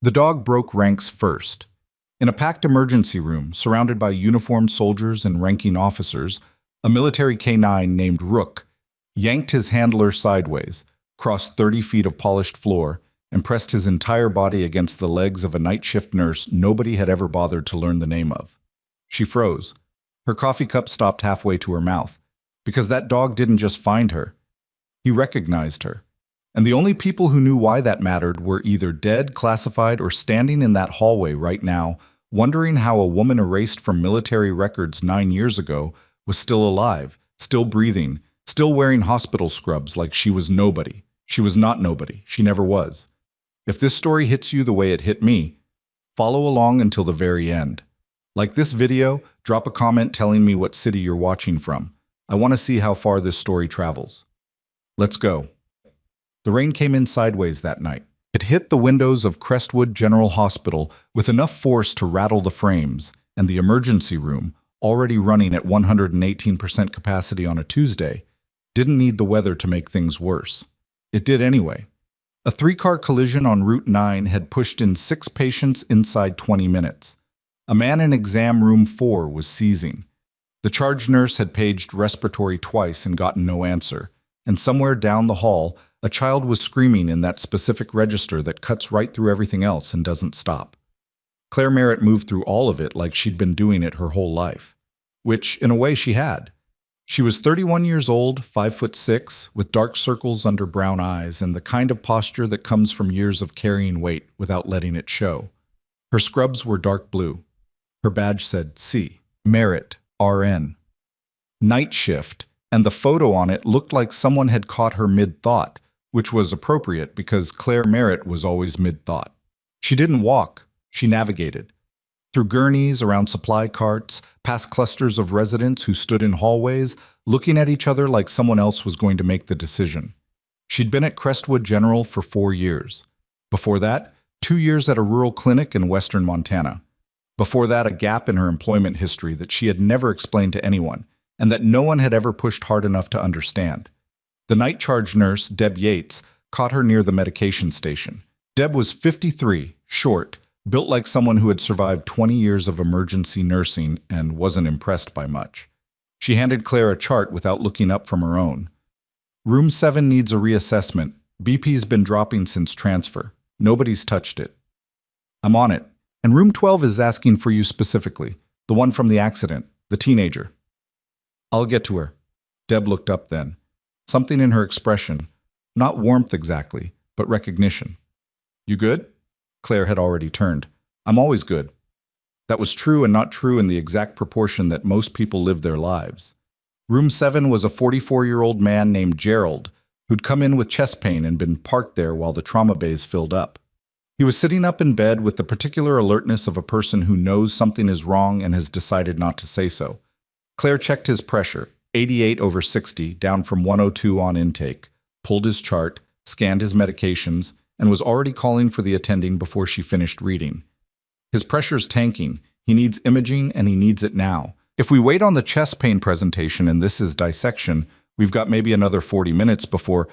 The dog broke ranks first. In a packed emergency room, surrounded by uniformed soldiers and ranking officers, a military canine named Rook yanked his handler sideways, crossed 30 feet of polished floor, and pressed his entire body against the legs of a night shift nurse nobody had ever bothered to learn the name of. She froze. Her coffee cup stopped halfway to her mouth, because that dog didn't just find her. He recognized her. And the only people who knew why that mattered were either dead, classified, or standing in that hallway right now, wondering how a woman erased from military records 9 years ago was still alive, still breathing, still wearing hospital scrubs like she was nobody. She was not nobody. She never was. If this story hits you the way it hit me, follow along until the very end. Like this video, drop a comment telling me what city you're watching from. I want to see how far this story travels. Let's go. The rain came in sideways that night. It hit the windows of Crestwood General Hospital with enough force to rattle the frames, and the emergency room, already running at 118% capacity on a Tuesday, didn't need the weather to make things worse. It did anyway. A three-car collision on Route 9 had pushed in 6 patients inside 20 minutes. A man in exam room 4 was seizing. The charge nurse had paged respiratory twice and gotten no answer, and somewhere down the hall, a child was screaming in that specific register that cuts right through everything else and doesn't stop. Claire Merritt moved through all of it like she'd been doing it her whole life, which, in a way, she had. She was 31 years old, 5'6", with dark circles under brown eyes and the kind of posture that comes from years of carrying weight without letting it show. Her scrubs were dark blue. Her badge said C. Merritt, RN. Night shift, and the photo on it looked like someone had caught her mid-thought, which was appropriate because Claire Merritt was always mid-thought. She didn't walk, she navigated. Through gurneys, around supply carts, past clusters of residents who stood in hallways, looking at each other like someone else was going to make the decision. She'd been at Crestwood General for 4 years. Before that, 2 years at a rural clinic in western Montana. Before that, a gap in her employment history that she had never explained to anyone, and that no one had ever pushed hard enough to understand. The night charge nurse, Deb Yates, caught her near the medication station. Deb was 53, short, built like someone who had survived 20 years of emergency nursing and wasn't impressed by much. She handed Claire a chart without looking up from her own. Room 7 needs a reassessment. BP's been dropping since transfer. Nobody's touched it. I'm on it. And room 12 is asking for you specifically. The one from the accident. The teenager. I'll get to her. Deb looked up then. Something in her expression. Not warmth exactly, but recognition. You good? Claire had already turned. I'm always good. That was true and not true in the exact proportion that most people live their lives. Room 7 was a 44-year-old man named Gerald, who'd come in with chest pain and been parked there while the trauma bays filled up. He was sitting up in bed with the particular alertness of a person who knows something is wrong and has decided not to say so. Claire checked his pressure, 88/60, down from 102 on intake, pulled his chart, scanned his medications, and was already calling for the attending before she finished reading. His pressure's tanking. He needs imaging, and he needs it now. If we wait on the chest pain presentation and this is dissection, we've got maybe another 40 minutes before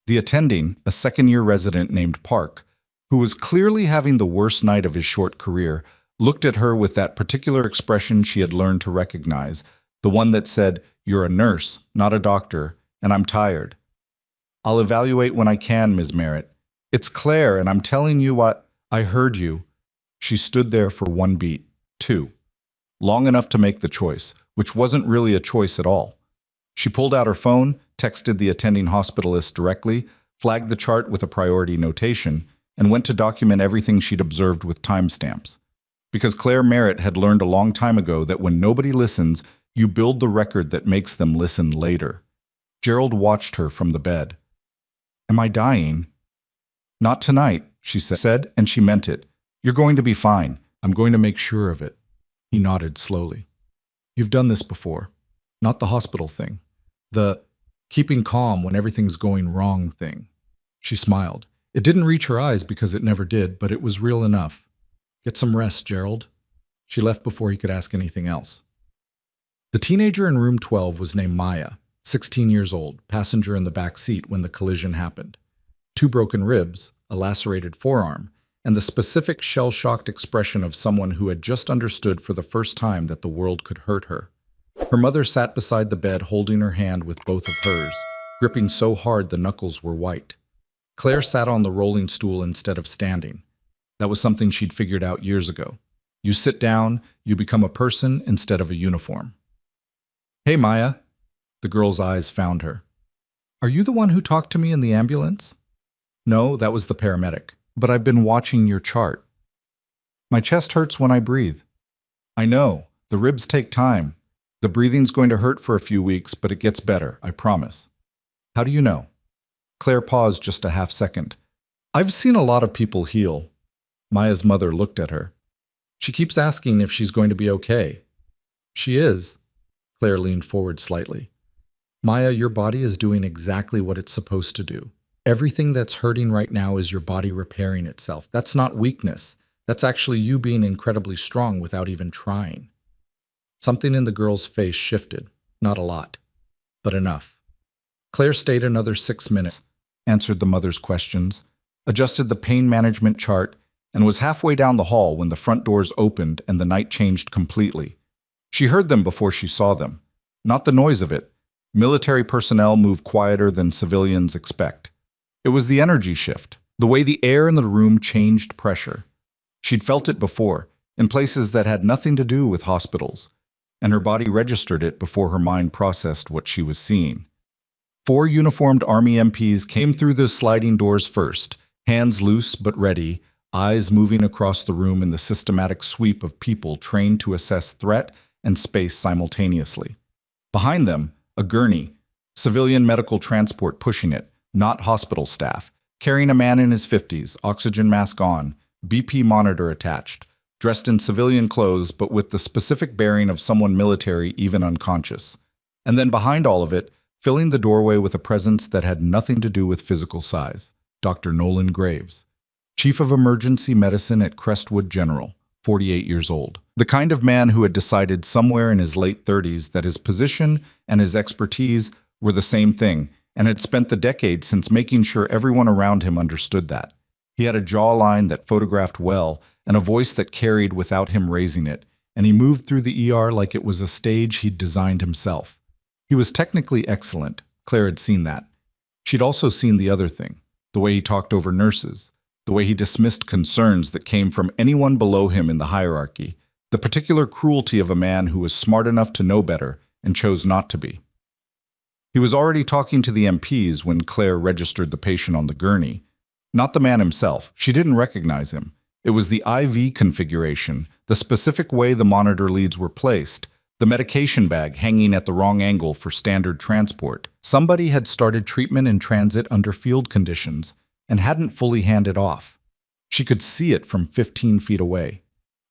the attending, a second-year resident named Park, who was clearly having the worst night of his short career, looked at her with that particular expression she had learned to recognize, the one that said, "You're a nurse, not a doctor, and I'm tired." "I'll evaluate when I can, Ms. Merritt. It's Claire, and I'm telling you what, I heard you." She stood there for 1 beat, 2. Long enough to make the choice, which wasn't really a choice at all. She pulled out her phone, texted the attending hospitalist directly, flagged the chart with a priority notation, and went to document everything she'd observed with timestamps. Because Claire Merritt had learned a long time ago that when nobody listens, you build the record that makes them listen later. Gerald watched her from the bed. "Am I dying?" "Not tonight," she said, and she meant it. "You're going to be fine. I'm going to make sure of it." He nodded slowly. "You've done this before. Not the hospital thing. The keeping calm when everything's going wrong thing." She smiled. It didn't reach her eyes because it never did, but it was real enough. "Get some rest, Gerald." She left before he could ask anything else. The teenager in room 12 was named Maya, 16 years old, passenger in the back seat when the collision happened. 2 broken ribs, a lacerated forearm, and the specific shell-shocked expression of someone who had just understood for the first time that the world could hurt her. Her mother sat beside the bed holding her hand with both of hers, gripping so hard the knuckles were white. Claire sat on the rolling stool instead of standing. That was something she'd figured out years ago. You sit down, you become a person instead of a uniform. "Hey, Maya." The girl's eyes found her. "Are you the one who talked to me in the ambulance?" "No, that was the paramedic. But I've been watching your chart." "My chest hurts when I breathe." "I know. The ribs take time. The breathing's going to hurt for a few weeks, but it gets better, I promise." "How do you know?" Claire paused just a half second. "I've seen a lot of people heal." Maya's mother looked at her. "She keeps asking if she's going to be okay." "She is." Claire leaned forward slightly. "Maya, your body is doing exactly what it's supposed to do. Everything that's hurting right now is your body repairing itself. That's not weakness. That's actually you being incredibly strong without even trying." Something in the girl's face shifted. Not a lot, but enough. Claire stayed another 6 minutes, answered the mother's questions, adjusted the pain management chart, and was halfway down the hall when the front doors opened and the night changed completely. She heard them before she saw them. Not the noise of it. Military personnel move quieter than civilians expect. It was the energy shift, the way the air in the room changed pressure. She'd felt it before, in places that had nothing to do with hospitals, and her body registered it before her mind processed what she was seeing. 4 uniformed Army MPs came through the sliding doors first, hands loose but ready, eyes moving across the room in the systematic sweep of people trained to assess threat and space simultaneously. Behind them, a gurney, civilian medical transport pushing it, not hospital staff, carrying a man in his 50s, oxygen mask on, BP monitor attached, dressed in civilian clothes but with the specific bearing of someone military, even unconscious. And then behind all of it, filling the doorway with a presence that had nothing to do with physical size, Dr. Nolan Graves, Chief of Emergency Medicine at Crestwood General, 48 years old. The kind of man who had decided somewhere in his late 30s that his position and his expertise were the same thing, and had spent the decades since making sure everyone around him understood that. He had a jawline that photographed well, and a voice that carried without him raising it, and he moved through the ER like it was a stage he'd designed himself. He was technically excellent. Claire had seen that. She'd also seen the other thing, the way he talked over nurses, the way he dismissed concerns that came from anyone below him in the hierarchy, the particular cruelty of a man who was smart enough to know better and chose not to be. He was already talking to the MPs when Claire registered the patient on the gurney. Not the man himself. She didn't recognize him. It was the IV configuration, the specific way the monitor leads were placed, the medication bag hanging at the wrong angle for standard transport. Somebody had started treatment in transit under field conditions and hadn't fully handed off. She could see it from 15 feet away.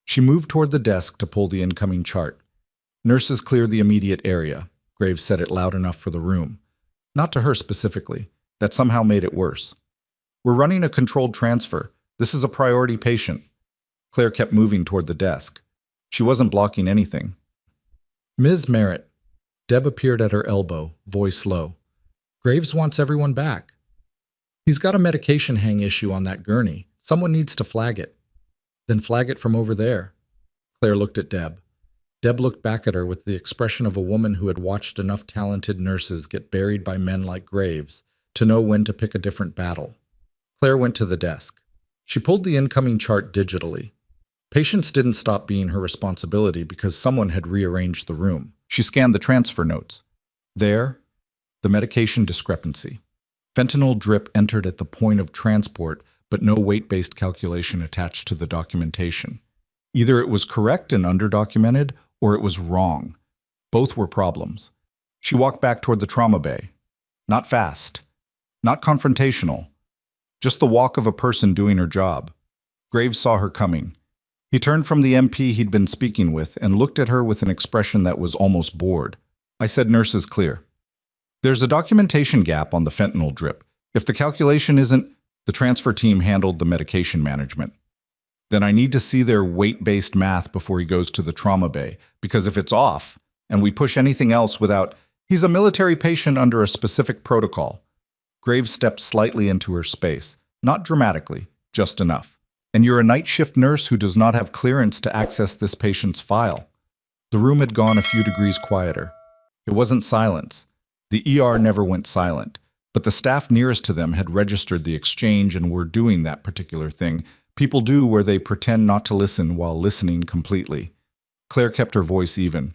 She moved toward the desk to pull the incoming chart. "Nurses clear the immediate area." Graves said it loud enough for the room. Not to her specifically. That somehow made it worse. "We're running a controlled transfer. This is a priority patient." Claire kept moving toward the desk. She wasn't blocking anything. "Ms. Merritt." Deb appeared at her elbow, voice low. "Graves wants everyone back. He's got a medication hang issue on that gurney. Someone needs to flag it." "Then flag it from over there." Claire looked at Deb. Deb looked back at her with the expression of a woman who had watched enough talented nurses get buried by men like Graves to know when to pick a different battle. Claire went to the desk. She pulled the incoming chart digitally. Patients didn't stop being her responsibility because someone had rearranged the room. She scanned the transfer notes. There, the medication discrepancy. Fentanyl drip entered at the point of transport, but no weight-based calculation attached to the documentation. Either it was correct and underdocumented, or it was wrong. Both were problems. She walked back toward the trauma bay. Not fast. Not confrontational. Just the walk of a person doing her job. Graves saw her coming. He turned from the MP he'd been speaking with and looked at her with an expression that was almost bored. "I said nurses clear. There's a documentation gap on the fentanyl drip. If the calculation isn't, the transfer team handled the medication management. Then I need to see their weight-based math before he goes to the trauma bay, because if it's off, and we push anything else without, he's a military patient under a specific protocol." Graves stepped slightly into her space, not dramatically, just enough. And you're a night shift nurse who does not have clearance to access this patient's file. The room had gone a few degrees quieter. It wasn't silence. The ER never went silent, but the staff nearest to them had registered the exchange and were doing that particular thing people do where they pretend not to listen while listening completely. Claire kept her voice even.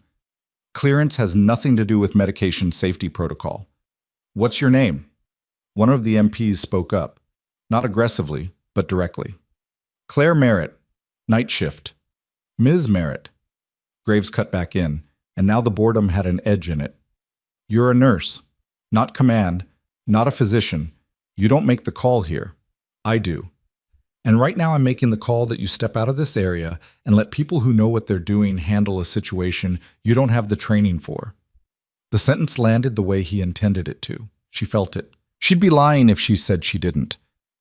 Clearance has nothing to do with medication safety protocol. What's your name? One of the MPs spoke up, not aggressively, but directly. Claire Merritt, night shift. Ms. Merritt. Graves cut back in, and now the boredom had an edge in it. You're a nurse, not command, not a physician. You don't make the call here. I do. And right now I'm making the call that you step out of this area and let people who know what they're doing handle a situation you don't have the training for. The sentence landed the way he intended it to. She felt it. She'd be lying if she said she didn't.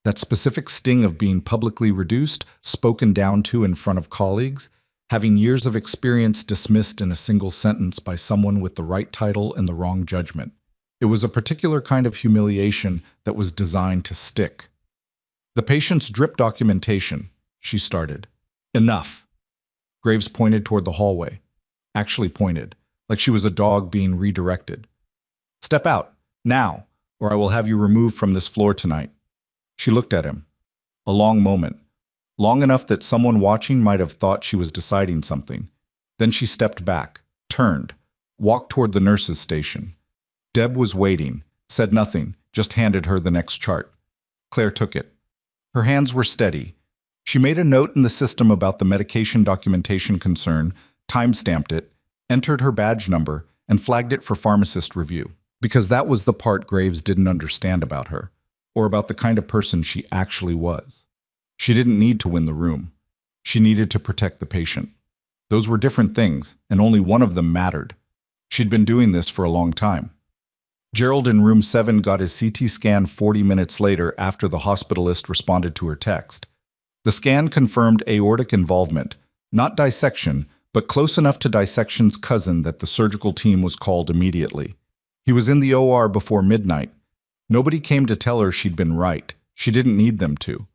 That specific sting of being publicly reduced, spoken down to in front of colleagues, having years of experience dismissed in a single sentence by someone with the right title and the wrong judgment. It was a particular kind of humiliation that was designed to stick. The patient's drip documentation, she started. Enough. Graves pointed toward the hallway. Actually pointed, like she was a dog being redirected. Step out, now, or I will have you removed from this floor tonight. She looked at him. A long moment. Long enough that someone watching might have thought she was deciding something. Then she stepped back, turned, walked toward the nurse's station. Deb was waiting, said nothing, just handed her the next chart. Claire took it. Her hands were steady. She made a note in the system about the medication documentation concern, time-stamped it, entered her badge number, and flagged it for pharmacist review, because that was the part Graves didn't understand about her, or about the kind of person she actually was. She didn't need to win the room. She needed to protect the patient. Those were different things, and only one of them mattered. She'd been doing this for a long time. Gerald in room 7 got his CT scan 40 minutes later after the hospitalist responded to her text. The scan confirmed aortic involvement, not dissection, but close enough to dissection's cousin that the surgical team was called immediately. He was in the OR before midnight. Nobody came to tell her she'd been right. She didn't need them to.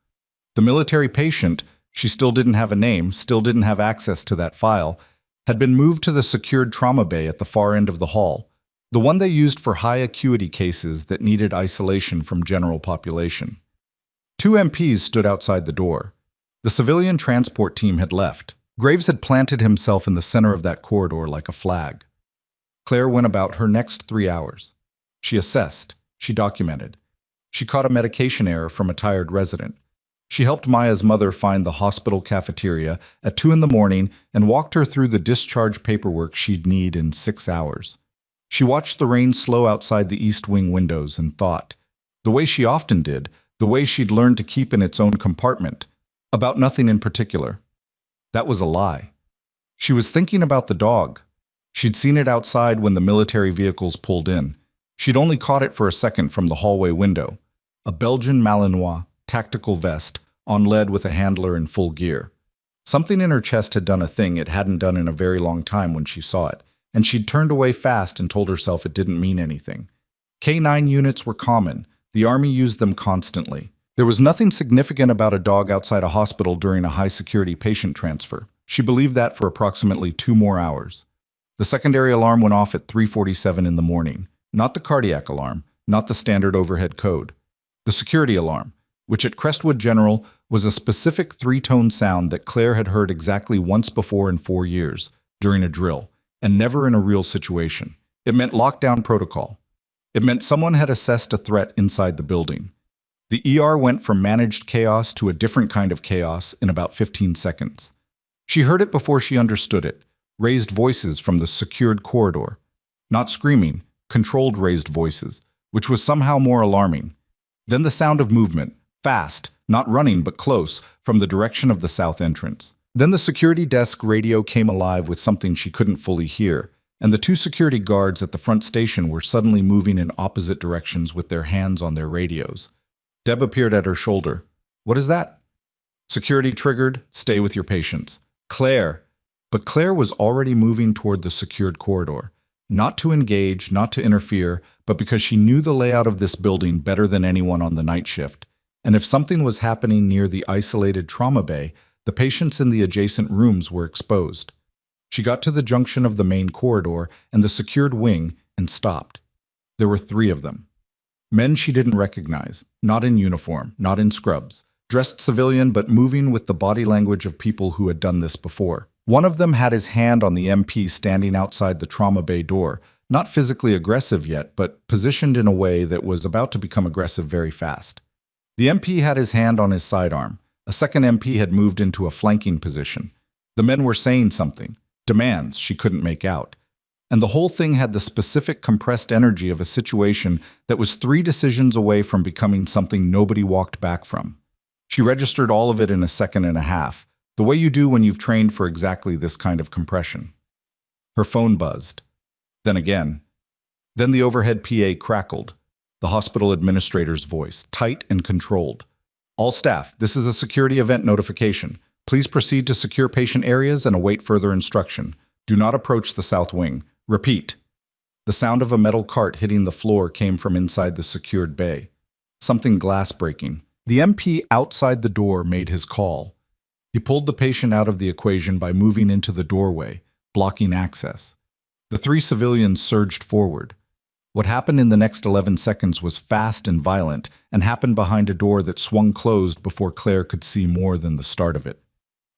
The military patient, she still didn't have a name, still didn't have access to that file, had been moved to the secured trauma bay at the far end of the hall, the one they used for high acuity cases that needed isolation from general population. 2 MPs stood outside the door. The civilian transport team had left. Graves had planted himself in the center of that corridor like a flag. Claire went about her next 3 hours. She assessed. She documented. She caught a medication error from a tired resident. She helped Maya's mother find the hospital cafeteria at 2 in the morning and walked her through the discharge paperwork she'd need in 6 hours. She watched the rain slow outside the east wing windows and thought, the way she often did, the way she'd learned to keep in its own compartment, about nothing in particular. That was a lie. She was thinking about the dog. She'd seen it outside when the military vehicles pulled in. She'd only caught it for a second from the hallway window. A Belgian Malinois, tactical vest, on lead with a handler in full gear. Something in her chest had done a thing it hadn't done in a very long time when she saw it, and she'd turned away fast and told herself it didn't mean anything. K9 units were common. The Army used them constantly. There was nothing significant about a dog outside a hospital during a high-security patient transfer. She believed that for approximately 2 more hours. The secondary alarm went off at 3:47 in the morning. Not the cardiac alarm, not the standard overhead code. The security alarm, which at Crestwood General was a specific 3-tone sound that Claire had heard exactly once before in 4 years, during a drill, and never in a real situation. It meant lockdown protocol. It meant someone had assessed a threat inside the building. The ER went from managed chaos to a different kind of chaos in about 15 seconds. She heard it before she understood it, raised voices from the secured corridor. Not screaming, controlled raised voices, which was somehow more alarming. Then the sound of movement, fast, not running but close, from the direction of the south entrance. Then the security desk radio came alive with something she couldn't fully hear, and the 2 security guards at the front station were suddenly moving in opposite directions with their hands on their radios. Deb appeared at her shoulder. What is that? Security triggered, stay with your patients. Claire! But Claire was already moving toward the secured corridor. Not to engage, not to interfere, but because she knew the layout of this building better than anyone on the night shift. and if something was happening near the isolated trauma bay, the patients in the adjacent rooms were exposed. She got to the junction of the main corridor and the secured wing and stopped. There were 3 of them. Men she didn't recognize, not in uniform, not in scrubs, dressed civilian but moving with the body language of people who had done this before. One of them had his hand on the MP standing outside the trauma bay door, not physically aggressive yet, but positioned in a way that was about to become aggressive very fast. The MP had his hand on his sidearm. A second MP had moved into a flanking position. The men were saying something, demands she couldn't make out. And the whole thing had the specific compressed energy of a situation that was 3 decisions away from becoming something nobody walked back from. She registered all of it in a second and a half, the way you do when you've trained for exactly this kind of compression. Her phone buzzed. Then again. Then the overhead PA crackled, the hospital administrator's voice, tight and controlled. All staff, this is a security event notification. Please proceed to secure patient areas and await further instruction. Do not approach the south wing. Repeat. The sound of a metal cart hitting the floor came from inside the secured bay. Something glass breaking. The MP outside the door made his call. He pulled the patient out of the equation by moving into the doorway, blocking access. The 3 civilians surged forward. What happened in the next 11 seconds was fast and violent and happened behind a door that swung closed before Claire could see more than the start of it.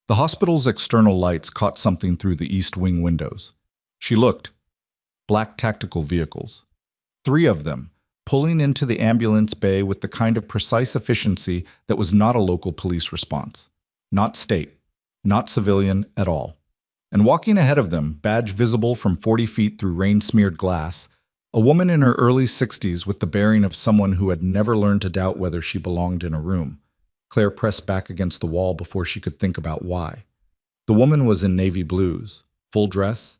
The hospital's external lights caught something through the east wing windows. She looked. Black tactical vehicles. 3 of them, pulling into the ambulance bay with the kind of precise efficiency that was not a local police response. Not state, not civilian at all. And walking ahead of them, badge visible from 40 feet through rain-smeared glass, a woman in her early 60s with the bearing of someone who had never learned to doubt whether she belonged in a room. Claire pressed back against the wall before she could think about why. The woman was in navy blues, full dress.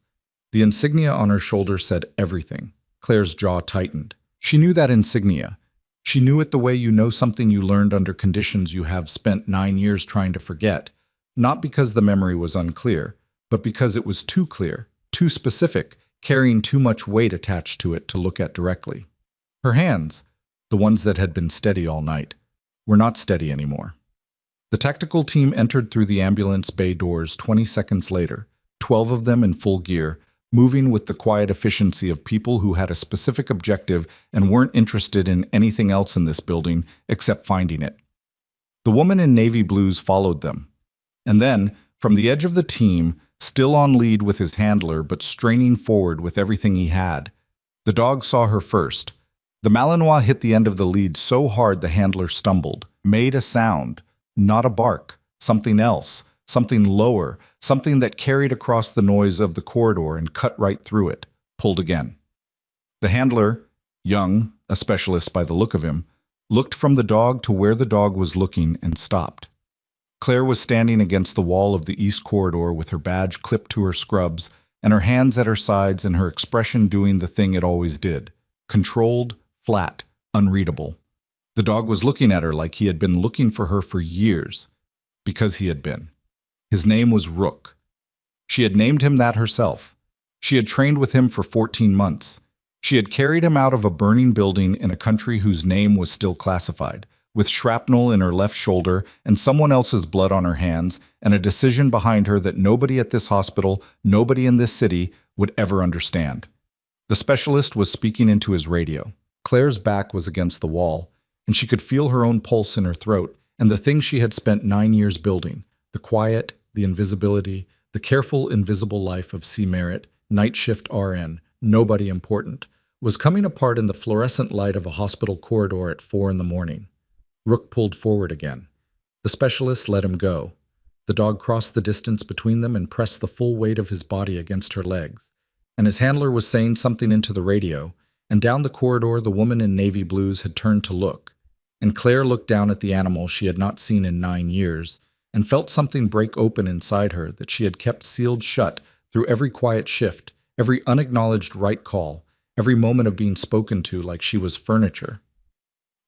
The insignia on her shoulder said everything. Claire's jaw tightened. She knew that insignia. She knew it the way you know something you learned under conditions you have spent 9 years trying to forget, not because the memory was unclear, but because it was too clear, too specific, carrying too much weight attached to it to look at directly. Her hands, the ones that had been steady all night, were not steady anymore. The tactical team entered through the ambulance bay doors 20 seconds later, 12 of them in full gear, moving with the quiet efficiency of people who had a specific objective and weren't interested in anything else in this building except finding it. The woman in navy blues followed them. And then, from the edge of the team, still on lead with his handler but straining forward with everything he had, the dog saw her first. The Malinois hit the end of the lead so hard the handler stumbled, made a sound, not a bark, something else, something lower, something that carried across the noise of the corridor and cut right through it, pulled again. The handler, young, a specialist by the look of him, looked from the dog to where the dog was looking and stopped. Claire was standing against the wall of the east corridor with her badge clipped to her scrubs and her hands at her sides and her expression doing the thing it always did, controlled, flat, unreadable. The dog was looking at her like he had been looking for her for years, because he had been. His name was Rook. She had named him that herself. She had trained with him for 14 months. She had carried him out of a burning building in a country whose name was still classified, with shrapnel in her left shoulder and someone else's blood on her hands, and a decision behind her that nobody at this hospital, nobody in this city, would ever understand. The specialist was speaking into his radio. Claire's back was against the wall, and she could feel her own pulse in her throat, and the thing she had spent 9 years building, the quiet, the invisibility, the careful, invisible life of C. Merritt, night shift RN, nobody important, was coming apart in the fluorescent light of a hospital corridor at 4 in the morning. Rook pulled forward again. The specialist let him go. The dog crossed the distance between them and pressed the full weight of his body against her legs. And his handler was saying something into the radio, and down the corridor the woman in navy blues had turned to look. And Claire looked down at the animal she had not seen in 9 years, and felt something break open inside her that she had kept sealed shut through every quiet shift, every unacknowledged right call, every moment of being spoken to like she was furniture.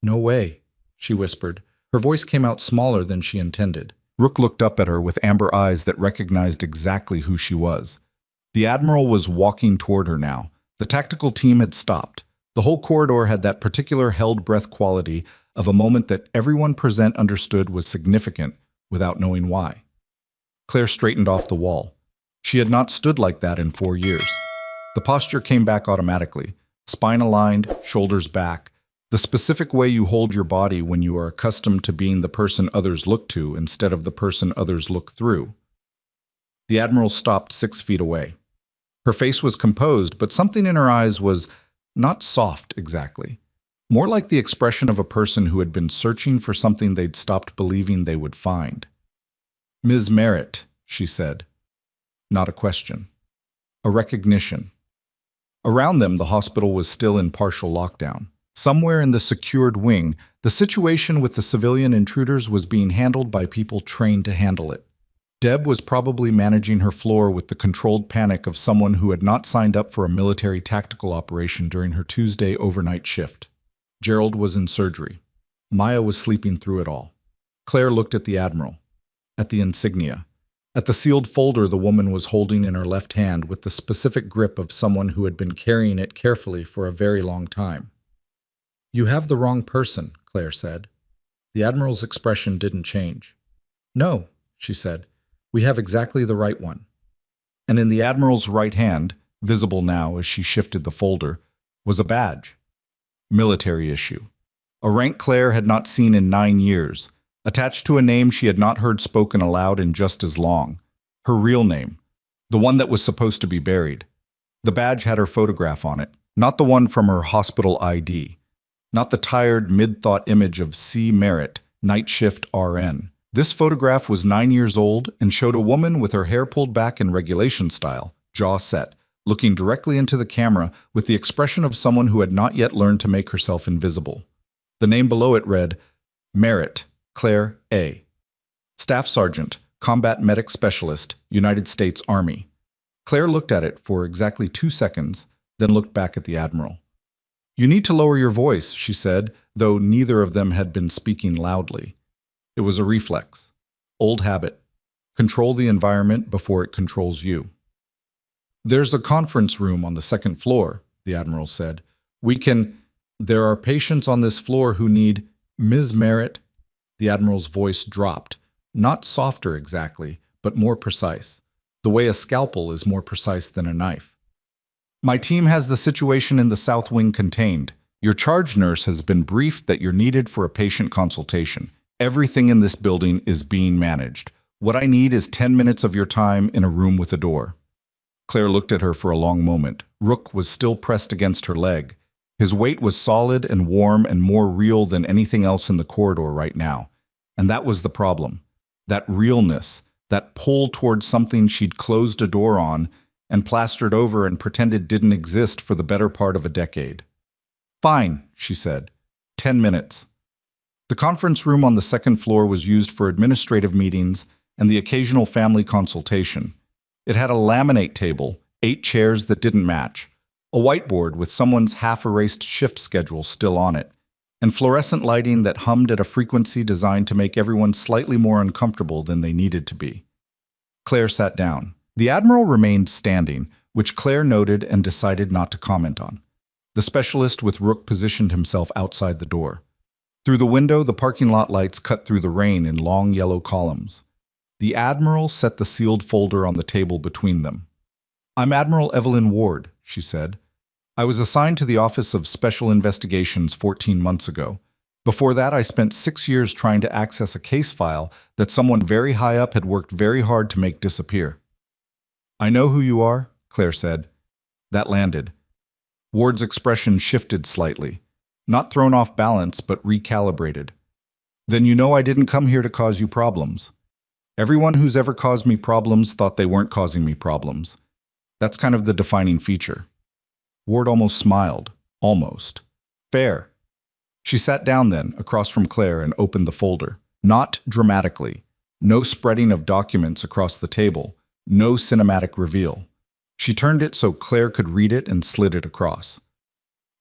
"No way," she whispered. Her voice came out smaller than she intended. Rook looked up at her with amber eyes that recognized exactly who she was. The Admiral was walking toward her now. The tactical team had stopped. The whole corridor had that particular held breath quality of a moment that everyone present understood was significant without knowing why. Claire straightened off the wall. She had not stood like that in 4 years. The posture came back automatically, spine aligned, shoulders back, the specific way you hold your body when you are accustomed to being the person others look to instead of the person others look through. The Admiral stopped 6 feet away. Her face was composed, but something in her eyes was not soft exactly, more like the expression of a person who had been searching for something they'd stopped believing they would find. "Ms. Merritt," she said. Not a question. A recognition. Around them, the hospital was still in partial lockdown. Somewhere in the secured wing, the situation with the civilian intruders was being handled by people trained to handle it. Deb was probably managing her floor with the controlled panic of someone who had not signed up for a military tactical operation during her Tuesday overnight shift. Gerald was in surgery. Maya was sleeping through it all. Claire looked at the Admiral, at the insignia, at the sealed folder the woman was holding in her left hand with the specific grip of someone who had been carrying it carefully for a very long time. "You have the wrong person," Claire said. The Admiral's expression didn't change. "No," she said. "We have exactly the right one." And in the Admiral's right hand, visible now as she shifted the folder, was a badge. Military issue. A rank Claire had not seen in 9 years, attached to a name she had not heard spoken aloud in just as long. Her real name. The one that was supposed to be buried. The badge had her photograph on it, not the one from her hospital ID. Not the tired, mid-thought image of C. Merritt, night shift RN. This photograph was 9 years old and showed a woman with her hair pulled back in regulation style, jaw set, looking directly into the camera with the expression of someone who had not yet learned to make herself invisible. The name below it read, Merritt, Claire A. Staff Sergeant, Combat Medic Specialist, United States Army. Claire looked at it for exactly 2 seconds, then looked back at the Admiral. "You need to lower your voice," she said, though neither of them had been speaking loudly. It was a reflex. Old habit. Control the environment before it controls you. "There's a conference room on the 2nd floor," the Admiral said. There are patients on this floor who need..." "Ms. Merritt." The Admiral's voice dropped. Not softer exactly, but more precise. The way a scalpel is more precise than a knife. "My team has the situation in the South Wing contained. Your charge nurse has been briefed that you're needed for a patient consultation. Everything in this building is being managed. What I need is 10 minutes of your time in a room with a door." Claire looked at her for a long moment. Rook was still pressed against her leg. His weight was solid and warm and more real than anything else in the corridor right now. And that was the problem. That realness, that pull towards something she'd closed a door on and plastered over and pretended didn't exist for the better part of a decade. "Fine," she said. 10 minutes. The conference room on the 2nd floor was used for administrative meetings and the occasional family consultation. It had a laminate table, 8 chairs that didn't match, a whiteboard with someone's half-erased shift schedule still on it, and fluorescent lighting that hummed at a frequency designed to make everyone slightly more uncomfortable than they needed to be. Claire sat down. The Admiral remained standing, which Claire noted and decided not to comment on. The specialist with Rook positioned himself outside the door. Through the window, the parking lot lights cut through the rain in long yellow columns. The Admiral set the sealed folder on the table between them. "I'm Admiral Evelyn Ward," she said. "I was assigned to the Office of Special Investigations 14 months ago. Before that, I spent 6 years trying to access a case file that someone very high up had worked very hard to make disappear." "I know who you are," Claire said. That landed. Ward's expression shifted slightly. Not thrown off balance, but recalibrated. "Then you know I didn't come here to cause you problems. Everyone who's ever caused me problems thought they weren't causing me problems. That's kind of the defining feature." Ward almost smiled. Almost. "Fair." She sat down then, across from Claire, and opened the folder. Not dramatically. No spreading of documents across the table. No cinematic reveal. She turned it so Claire could read it and slid it across.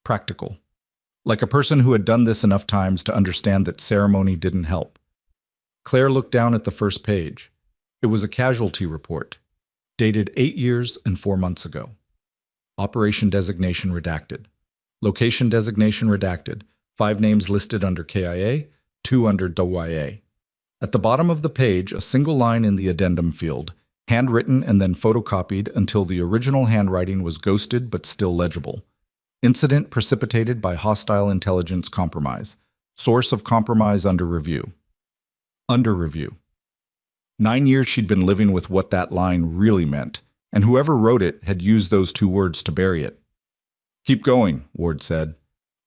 Practical. Like a person who had done this enough times to understand that ceremony didn't help. Claire looked down at the first page. It was a casualty report, dated 8 years and 4 months ago. Operation designation redacted. Location designation redacted. 5 names listed under KIA, 2 under DYA. At the bottom of the page, a single line in the addendum field, handwritten and then photocopied until the original handwriting was ghosted but still legible. Incident precipitated by hostile intelligence compromise. Source of compromise under review. Under review. 9 years she'd been living with what that line really meant, and whoever wrote it had used those 2 words to bury it. Keep going, Ward said.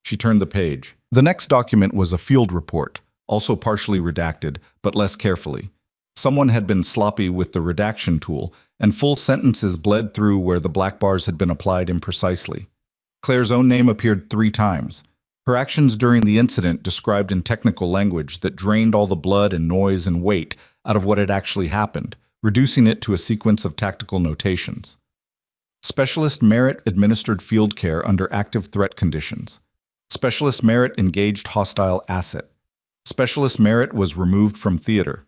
She turned the page. The next document was a field report, also partially redacted, but less carefully. Someone had been sloppy with the redaction tool, and full sentences bled through where the black bars had been applied imprecisely. Claire's own name appeared 3 times. Her actions during the incident described in technical language that drained all the blood and noise and weight out of what had actually happened, reducing it to a sequence of tactical notations. Specialist Merritt administered field care under active threat conditions. Specialist Merritt engaged hostile asset. Specialist Merritt was removed from theater.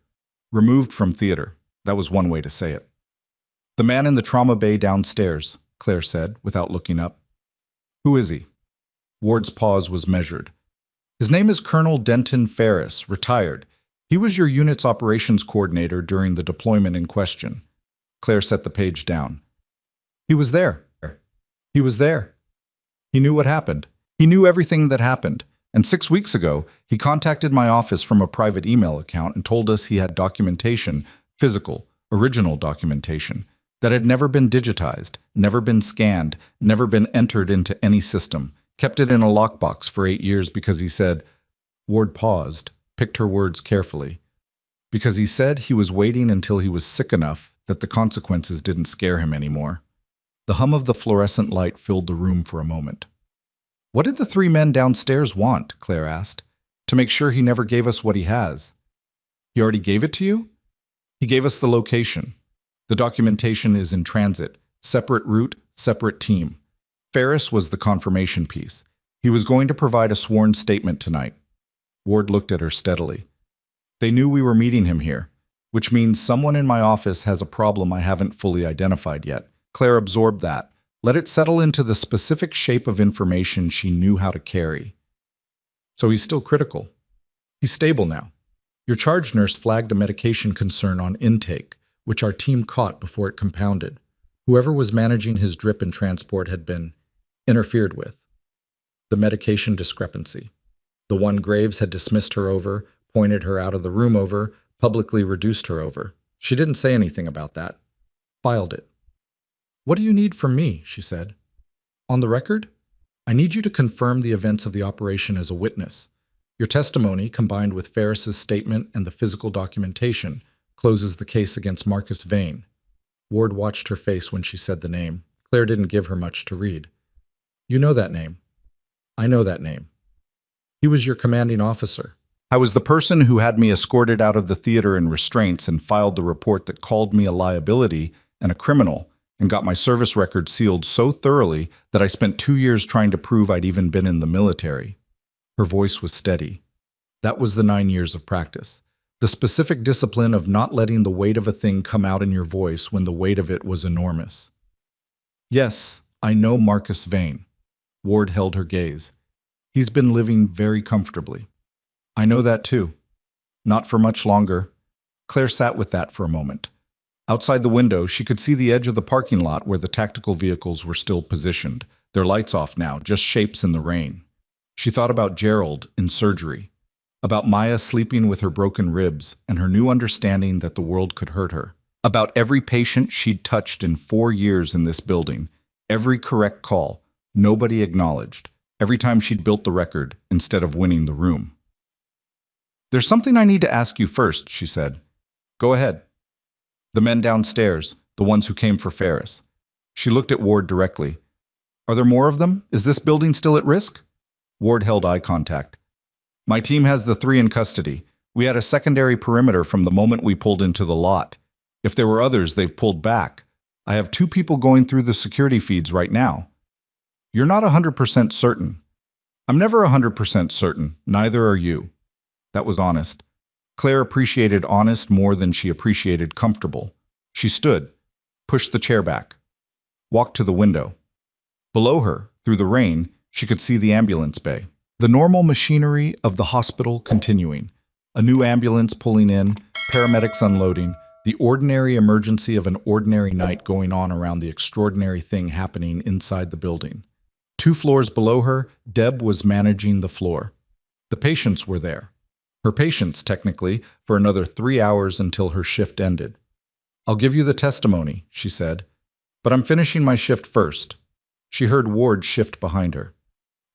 Removed from theater. That was one way to say it. The man in the trauma bay downstairs, Claire said, without looking up. Who is he? Ward's pause was measured. His name is Colonel Denton Ferris, retired. He was your unit's operations coordinator during the deployment in question. Claire set the page down. He was there. He was there. He knew what happened. He knew everything that happened. And 6 weeks ago, he contacted my office from a private email account and told us he had documentation, physical, original documentation, that had never been digitized, never been scanned, never been entered into any system, kept it in a lockbox for 8 years because he said, Ward paused, picked her words carefully, because he said he was waiting until he was sick enough that the consequences didn't scare him anymore. The hum of the fluorescent light filled the room for a moment. What did the 3 men downstairs want? Claire asked. To make sure he never gave us what he has. He already gave it to you? He gave us the location. The documentation is in transit. Separate route, separate team. Ferris was the confirmation piece. He was going to provide a sworn statement tonight. Ward looked at her steadily. They knew we were meeting him here, which means someone in my office has a problem I haven't fully identified yet. Claire absorbed that, let it settle into the specific shape of information she knew how to carry. So he's still critical. He's stable now. Your charge nurse flagged a medication concern on intake, which our team caught before it compounded. Whoever was managing his drip and transport had been interfered with. The medication discrepancy. The one Graves had dismissed her over, pointed her out of the room over, publicly reduced her over. She didn't say anything about that. Filed it. What do you need from me? She said. On the record? I need you to confirm the events of the operation as a witness. Your testimony, combined with Ferris's statement and the physical documentation, closes the case against Marcus Vane. Ward watched her face when she said the name. Claire didn't give her much to read. You know that name. I know that name. He was your commanding officer. I was the person who had me escorted out of the theater in restraints and filed the report that called me a liability and a criminal, and got my service record sealed so thoroughly that I spent 2 years trying to prove I'd even been in the military. Her voice was steady. That was the 9 years of practice. The specific discipline of not letting the weight of a thing come out in your voice when the weight of it was enormous. Yes, I know Marcus Vane. Ward held her gaze. He's been living very comfortably. I know that too. Not for much longer. Claire sat with that for a moment. Outside the window, she could see the edge of the parking lot where the tactical vehicles were still positioned, their lights off now, just shapes in the rain. She thought about Gerald in surgery, about Maya sleeping with her broken ribs and her new understanding that the world could hurt her, about every patient she'd touched in 4 years in this building, every correct call, nobody acknowledged, every time she'd built the record instead of winning the room. There's something I need to ask you first, she said. Go ahead. The men downstairs, the ones who came for Ferris. She looked at Ward directly. Are there more of them? Is this building still at risk? Ward held eye contact. My team has the 3 in custody. We had a secondary perimeter from the moment we pulled into the lot. If there were others, they've pulled back. I have 2 people going through the security feeds right now. You're not 100% certain. I'm never 100% certain. Neither are you. That was honest. Claire appreciated honest more than she appreciated comfortable. She stood, pushed the chair back, walked to the window. Below her, through the rain, She could see the ambulance bay. The normal machinery of the hospital continuing. A new ambulance pulling in, paramedics unloading, the ordinary emergency of an ordinary night going on around the extraordinary thing happening inside the building. 2 floors below her, Deb was managing the floor. The patients were there. Her patients, technically, for another 3 hours until her shift ended. "I'll give you the testimony," she said, "but I'm finishing my shift first." She heard Ward shift behind her.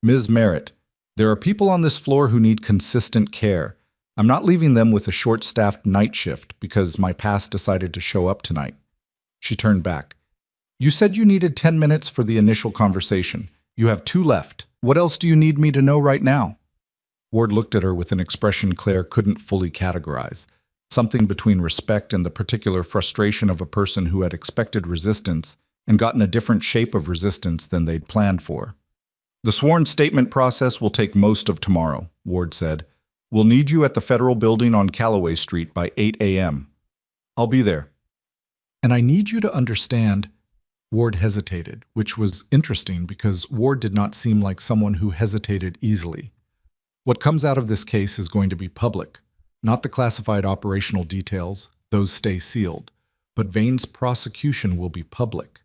"Ms. Merritt, there are people on this floor who need consistent care. I'm not leaving them with a short-staffed night shift because my past decided to show up tonight." She turned back. "You said you needed 10 minutes for the initial conversation. You have 2 left. What else do you need me to know right now?" Ward looked at her with an expression Claire couldn't fully categorize, something between respect and the particular frustration of a person who had expected resistance and gotten a different shape of resistance than they'd planned for. "The sworn statement process will take most of tomorrow," Ward said. "We'll need you at the Federal Building on Callaway Street by 8 a.m. I'll be there." "And I need you to understand," Ward hesitated, which was interesting because Ward did not seem like someone who hesitated easily. "What comes out of this case is going to be public, not the classified operational details, those stay sealed, but Vane's prosecution will be public.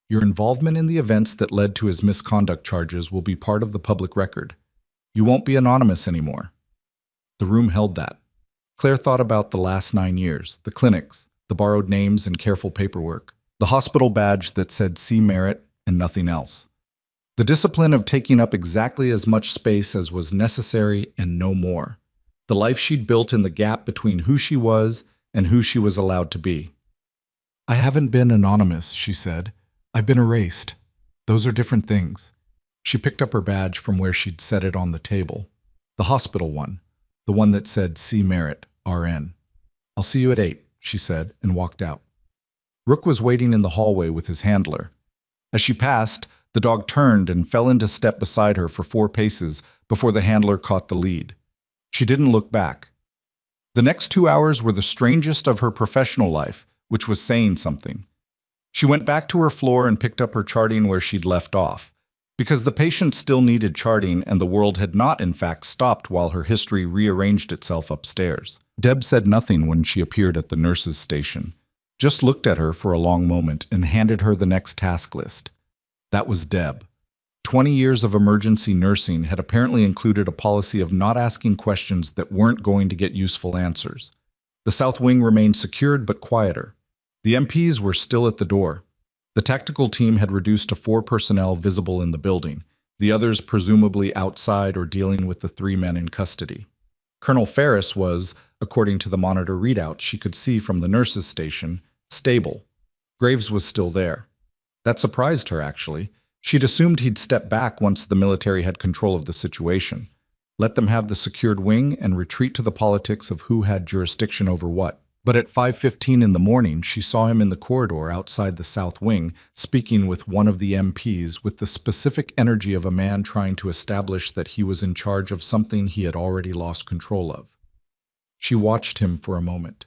Your involvement in the events that led to his misconduct charges will be part of the public record. You won't be anonymous anymore." The room held that. Claire thought about the last 9 years, the clinics, the borrowed names and careful paperwork, the hospital badge that said C. Merritt and nothing else. The discipline of taking up exactly as much space as was necessary and no more. The life she'd built in the gap between who she was and who she was allowed to be. "I haven't been anonymous," she said. "I've been erased. Those are different things." She picked up her badge from where she'd set it on the table. The hospital one, the one that said C. Merritt, RN. "I'll see you at 8, she said, and walked out. Rook was waiting in the hallway with his handler. As she passed, the dog turned and fell into step beside her for 4 paces before the handler caught the lead. She didn't look back. The next 2 hours were the strangest of her professional life, which was saying something. She went back to her floor and picked up her charting where she'd left off, because the patient still needed charting and the world had not in fact stopped while her history rearranged itself upstairs. Deb said nothing when she appeared at the nurse's station, just looked at her for a long moment and handed her the next task list. That was Deb. 20 years of emergency nursing had apparently included a policy of not asking questions that weren't going to get useful answers. The South Wing remained secured but quieter. The MPs were still at the door. The tactical team had reduced to 4 personnel visible in the building, the others presumably outside or dealing with the 3 men in custody. Colonel Ferris was, according to the monitor readout she could see from the nurse's station, stable. Graves was still there. That surprised her, actually. She'd assumed he'd step back once the military had control of the situation, let them have the secured wing and retreat to the politics of who had jurisdiction over what. But at 5:15 in the morning, she saw him in the corridor outside the South Wing, speaking with one of the MPs with the specific energy of a man trying to establish that he was in charge of something he had already lost control of. She watched him for a moment.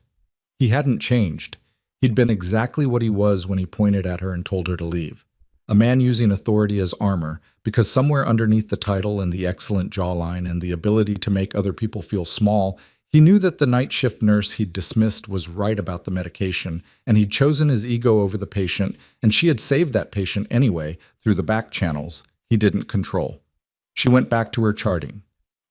He hadn't changed. He'd been exactly what he was when he pointed at her and told her to leave. A man using authority as armor, because somewhere underneath the title and the excellent jawline and the ability to make other people feel small, he knew that the night shift nurse he'd dismissed was right about the medication, and he'd chosen his ego over the patient, and she had saved that patient anyway, through the back channels he didn't control. She went back to her charting.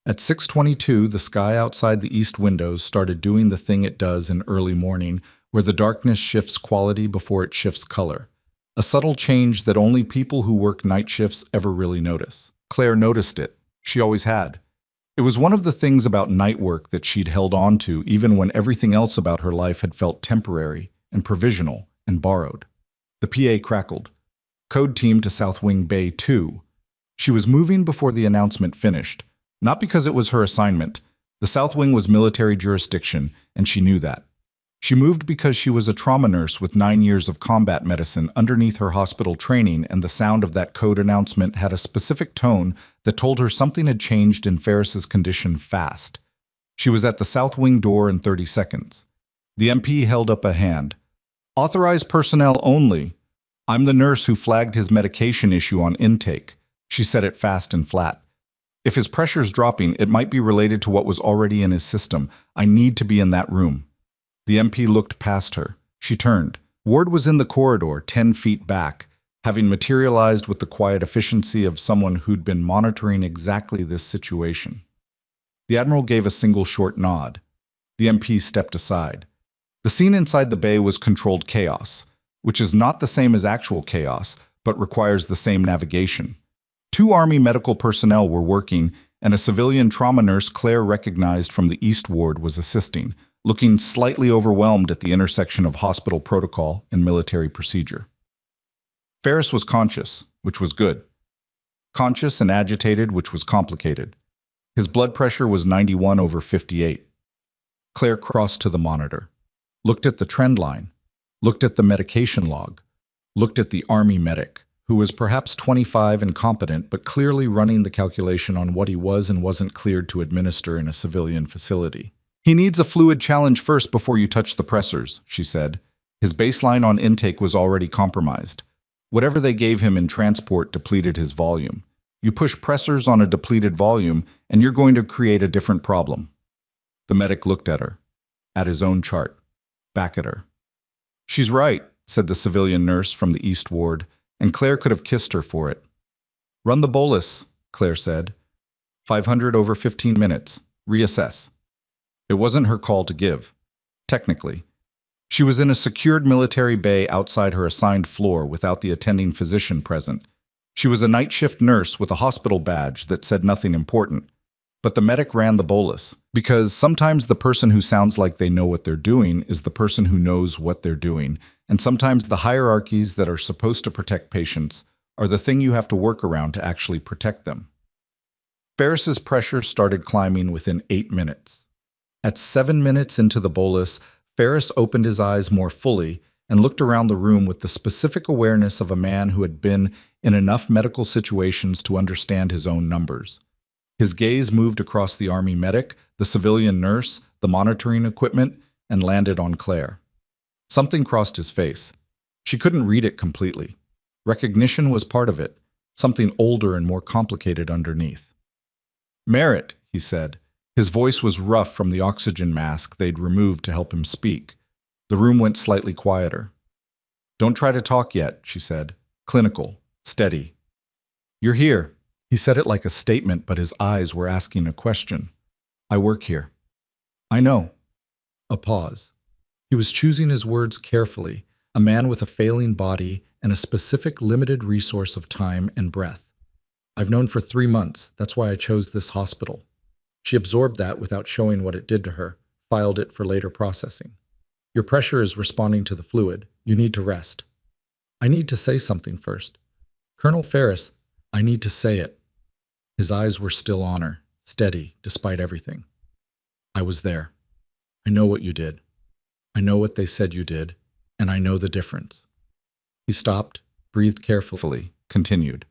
At 6:22, the sky outside the east windows started doing the thing it does in early morning, where the darkness shifts quality before it shifts color. A subtle change that only people who work night shifts ever really notice. Claire noticed it. She always had. It was one of the things about night work that she'd held on to even when everything else about her life had felt temporary and provisional and borrowed. The PA crackled. "Code team to South Wing Bay 2. She was moving before the announcement finished, not because it was her assignment. The South Wing was military jurisdiction, and she knew that. She moved because she was a trauma nurse with 9 years of combat medicine underneath her hospital training, and the sound of that code announcement had a specific tone that told her something had changed in Ferris's condition fast. She was at the South Wing door in 30 seconds. The MP held up a hand. "Authorized personnel only. I'm the nurse who flagged his medication issue on intake. She said it fast and flat. If his pressure's dropping, it might be related to what was already in his system. I need to be in that room. The MP looked past her. She turned. Ward was in the corridor, 10 feet back, having materialized with the quiet efficiency of someone who'd been monitoring exactly this situation. The Admiral gave a single short nod. The MP stepped aside. The scene inside the bay was controlled chaos, which is not the same as actual chaos, but requires the same navigation. 2 Army medical personnel were working, and a civilian trauma nurse Claire recognized from the East Ward was assisting, looking slightly overwhelmed at the intersection of hospital protocol and military procedure. Ferris was conscious, which was good. Conscious and agitated, which was complicated. His blood pressure was 91/58. Claire crossed to the monitor, looked at the trend line, looked at the medication log, looked at the Army medic, who was perhaps 25 and competent, but clearly running the calculation on what he was and wasn't cleared to administer in a civilian facility. He needs a fluid challenge first before you touch the pressors, she said. His baseline on intake was already compromised. Whatever they gave him in transport depleted his volume. You push pressors on a depleted volume, and you're going to create a different problem. The medic looked at her, at his own chart, back at her. She's right, said the civilian nurse from the East Ward, and Claire could have kissed her for it. Run the bolus, Claire said. 500/15 minutes. Reassess. It wasn't her call to give, technically. She was in a secured military bay outside her assigned floor without the attending physician present. She was a night shift nurse with a hospital badge that said nothing important. But the medic ran the bolus, because sometimes the person who sounds like they know what they're doing is the person who knows what they're doing, and sometimes the hierarchies that are supposed to protect patients are the thing you have to work around to actually protect them. Ferris's pressure started climbing within 8 minutes. At 7 minutes into the bolus, Ferris opened his eyes more fully and looked around the room with the specific awareness of a man who had been in enough medical situations to understand his own numbers. His gaze moved across the Army medic, the civilian nurse, the monitoring equipment, and landed on Claire. Something crossed his face. She couldn't read it completely. Recognition was part of it, something older and more complicated underneath. Merritt, he said. His voice was rough from the oxygen mask they'd removed to help him speak. The room went slightly quieter. Don't try to talk yet, she said. Clinical. Steady. You're here. He said it like a statement, but his eyes were asking a question. I work here. I know. A pause. He was choosing his words carefully, a man with a failing body and a specific limited resource of time and breath. I've known for 3 months. That's why I chose this hospital. She absorbed that without showing what it did to her, filed it for later processing. Your pressure is responding to the fluid. You need to rest. I need to say something first. Colonel Ferris, I need to say it. His eyes were still on her, steady, despite everything. I was there. I know what you did. I know what they said you did, and I know the difference. He stopped, breathed carefully, continued.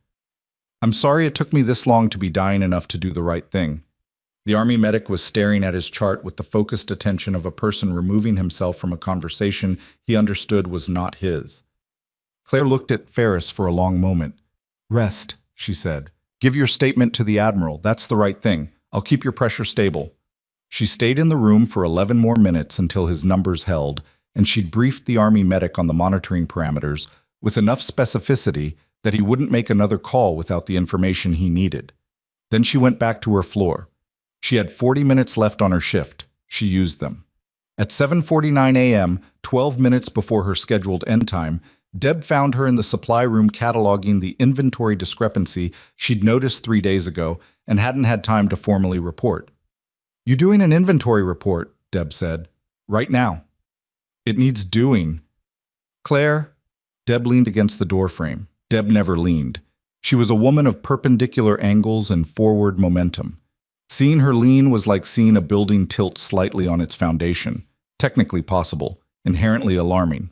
I'm sorry it took me this long to be dying enough to do the right thing. The Army medic was staring at his chart with the focused attention of a person removing himself from a conversation he understood was not his. Claire looked at Ferris for a long moment. Rest, she said. Give your statement to the Admiral. That's the right thing. I'll keep your pressure stable. She stayed in the room for 11 more minutes until his numbers held, and she'd briefed the Army medic on the monitoring parameters with enough specificity that he wouldn't make another call without the information he needed. Then she went back to her floor. She had 40 minutes left on her shift. She used them. At 7:49 a.m., 12 minutes before her scheduled end time, Deb found her in the supply room cataloging the inventory discrepancy she'd noticed 3 days ago and hadn't had time to formally report. You doing an inventory report, Deb said. Right now. It needs doing. Claire? Deb leaned against the doorframe. Deb never leaned. She was a woman of perpendicular angles and forward momentum. Seeing her lean was like seeing a building tilt slightly on its foundation. Technically possible, inherently alarming.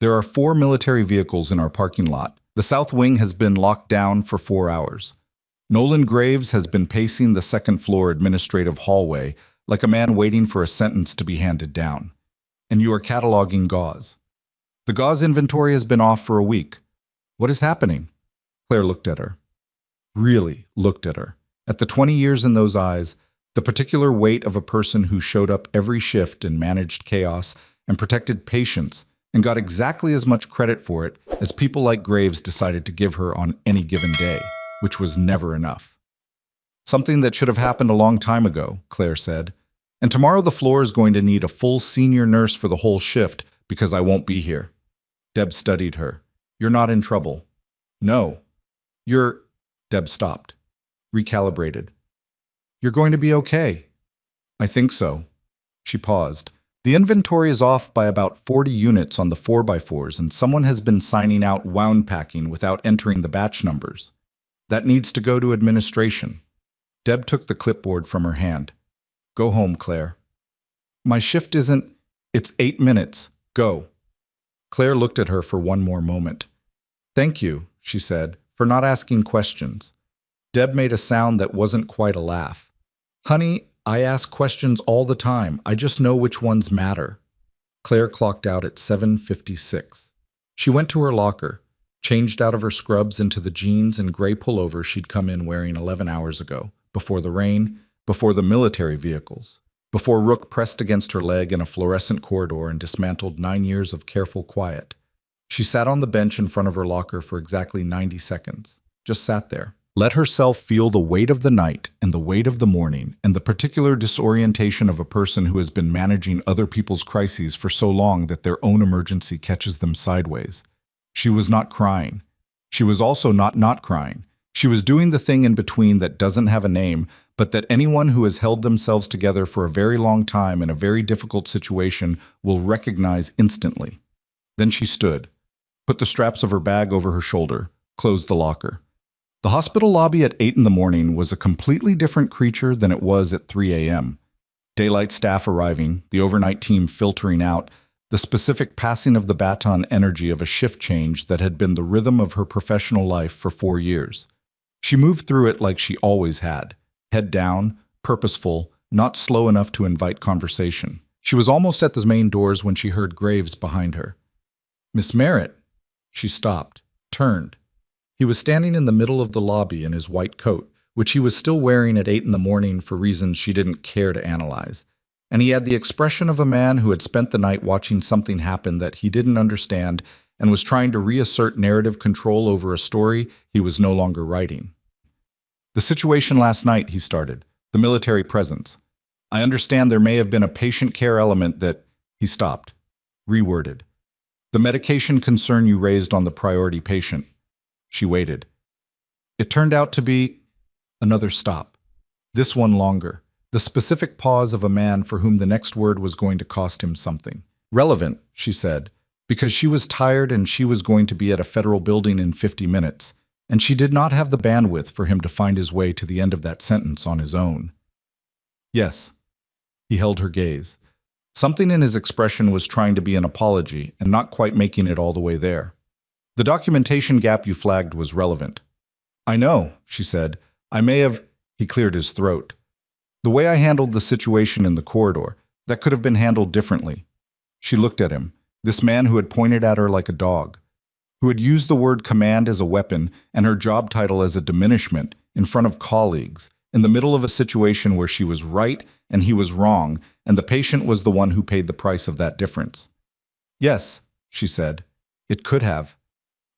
There are 4 military vehicles in our parking lot. The south wing has been locked down for 4 hours. Nolan Graves has been pacing the second-floor administrative hallway like a man waiting for a sentence to be handed down. And you are cataloging gauze. The gauze inventory has been off for a week. What is happening? Claire looked at her. really looked at her. At the 20 years in those eyes, the particular weight of a person who showed up every shift and managed chaos and protected patients and got exactly as much credit for it as people like Graves decided to give her on any given day, which was never enough. Something that should have happened a long time ago, Claire said. And tomorrow the floor is going to need a full senior nurse for the whole shift because I won't be here. Deb studied her. You're not in trouble. No. You're... Deb stopped. Recalibrated. You're going to be okay. I think so. She paused. The inventory is off by about 40 units on the 4x4s, and someone has been signing out wound packing without entering the batch numbers. That needs to go to administration. Deb took the clipboard from her hand. Go home, Claire. My shift isn't... It's 8 minutes. Go. Claire looked at her for one more moment. Thank you, she said, for not asking questions. Deb made a sound that wasn't quite a laugh. Honey, I ask questions all the time. I just know which ones matter. Claire clocked out at 7:56. She went to her locker, changed out of her scrubs into the jeans and gray pullover she'd come in wearing 11 hours ago, before the rain, before the military vehicles, before Rook pressed against her leg in a fluorescent corridor and dismantled 9 years of careful quiet. She sat on the bench in front of her locker for exactly 90 seconds. Just sat there. Let herself feel the weight of the night and the weight of the morning and the particular disorientation of a person who has been managing other people's crises for so long that their own emergency catches them sideways. She was not crying. She was also not crying. She was doing the thing in between that doesn't have a name, but that anyone who has held themselves together for a very long time in a very difficult situation will recognize instantly. Then she stood, put the straps of her bag over her shoulder, closed the locker. The hospital lobby at 8 in the morning was a completely different creature than it was at 3 a.m. Daylight staff arriving, the overnight team filtering out, the specific passing of the baton energy of a shift change that had been the rhythm of her professional life for 4 years. She moved through it like she always had, head down, purposeful, not slow enough to invite conversation. She was almost at the main doors when she heard Graves behind her. Miss Merritt. She stopped, turned. He was standing in the middle of the lobby in his white coat, which he was still wearing at 8 in the morning for reasons she didn't care to analyze. And he had the expression of a man who had spent the night watching something happen that he didn't understand and was trying to reassert narrative control over a story he was no longer writing. The situation last night, he started, the military presence. I understand there may have been a patient care element that... He stopped, reworded. The medication concern you raised on the priority patient. She waited. It turned out to be... Another stop. This one longer. The specific pause of a man for whom the next word was going to cost him something. Relevant, she said, because she was tired and she was going to be at a federal building in 50 minutes, and she did not have the bandwidth for him to find his way to the end of that sentence on his own. Yes. He held her gaze. Something in his expression was trying to be an apology and not quite making it all the way there. The documentation gap you flagged was relevant. I know, she said. I may have... He cleared his throat. The way I handled the situation in the corridor, that could have been handled differently. She looked at him, this man who had pointed at her like a dog, who had used the word command as a weapon and her job title as a diminishment in front of colleagues, in the middle of a situation where she was right and he was wrong, and the patient was the one who paid the price of that difference. Yes, she said. It could have.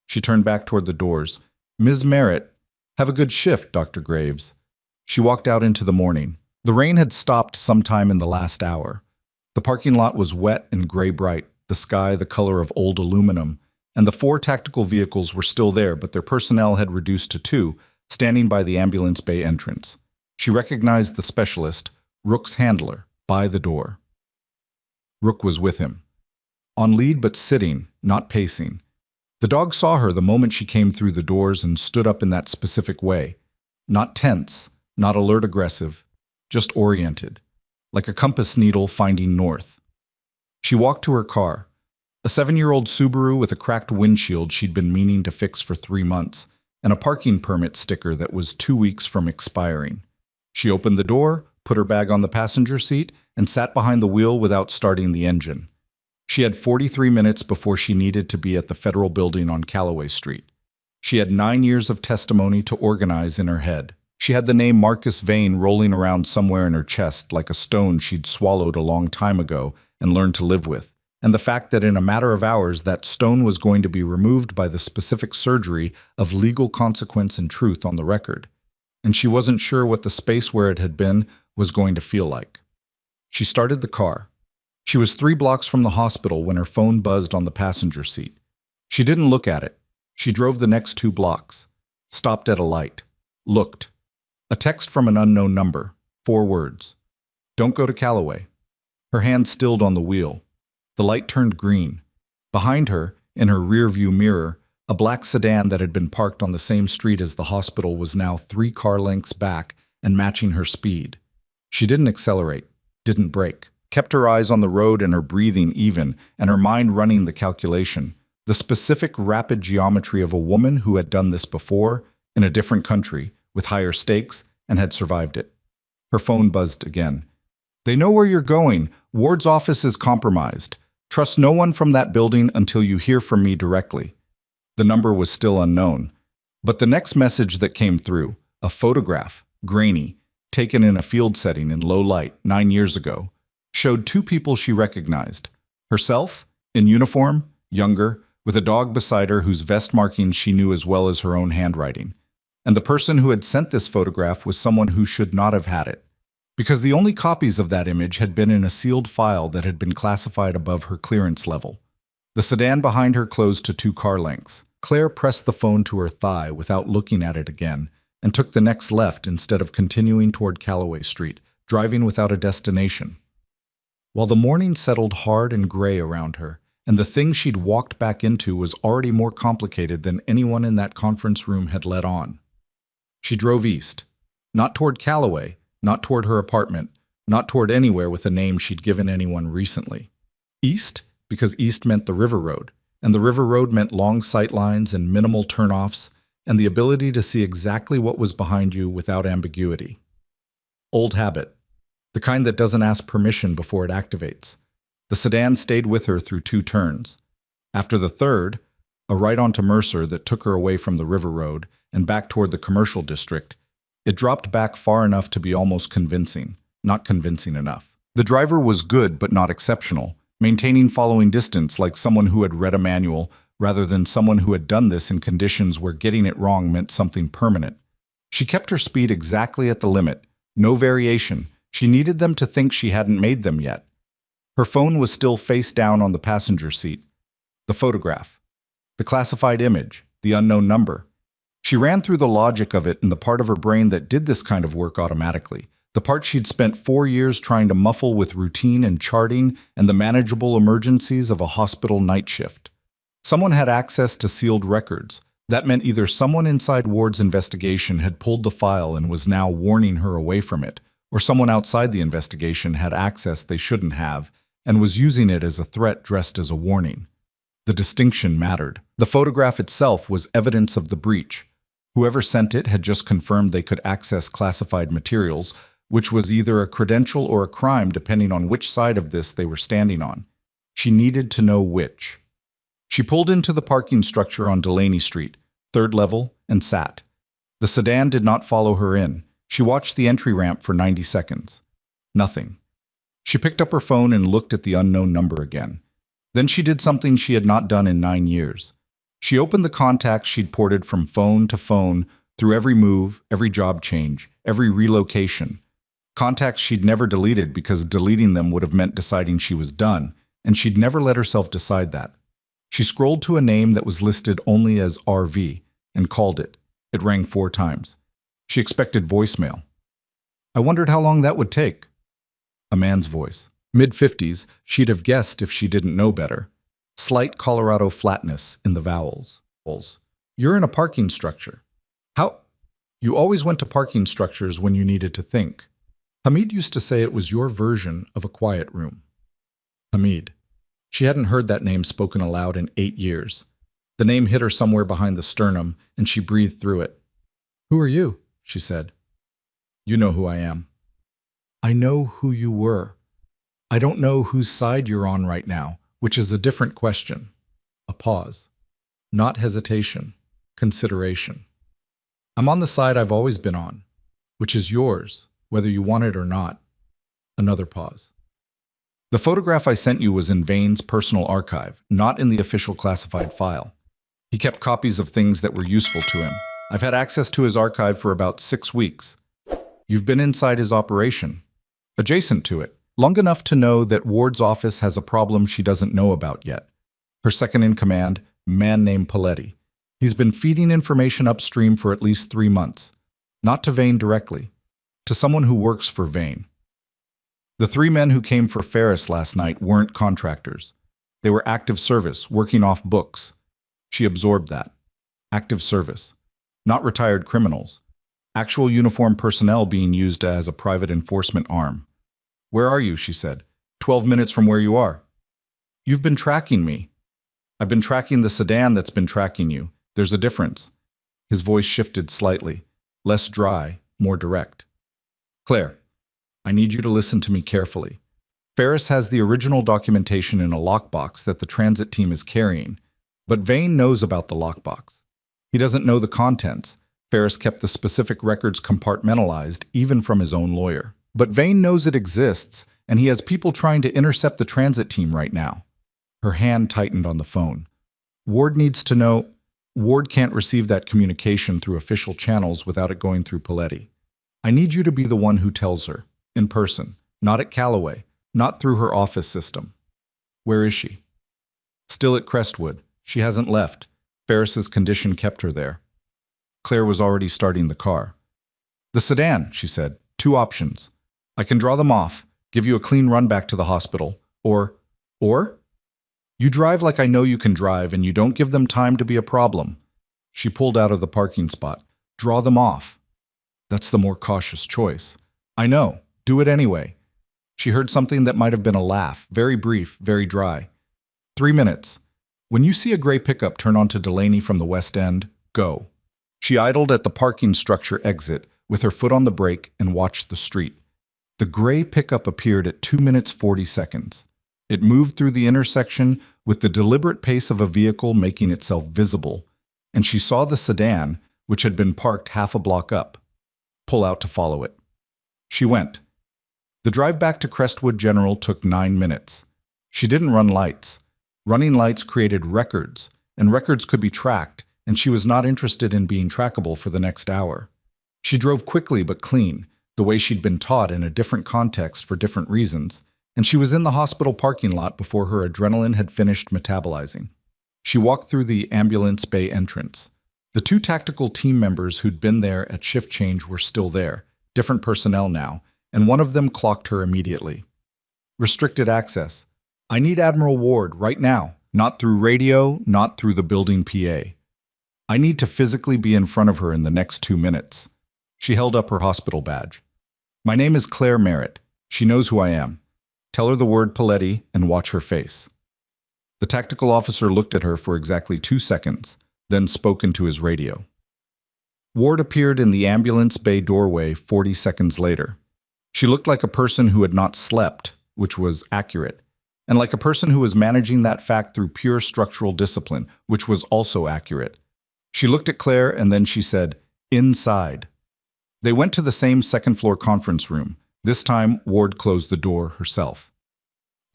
She turned back toward the doors. Ms. Merritt, have a good shift, Dr. Graves. She walked out into the morning. The rain had stopped sometime in the last hour. The parking lot was wet and gray-bright, the sky the color of old aluminum, and the 4 tactical vehicles were still there, but their personnel had reduced to 2, standing by the ambulance bay entrance. She recognized the specialist, Rook's handler, by the door. Rook was with him. On lead but sitting, not pacing. The dog saw her the moment she came through the doors and stood up in that specific way. Not tense, not alert aggressive, just oriented, like a compass needle finding north. She walked to her car, a 7-year-old Subaru with a cracked windshield she'd been meaning to fix for 3 months, and a parking permit sticker that was 2 weeks from expiring. She opened the door, put her bag on the passenger seat, and sat behind the wheel without starting the engine. She had 43 minutes before she needed to be at the federal building on Callaway Street. She had 9 years of testimony to organize in her head. She had the name Marcus Vane rolling around somewhere in her chest like a stone she'd swallowed a long time ago and learned to live with. And the fact that in a matter of hours that stone was going to be removed by the specific surgery of legal consequence and truth on the record. And she wasn't sure what the space where it had been was going to feel like. She started the car. She was 3 blocks from the hospital when her phone buzzed on the passenger seat. She didn't look at it. She drove the next 2 blocks, stopped at a light, looked. A text from an unknown number, 4 words. Don't go to Callaway. Her hand stilled on the wheel. The light turned green. Behind her, in her rear-view mirror, a black sedan that had been parked on the same street as the hospital was now 3 car lengths back and matching her speed. She didn't accelerate, didn't brake, kept her eyes on the road and her breathing even, and her mind running the calculation, the specific rapid geometry of a woman who had done this before, in a different country, with higher stakes, and had survived it. Her phone buzzed again. They know where you're going. Ward's office is compromised. Trust no one from that building until you hear from me directly. The number was still unknown. But the next message that came through, a photograph, grainy, taken in a field setting in low light 9 years ago, showed 2 people she recognized. Herself, in uniform, younger, with a dog beside her whose vest markings she knew as well as her own handwriting. And the person who had sent this photograph was someone who should not have had it, because the only copies of that image had been in a sealed file that had been classified above her clearance level. The sedan behind her closed to 2 car lengths. Claire pressed the phone to her thigh without looking at it again, and took the next left instead of continuing toward Callaway Street, driving without a destination. While the morning settled hard and gray around her, and the thing she'd walked back into was already more complicated than anyone in that conference room had let on. She drove east, not toward Callaway, not toward her apartment, not toward anywhere with a name she'd given anyone recently. East, because east meant the river road, and the river road meant long sight lines and minimal turnoffs, and the ability to see exactly what was behind you without ambiguity. Old habit, the kind that doesn't ask permission before it activates. The sedan stayed with her through 2 turns. After the third, a right onto Mercer that took her away from the river road and back toward the commercial district, it dropped back far enough to be almost convincing, not convincing enough. The driver was good but not exceptional, maintaining following distance like someone who had read a manual rather than someone who had done this in conditions where getting it wrong meant something permanent. She kept her speed exactly at the limit, no variation. She needed them to think she hadn't made them yet. Her phone was still face down on the passenger seat. The photograph. The classified image. The unknown number. She ran through the logic of it in the part of her brain that did this kind of work automatically. The part she'd spent 4 years trying to muffle with routine and charting and the manageable emergencies of a hospital night shift. Someone had access to sealed records. That meant either someone inside Ward's investigation had pulled the file and was now warning her away from it, or someone outside the investigation had access they shouldn't have and was using it as a threat dressed as a warning. The distinction mattered. The photograph itself was evidence of the breach. Whoever sent it had just confirmed they could access classified materials, which was either a credential or a crime depending on which side of this they were standing on. She needed to know which. She pulled into the parking structure on Delaney Street, 3rd level, and sat. The sedan did not follow her in. She watched the entry ramp for 90 seconds. Nothing. She picked up her phone and looked at the unknown number again. Then she did something she had not done in 9 years. She opened the contacts she'd ported from phone to phone through every move, every job change, every relocation. Contacts she'd never deleted because deleting them would have meant deciding she was done, and she'd never let herself decide that. She scrolled to a name that was listed only as RV and called it. It rang 4 times. She expected voicemail. I wondered how long that would take. A man's voice. Mid-50s, she'd have guessed if she didn't know better. Slight Colorado flatness in the vowels. You're in a parking structure. How? You always went to parking structures when you needed to think. Hamid used to say it was your version of a quiet room. Hamid. She hadn't heard that name spoken aloud in 8 years. The name hit her somewhere behind the sternum, and she breathed through it. Who are you? She said. You know who I am. I know who you were. I don't know whose side you're on right now, which is a different question. A pause. Not hesitation. Consideration. I'm on the side I've always been on, which is yours, whether you want it or not. Another pause. The photograph I sent you was in Vane's personal archive, not in the official classified file. He kept copies of things that were useful to him. I've had access to his archive for about 6 weeks. You've been inside his operation, adjacent to it, long enough to know that Ward's office has a problem she doesn't know about yet. Her second in command, a man named Paletti. He's been feeding information upstream for at least 3 months. Not to Vane directly, to someone who works for Vane. The 3 men who came for Ferris last night weren't contractors. They were active service, working off books. She absorbed that. Active service. Not retired criminals. Actual uniformed personnel being used as a private enforcement arm. Where are you, she said. 12 minutes from where you are. You've been tracking me. I've been tracking the sedan that's been tracking you. There's a difference. His voice shifted slightly. Less dry, more direct. Claire, I need you to listen to me carefully. Ferris has the original documentation in a lockbox that the transit team is carrying, but Vane knows about the lockbox. He doesn't know the contents. Ferris kept the specific records compartmentalized, even from his own lawyer. But Vane knows it exists, and he has people trying to intercept the transit team right now. Her hand tightened on the phone. Ward needs to know. Ward can't receive that communication through official channels without it going through Paletti. I need you to be the one who tells her, in person, not at Callaway, not through her office system. Where is she? Still at Crestwood. She hasn't left. Ferris's condition kept her there. Claire was already starting the car. The sedan, she said. 2 options. I can draw them off, give you a clean run back to the hospital, or? You drive like I know you can drive, and you don't give them time to be a problem. She pulled out of the parking spot. Draw them off. That's the more cautious choice. I know. Do it anyway. She heard something that might have been a laugh, very brief, very dry. 3 minutes. When you see a gray pickup turn onto Delaney from the west end, go. She idled at the parking structure exit, with her foot on the brake, and watched the street. The gray pickup appeared at 2 minutes 40 seconds. It moved through the intersection with the deliberate pace of a vehicle making itself visible, and she saw the sedan, which had been parked half a block up, pull out to follow it. She went. The drive back to Crestwood General took 9 minutes. She didn't run lights. Running lights created records, and records could be tracked, and she was not interested in being trackable for the next hour. She drove quickly but clean, the way she'd been taught in a different context for different reasons, and she was in the hospital parking lot before her adrenaline had finished metabolizing. She walked through the ambulance bay entrance. The 2 tactical team members who'd been there at shift change were still there, different personnel now, and one of them clocked her immediately. Restricted access. I need Admiral Ward right now, not through radio, not through the building PA. I need to physically be in front of her in the next 2 minutes. She held up her hospital badge. My name is Claire Merritt. She knows who I am. Tell her the word Paletti and watch her face. The tactical officer looked at her for exactly 2 seconds, then spoke into his radio. Ward appeared in the ambulance bay doorway 40 seconds later. She looked like a person who had not slept, which was accurate, and like a person who was managing that fact through pure structural discipline, which was also accurate. She looked at Claire and then she said, "Inside." They went to the same second-floor conference room. This time, Ward closed the door herself.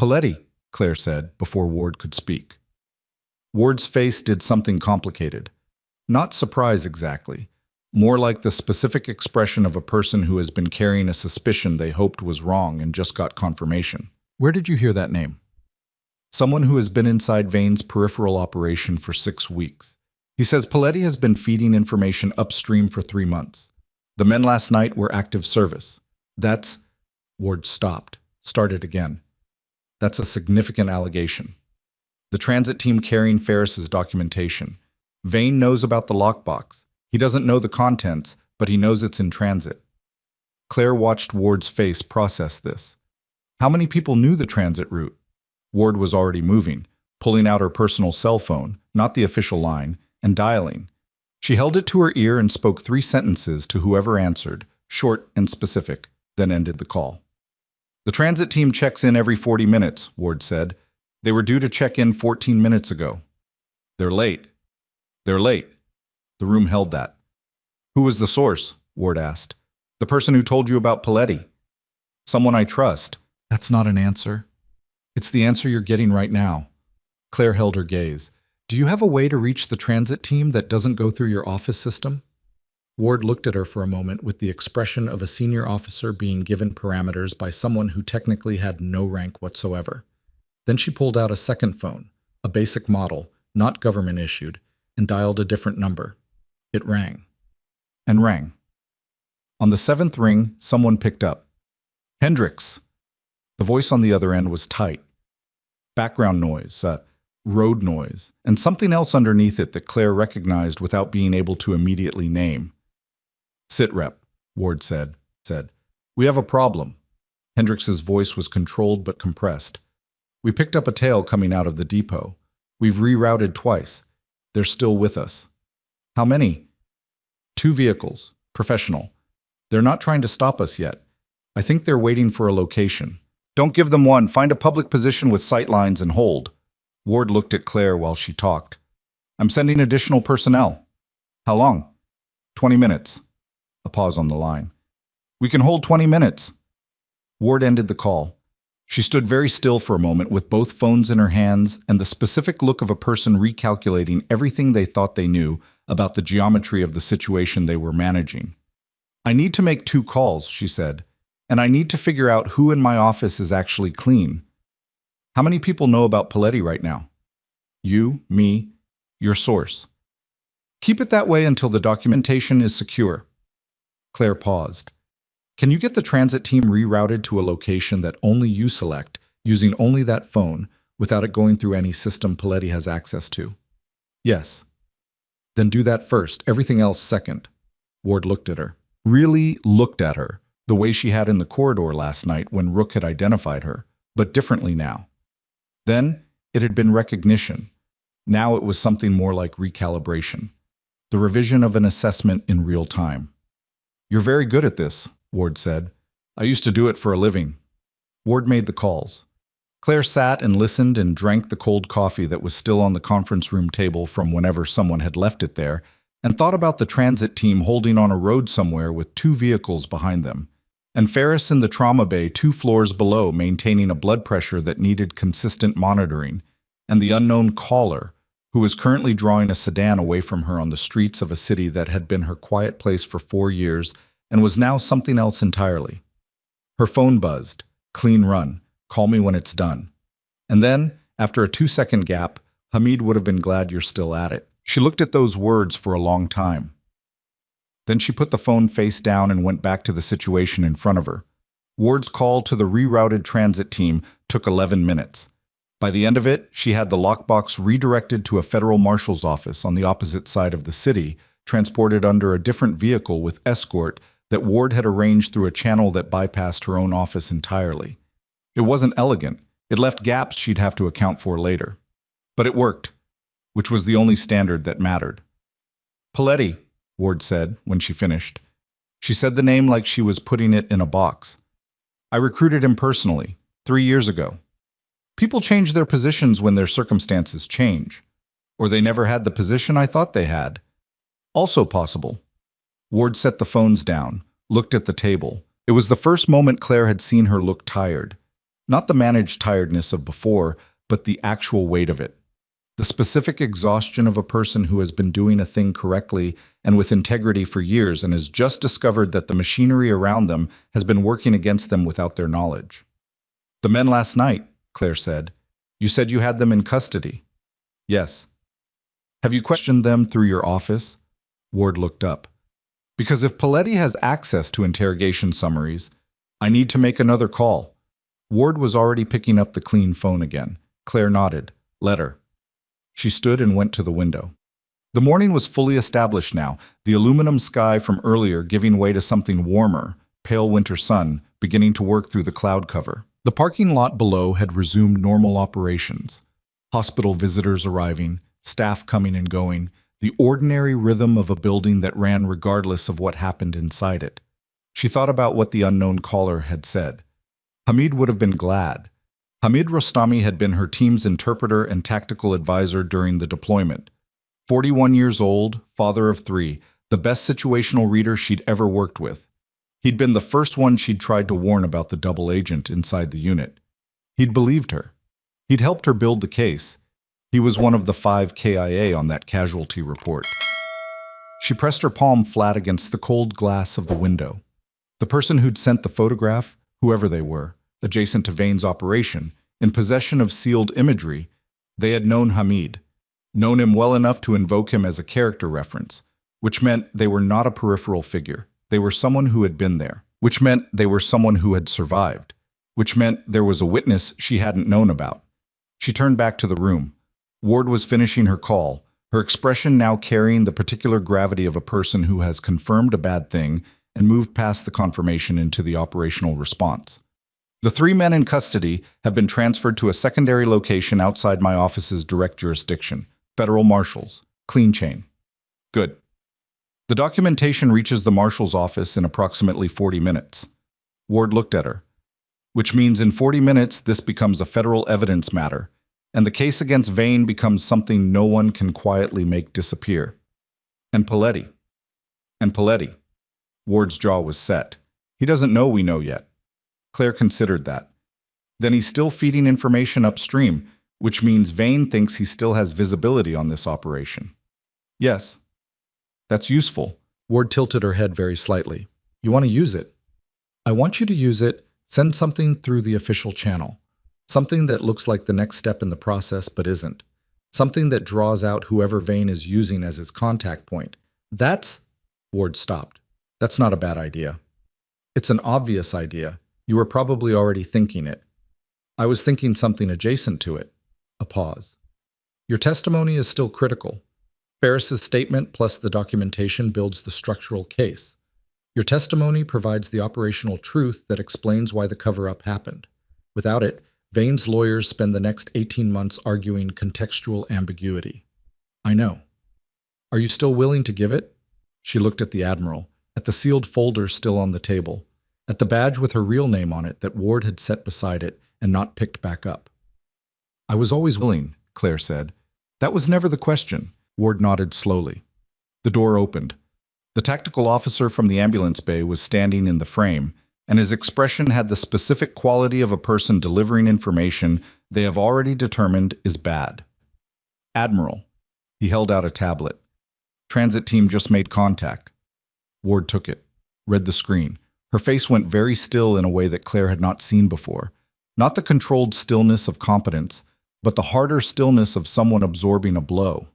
"Paletti," Claire said, before Ward could speak. Ward's face did something complicated. Not surprise exactly. More like the specific expression of a person who has been carrying a suspicion they hoped was wrong and just got confirmation. Where did you hear that name? Someone who has been inside Vane's peripheral operation for 6 weeks. He says Paletti has been feeding information upstream for 3 months. The men last night were active service. That's... Ward stopped, started again. That's a significant allegation. The transit team carrying Ferris's documentation. Vane knows about the lockbox. He doesn't know the contents, but he knows it's in transit. Claire watched Ward's face process this. How many people knew the transit route? Ward was already moving, pulling out her personal cell phone, not the official line, and dialing. She held it to her ear and spoke 3 sentences to whoever answered, short and specific, then ended the call. The transit team checks in every 40 minutes, Ward said. They were due to check in 14 minutes ago. They're late. They're late. The room held that. Who was the source? Ward asked. The person who told you about Paletti. Someone I trust. That's not an answer. It's the answer you're getting right now. Claire held her gaze. Do you have a way to reach the transit team that doesn't go through your office system? Ward looked at her for a moment with the expression of a senior officer being given parameters by someone who technically had no rank whatsoever. Then she pulled out a second phone, a basic model, not government issued, and dialed a different number. It rang. And rang. On the seventh ring, someone picked up. Hendricks. The voice on the other end was tight. Background noise, road noise, and something else underneath it that Claire recognized without being able to immediately name. Sit rep, Ward said. We have a problem. Hendricks's voice was controlled but compressed. We picked up a tail coming out of the depot. We've rerouted twice. They're still with us. How many? 2 vehicles. Professional. They're not trying to stop us yet. I think they're waiting for a location. Don't give them one. Find a public position with sight lines and hold. Ward looked at Claire while she talked. I'm sending additional personnel. How long? 20 minutes. A pause on the line. We can hold 20 minutes. Ward ended the call. She stood very still for a moment with both phones in her hands and the specific look of a person recalculating everything they thought they knew about the geometry of the situation they were managing. I need to make 2 calls, she said, and I need to figure out who in my office is actually clean. How many people know about Paletti right now? You, me, your source. Keep it that way until the documentation is secure. Claire paused. Can you get the transit team rerouted to a location that only you select, using only that phone, without it going through any system Paletti has access to? Yes. Then do that first, everything else second. Ward looked at her. Really looked at her, the way she had in the corridor last night when Rook had identified her, but differently now. Then, it had been recognition. Now it was something more like recalibration. The revision of an assessment in real time. You're very good at this, Ward said. I used to do it for a living. Ward made the calls. Claire sat and listened and drank the cold coffee that was still on the conference room table from whenever someone had left it there, and thought about the transit team holding on a road somewhere with 2 vehicles behind them, and Ferris in the trauma bay 2 floors below maintaining a blood pressure that needed consistent monitoring, and the unknown caller, who was currently drawing a sedan away from her on the streets of a city that had been her quiet place for 4 years and was now something else entirely. Her phone buzzed. Clean run. Call me when it's done. And then, after a 2-second gap, Hamid would have been glad you're still at it. She looked at those words for a long time. Then she put the phone face down and went back to the situation in front of her. Ward's call to the rerouted transit team took 11 minutes. By the end of it, she had the lockbox redirected to a federal marshal's office on the opposite side of the city, transported under a different vehicle with escort that Ward had arranged through a channel that bypassed her own office entirely. It wasn't elegant. It left gaps she'd have to account for later. But it worked, which was the only standard that mattered. Paletti, Ward said when she finished. She said the name like she was putting it in a box. I recruited him personally, 3 years ago. People change their positions when their circumstances change. Or they never had the position I thought they had. Also possible. Ward set the phones down, looked at the table. It was the first moment Claire had seen her look tired. Not the managed tiredness of before, but the actual weight of it. The specific exhaustion of a person who has been doing a thing correctly and with integrity for years and has just discovered that the machinery around them has been working against them without their knowledge. The men last night, Claire said. You said you had them in custody. Yes. Have you questioned them through your office? Ward looked up. Because if Paletti has access to interrogation summaries, I need to make another call. Ward was already picking up the clean phone again. Claire nodded. Let her. She stood and went to the window. The morning was fully established now, the aluminum sky from earlier giving way to something warmer, pale winter sun, beginning to work through the cloud cover. The parking lot below had resumed normal operations. Hospital visitors arriving, staff coming and going, the ordinary rhythm of a building that ran regardless of what happened inside it. She thought about what the unknown caller had said. Hamid would have been glad. Hamid Rostami had been her team's interpreter and tactical advisor during the deployment. 41 years old, father of three, the best situational reader she'd ever worked with. He'd been the first one she'd tried to warn about the double agent inside the unit. He'd believed her. He'd helped her build the case. He was one of the 5 KIA on that casualty report. She pressed her palm flat against the cold glass of the window. The person who'd sent the photograph, whoever they were, adjacent to Vane's operation, in possession of sealed imagery, they had known Hamid, known him well enough to invoke him as a character reference, which meant they were not a peripheral figure. They were someone who had been there, which meant they were someone who had survived, which meant there was a witness she hadn't known about. She turned back to the room. Ward was finishing her call, her expression now carrying the particular gravity of a person who has confirmed a bad thing and moved past the confirmation into the operational response. The 3 men in custody have been transferred to a secondary location outside my office's direct jurisdiction, Federal Marshals, clean chain. Good. The documentation reaches the Marshal's office in approximately 40 minutes. Ward looked at her. Which means in 40 minutes this becomes a federal evidence matter, and the case against Vane becomes something no one can quietly make disappear. And Paletti. Ward's jaw was set. He doesn't know we know yet. Claire considered that. Then he's still feeding information upstream, which means Vane thinks he still has visibility on this operation. Yes. That's useful. Ward tilted her head very slightly. You want to use it? I want you to use it. Send something through the official channel. Something that looks like the next step in the process but isn't. Something that draws out whoever Vane is using as his contact point. Ward stopped. That's not a bad idea. It's an obvious idea. You were probably already thinking it. I was thinking something adjacent to it. A pause. Your testimony is still critical. Ferris's statement plus the documentation builds the structural case. Your testimony provides the operational truth that explains why the cover-up happened. Without it, Vane's lawyers spend the next 18 months arguing contextual ambiguity. I know. Are you still willing to give it? She looked at the Admiral, at the sealed folder still on the table, at the badge with her real name on it that Ward had set beside it and not picked back up. I was always willing, Claire said. That was never the question. Ward nodded slowly. The door opened. The tactical officer from the ambulance bay was standing in the frame, and his expression had the specific quality of a person delivering information they have already determined is bad. Admiral. He held out a tablet. Transit team just made contact. Ward took it, read the screen. Her face went very still in a way that Claire had not seen before. Not the controlled stillness of competence, but the harder stillness of someone absorbing a blow.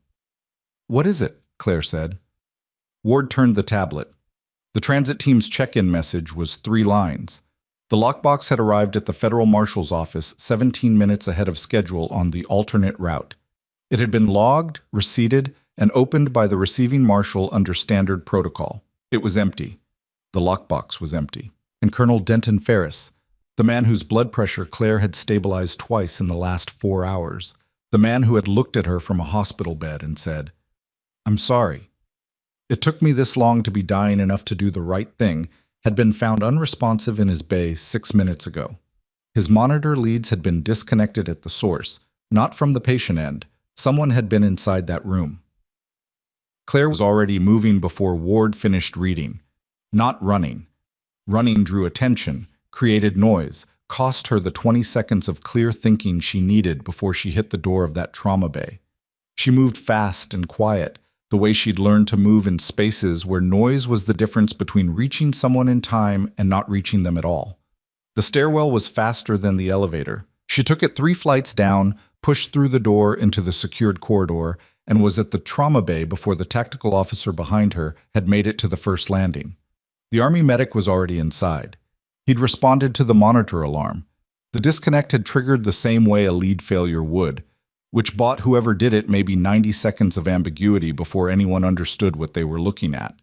What is it? Claire said. Ward turned the tablet. The transit team's check-in message was 3 lines. The lockbox had arrived at the Federal Marshal's office 17 minutes ahead of schedule on the alternate route. It had been logged, receipted, and opened by the receiving marshal under standard protocol. It was empty. The lockbox was empty. And Colonel Denton Ferris, the man whose blood pressure Claire had stabilized twice in the last 4 hours, the man who had looked at her from a hospital bed and said, I'm sorry. It took me this long to be dying enough to do the right thing, had been found unresponsive in his bay 6 minutes ago. His monitor leads had been disconnected at the source, not from the patient end. Someone had been inside that room. Claire was already moving before Ward finished reading. Not running. Running drew attention, created noise, cost her the 20 seconds of clear thinking she needed before she hit the door of that trauma bay. She moved fast and quiet, the way she'd learned to move in spaces where noise was the difference between reaching someone in time and not reaching them at all. The stairwell was faster than the elevator. She took it 3 flights down, pushed through the door into the secured corridor, and was at the trauma bay before the tactical officer behind her had made it to the first landing. The Army medic was already inside. He'd responded to the monitor alarm. The disconnect had triggered the same way a lead failure would, which bought whoever did it maybe 90 seconds of ambiguity before anyone understood what they were looking at.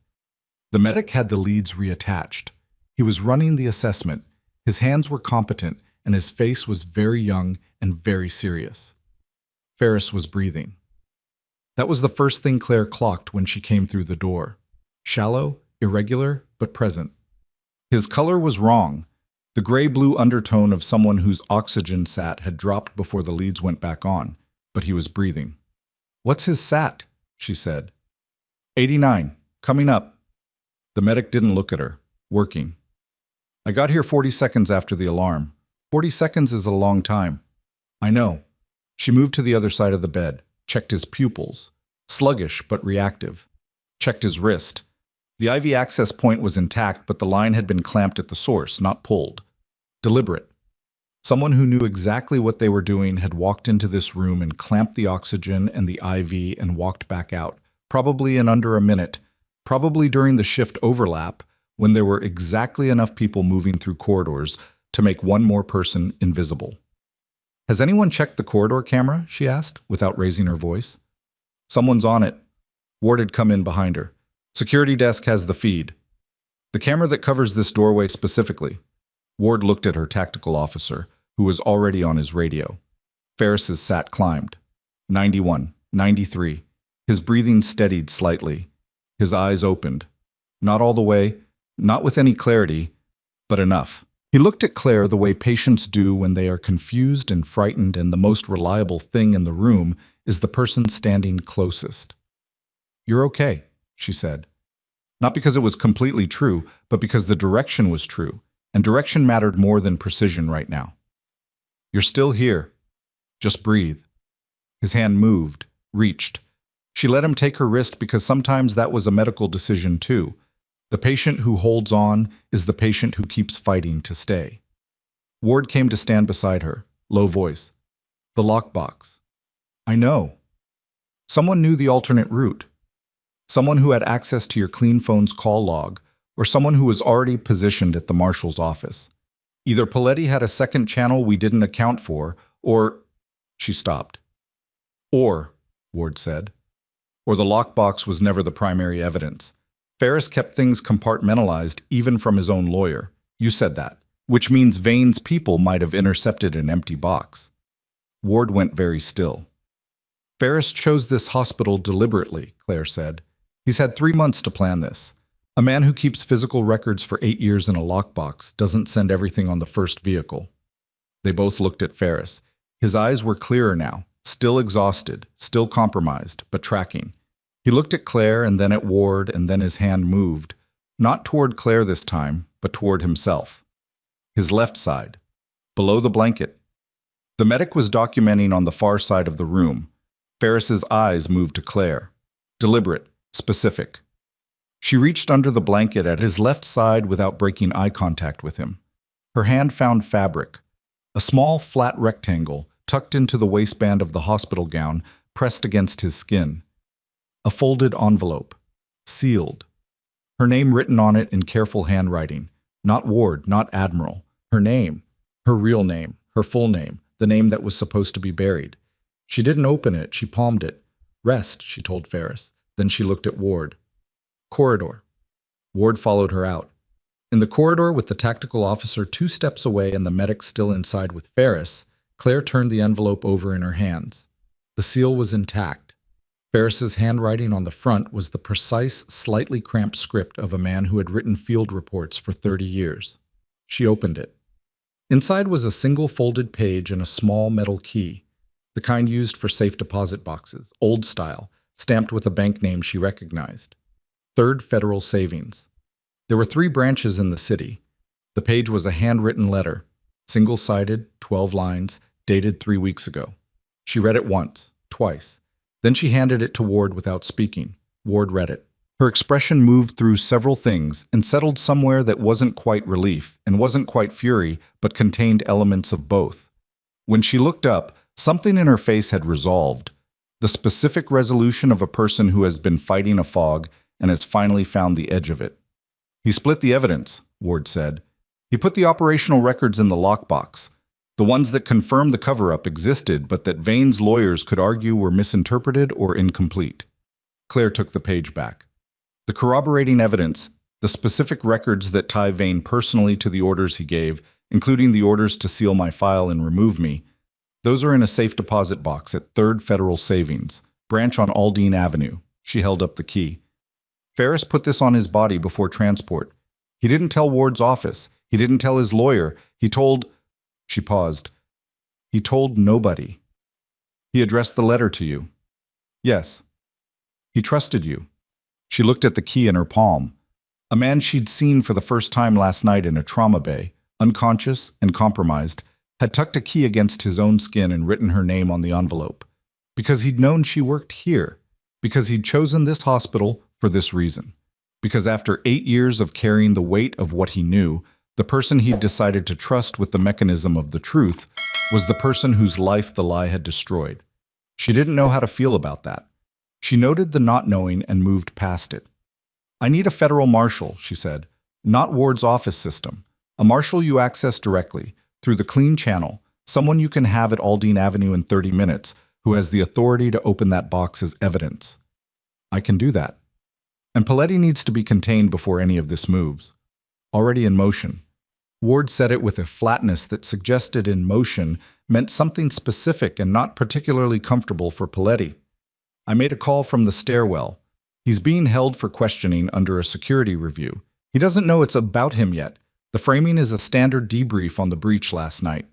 The medic had the leads reattached. He was running the assessment. His hands were competent, and his face was very young and very serious. Ferris was breathing. That was the first thing Claire clocked when she came through the door. Shallow, irregular, but present. His color was wrong. The gray-blue undertone of someone whose oxygen sat had dropped before the leads went back on, but he was breathing. What's his sat? she said. 89. Coming up. The medic didn't look at her. Working. I got here 40 seconds after the alarm. 40 seconds is a long time. I know. She moved to the other side of the bed, checked his pupils. Sluggish but reactive. Checked his wrist. The IV access point was intact, but the line had been clamped at the source, not pulled. Deliberate. Someone who knew exactly what they were doing had walked into this room and clamped the oxygen and the IV and walked back out, probably in under a minute, probably during the shift overlap, when there were exactly enough people moving through corridors to make one more person invisible. Has anyone checked the corridor camera? She asked, without raising her voice. Someone's on it. Ward had come in behind her. Security desk has the feed. The camera that covers this doorway specifically. Ward looked at her tactical officer, who was already on his radio. Ferris's sat climbed. 91, 93. His breathing steadied slightly. His eyes opened. Not all the way, not with any clarity, but enough. He looked at Claire the way patients do when they are confused and frightened, and the most reliable thing in the room is the person standing closest. You're okay, she said. Not because it was completely true, but because the direction was true, and direction mattered more than precision right now. You're still here. Just breathe. His hand moved, reached. She let him take her wrist because sometimes that was a medical decision too. The patient who holds on is the patient who keeps fighting to stay. Ward came to stand beside her, low voice. The lockbox. I know. Someone knew the alternate route. Someone who had access to your clean phone's call log, or someone who was already positioned at the marshal's office. Either Paletti had a second channel we didn't account for, or... She stopped. Or, Ward said. Or the lockbox was never the primary evidence. Ferris kept things compartmentalized even from his own lawyer. You said that. Which means Vane's people might have intercepted an empty box. Ward went very still. Ferris chose this hospital deliberately, Claire said. He's had 3 months to plan this. A man who keeps physical records for 8 years in a lockbox doesn't send everything on the first vehicle. They both looked at Ferris. His eyes were clearer now, still exhausted, still compromised, but tracking. He looked at Claire and then at Ward, and then his hand moved, not toward Claire this time, but toward himself. His left side, below the blanket. The medic was documenting on the far side of the room. Ferris's eyes moved to Claire. Deliberate, specific. She reached under the blanket at his left side without breaking eye contact with him. Her hand found fabric, a small flat rectangle tucked into the waistband of the hospital gown, pressed against his skin. A folded envelope, sealed. Her name written on it in careful handwriting. Not Ward, not Admiral. Her name, her real name, her full name, the name that was supposed to be buried. She didn't open it, she palmed it. Rest, she told Ferris. Then she looked at Ward. Corridor. Ward followed her out. In the corridor, with the tactical officer 2 steps away and the medic still inside with Ferris, Claire turned the envelope over in her hands. The seal was intact. Ferris's handwriting on the front was the precise, slightly cramped script of a man who had written field reports for 30 years. She opened it. Inside was a single folded page and a small metal key, the kind used for safe deposit boxes, old style, stamped with a bank name she recognized. Third Federal Savings. There were 3 branches in the city. The page was a handwritten letter, single-sided, 12 lines, dated 3 weeks ago. She read it once, twice. Then she handed it to Ward without speaking. Ward read it. Her expression moved through several things and settled somewhere that wasn't quite relief and wasn't quite fury, but contained elements of both. When she looked up, something in her face had resolved. The specific resolution of a person who has been fighting a fog and has finally found the edge of it. He split the evidence, Ward said. He put the operational records in the lockbox. The ones that confirmed the cover-up existed, but that Vane's lawyers could argue were misinterpreted or incomplete. Claire took the page back. The corroborating evidence, the specific records that tie Vane personally to the orders he gave, including the orders to seal my file and remove me, those are in a safe deposit box at 3rd Federal Savings, branch on Aldine Avenue. She held up the key. Ferris put this on his body before transport. He didn't tell Ward's office. He didn't tell his lawyer. He told... She paused. He told nobody. He addressed the letter to you. Yes. He trusted you. She looked at the key in her palm. A man she'd seen for the first time last night in a trauma bay, unconscious and compromised, had tucked a key against his own skin and written her name on the envelope. Because he'd known she worked here. Because he'd chosen this hospital for this reason. Because after 8 years of carrying the weight of what he knew, the person he'd decided to trust with the mechanism of the truth was the person whose life the lie had destroyed. She didn't know how to feel about that. She noted the not knowing and moved past it. I need a federal marshal, she said, not Ward's office system. A marshal you access directly, through the clean channel, someone you can have at Aldine Avenue in 30 minutes, who has the authority to open that box as evidence. I can do that. And Paletti needs to be contained before any of this moves. Already in motion. Ward said it with a flatness that suggested in motion meant something specific and not particularly comfortable for Paletti. I made a call from the stairwell. He's being held for questioning under a security review. He doesn't know it's about him yet. The framing is a standard debrief on the breach last night.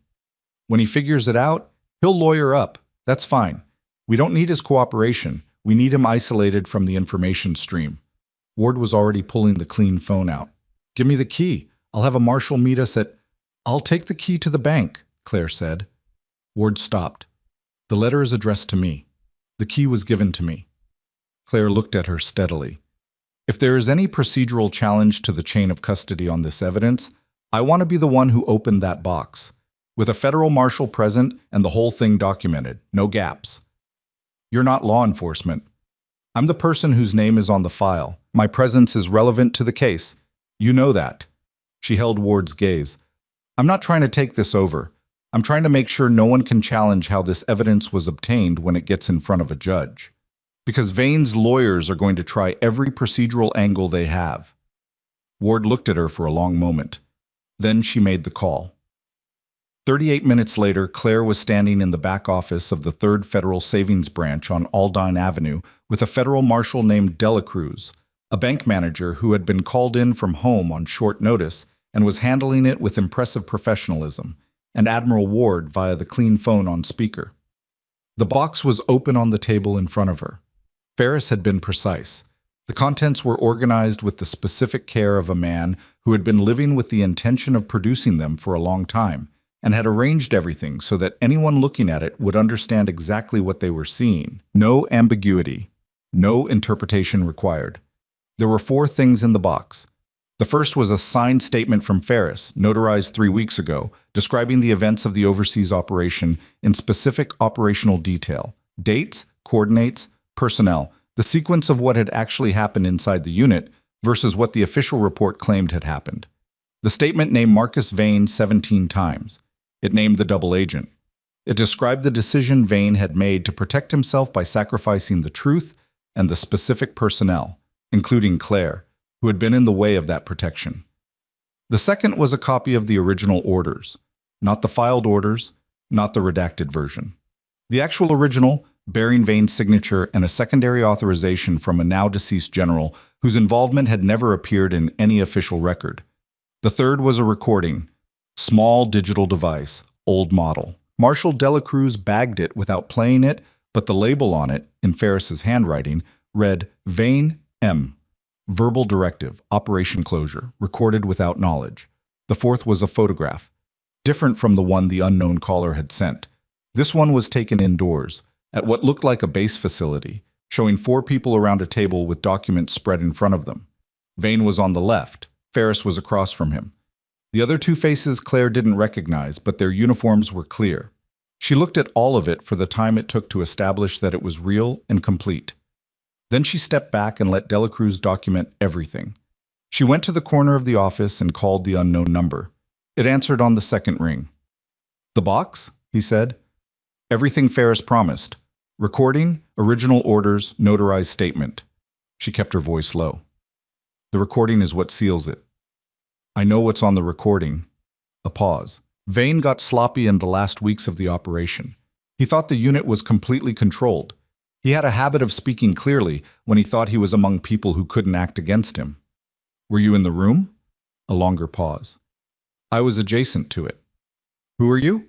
When he figures it out, he'll lawyer up. That's fine. We don't need his cooperation. We need him isolated from the information stream. Ward was already pulling the clean phone out. Give me the key. I'll have a marshal meet us at... I'll take the key to the bank, Claire said. Ward stopped. The letter is addressed to me. The key was given to me. Claire looked at her steadily. If there is any procedural challenge to the chain of custody on this evidence, I want to be the one who opened that box. With a federal marshal present and the whole thing documented, no gaps. You're not law enforcement. I'm the person whose name is on the file. My presence is relevant to the case. You know that. She held Ward's gaze. I'm not trying to take this over. I'm trying to make sure no one can challenge how this evidence was obtained when it gets in front of a judge. Because Vane's lawyers are going to try every procedural angle they have. Ward looked at her for a long moment. Then she made the call. 38 minutes later, Claire was standing in the back office of the 3rd Federal Savings Branch on Aldine Avenue with a federal marshal named Delacruz, a bank manager who had been called in from home on short notice and was handling it with impressive professionalism, and Admiral Ward via the clean phone on speaker. The box was open on the table in front of her. Ferris had been precise. The contents were organized with the specific care of a man who had been living with the intention of producing them for a long time, and had arranged everything so that anyone looking at it would understand exactly what they were seeing. No ambiguity. No interpretation required. There were 4 things in the box. The first was a signed statement from Ferris, notarized 3 weeks ago, describing the events of the overseas operation in specific operational detail. Dates, coordinates, personnel, the sequence of what had actually happened inside the unit versus what the official report claimed had happened. The statement named Marcus Vane 17 times. It named the double agent. It described the decision Vane had made to protect himself by sacrificing the truth and the specific personnel, including Claire, who had been in the way of that protection. The second was a copy of the original orders, not the filed orders, not the redacted version. The actual original, bearing Vane's signature and a secondary authorization from a now-deceased general whose involvement had never appeared in any official record. The third was a recording, small digital device, old model. Marshal Delacruz bagged it without playing it, but the label on it, in Ferris's handwriting, read Vane M. Verbal directive, operation closure, recorded without knowledge. The fourth was a photograph, different from the one the unknown caller had sent. This one was taken indoors, at what looked like a base facility, showing 4 people around a table with documents spread in front of them. Vane was on the left. Ferris was across from him. The other 2 faces Claire didn't recognize, but their uniforms were clear. She looked at all of it for the time it took to establish that it was real and complete. Then she stepped back and let Delacruz document everything. She went to the corner of the office and called the unknown number. It answered on the second ring. "The box?" he said. "Everything Ferris promised. Recording, original orders, notarized statement." She kept her voice low. "The recording is what seals it. I know what's on the recording." A pause. Vane got sloppy in the last weeks of the operation. He thought the unit was completely controlled. He had a habit of speaking clearly when he thought he was among people who couldn't act against him. "Were you in the room?" A longer pause. "I was adjacent to it." "Who are you?"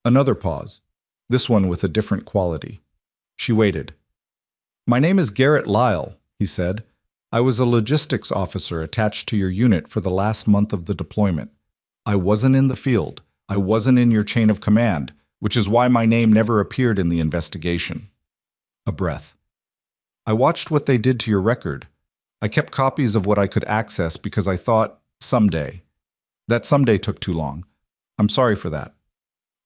Another pause. This one with a different quality. She waited. My name is Garrett Lyle, he said. I was a logistics officer attached to your unit for the last month of the deployment. I wasn't in the field. I wasn't in your chain of command, which is why my name never appeared in the investigation. A breath. I watched what they did to your record. I kept copies of what I could access because I thought, someday. That someday took too long. I'm sorry for that.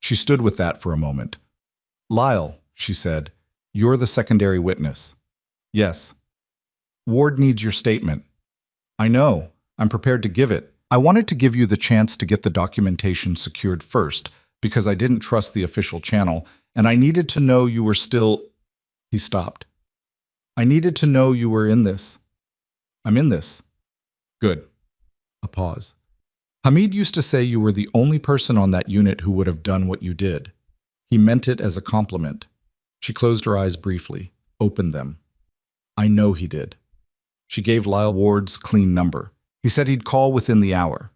She stood with that for a moment. Lyle, she said, you're the secondary witness. Yes. Ward needs your statement. I know. I'm prepared to give it. I wanted to give you the chance to get the documentation secured first, because I didn't trust the official channel, and I needed to know you were still... He stopped. I needed to know you were in this. I'm in this. Good. A pause. Hamid used to say you were the only person on that unit who would have done what you did. He meant it as a compliment. She closed her eyes briefly, opened them. I know he did. She gave Lyle Ward's clean number. He said he'd call within the hour.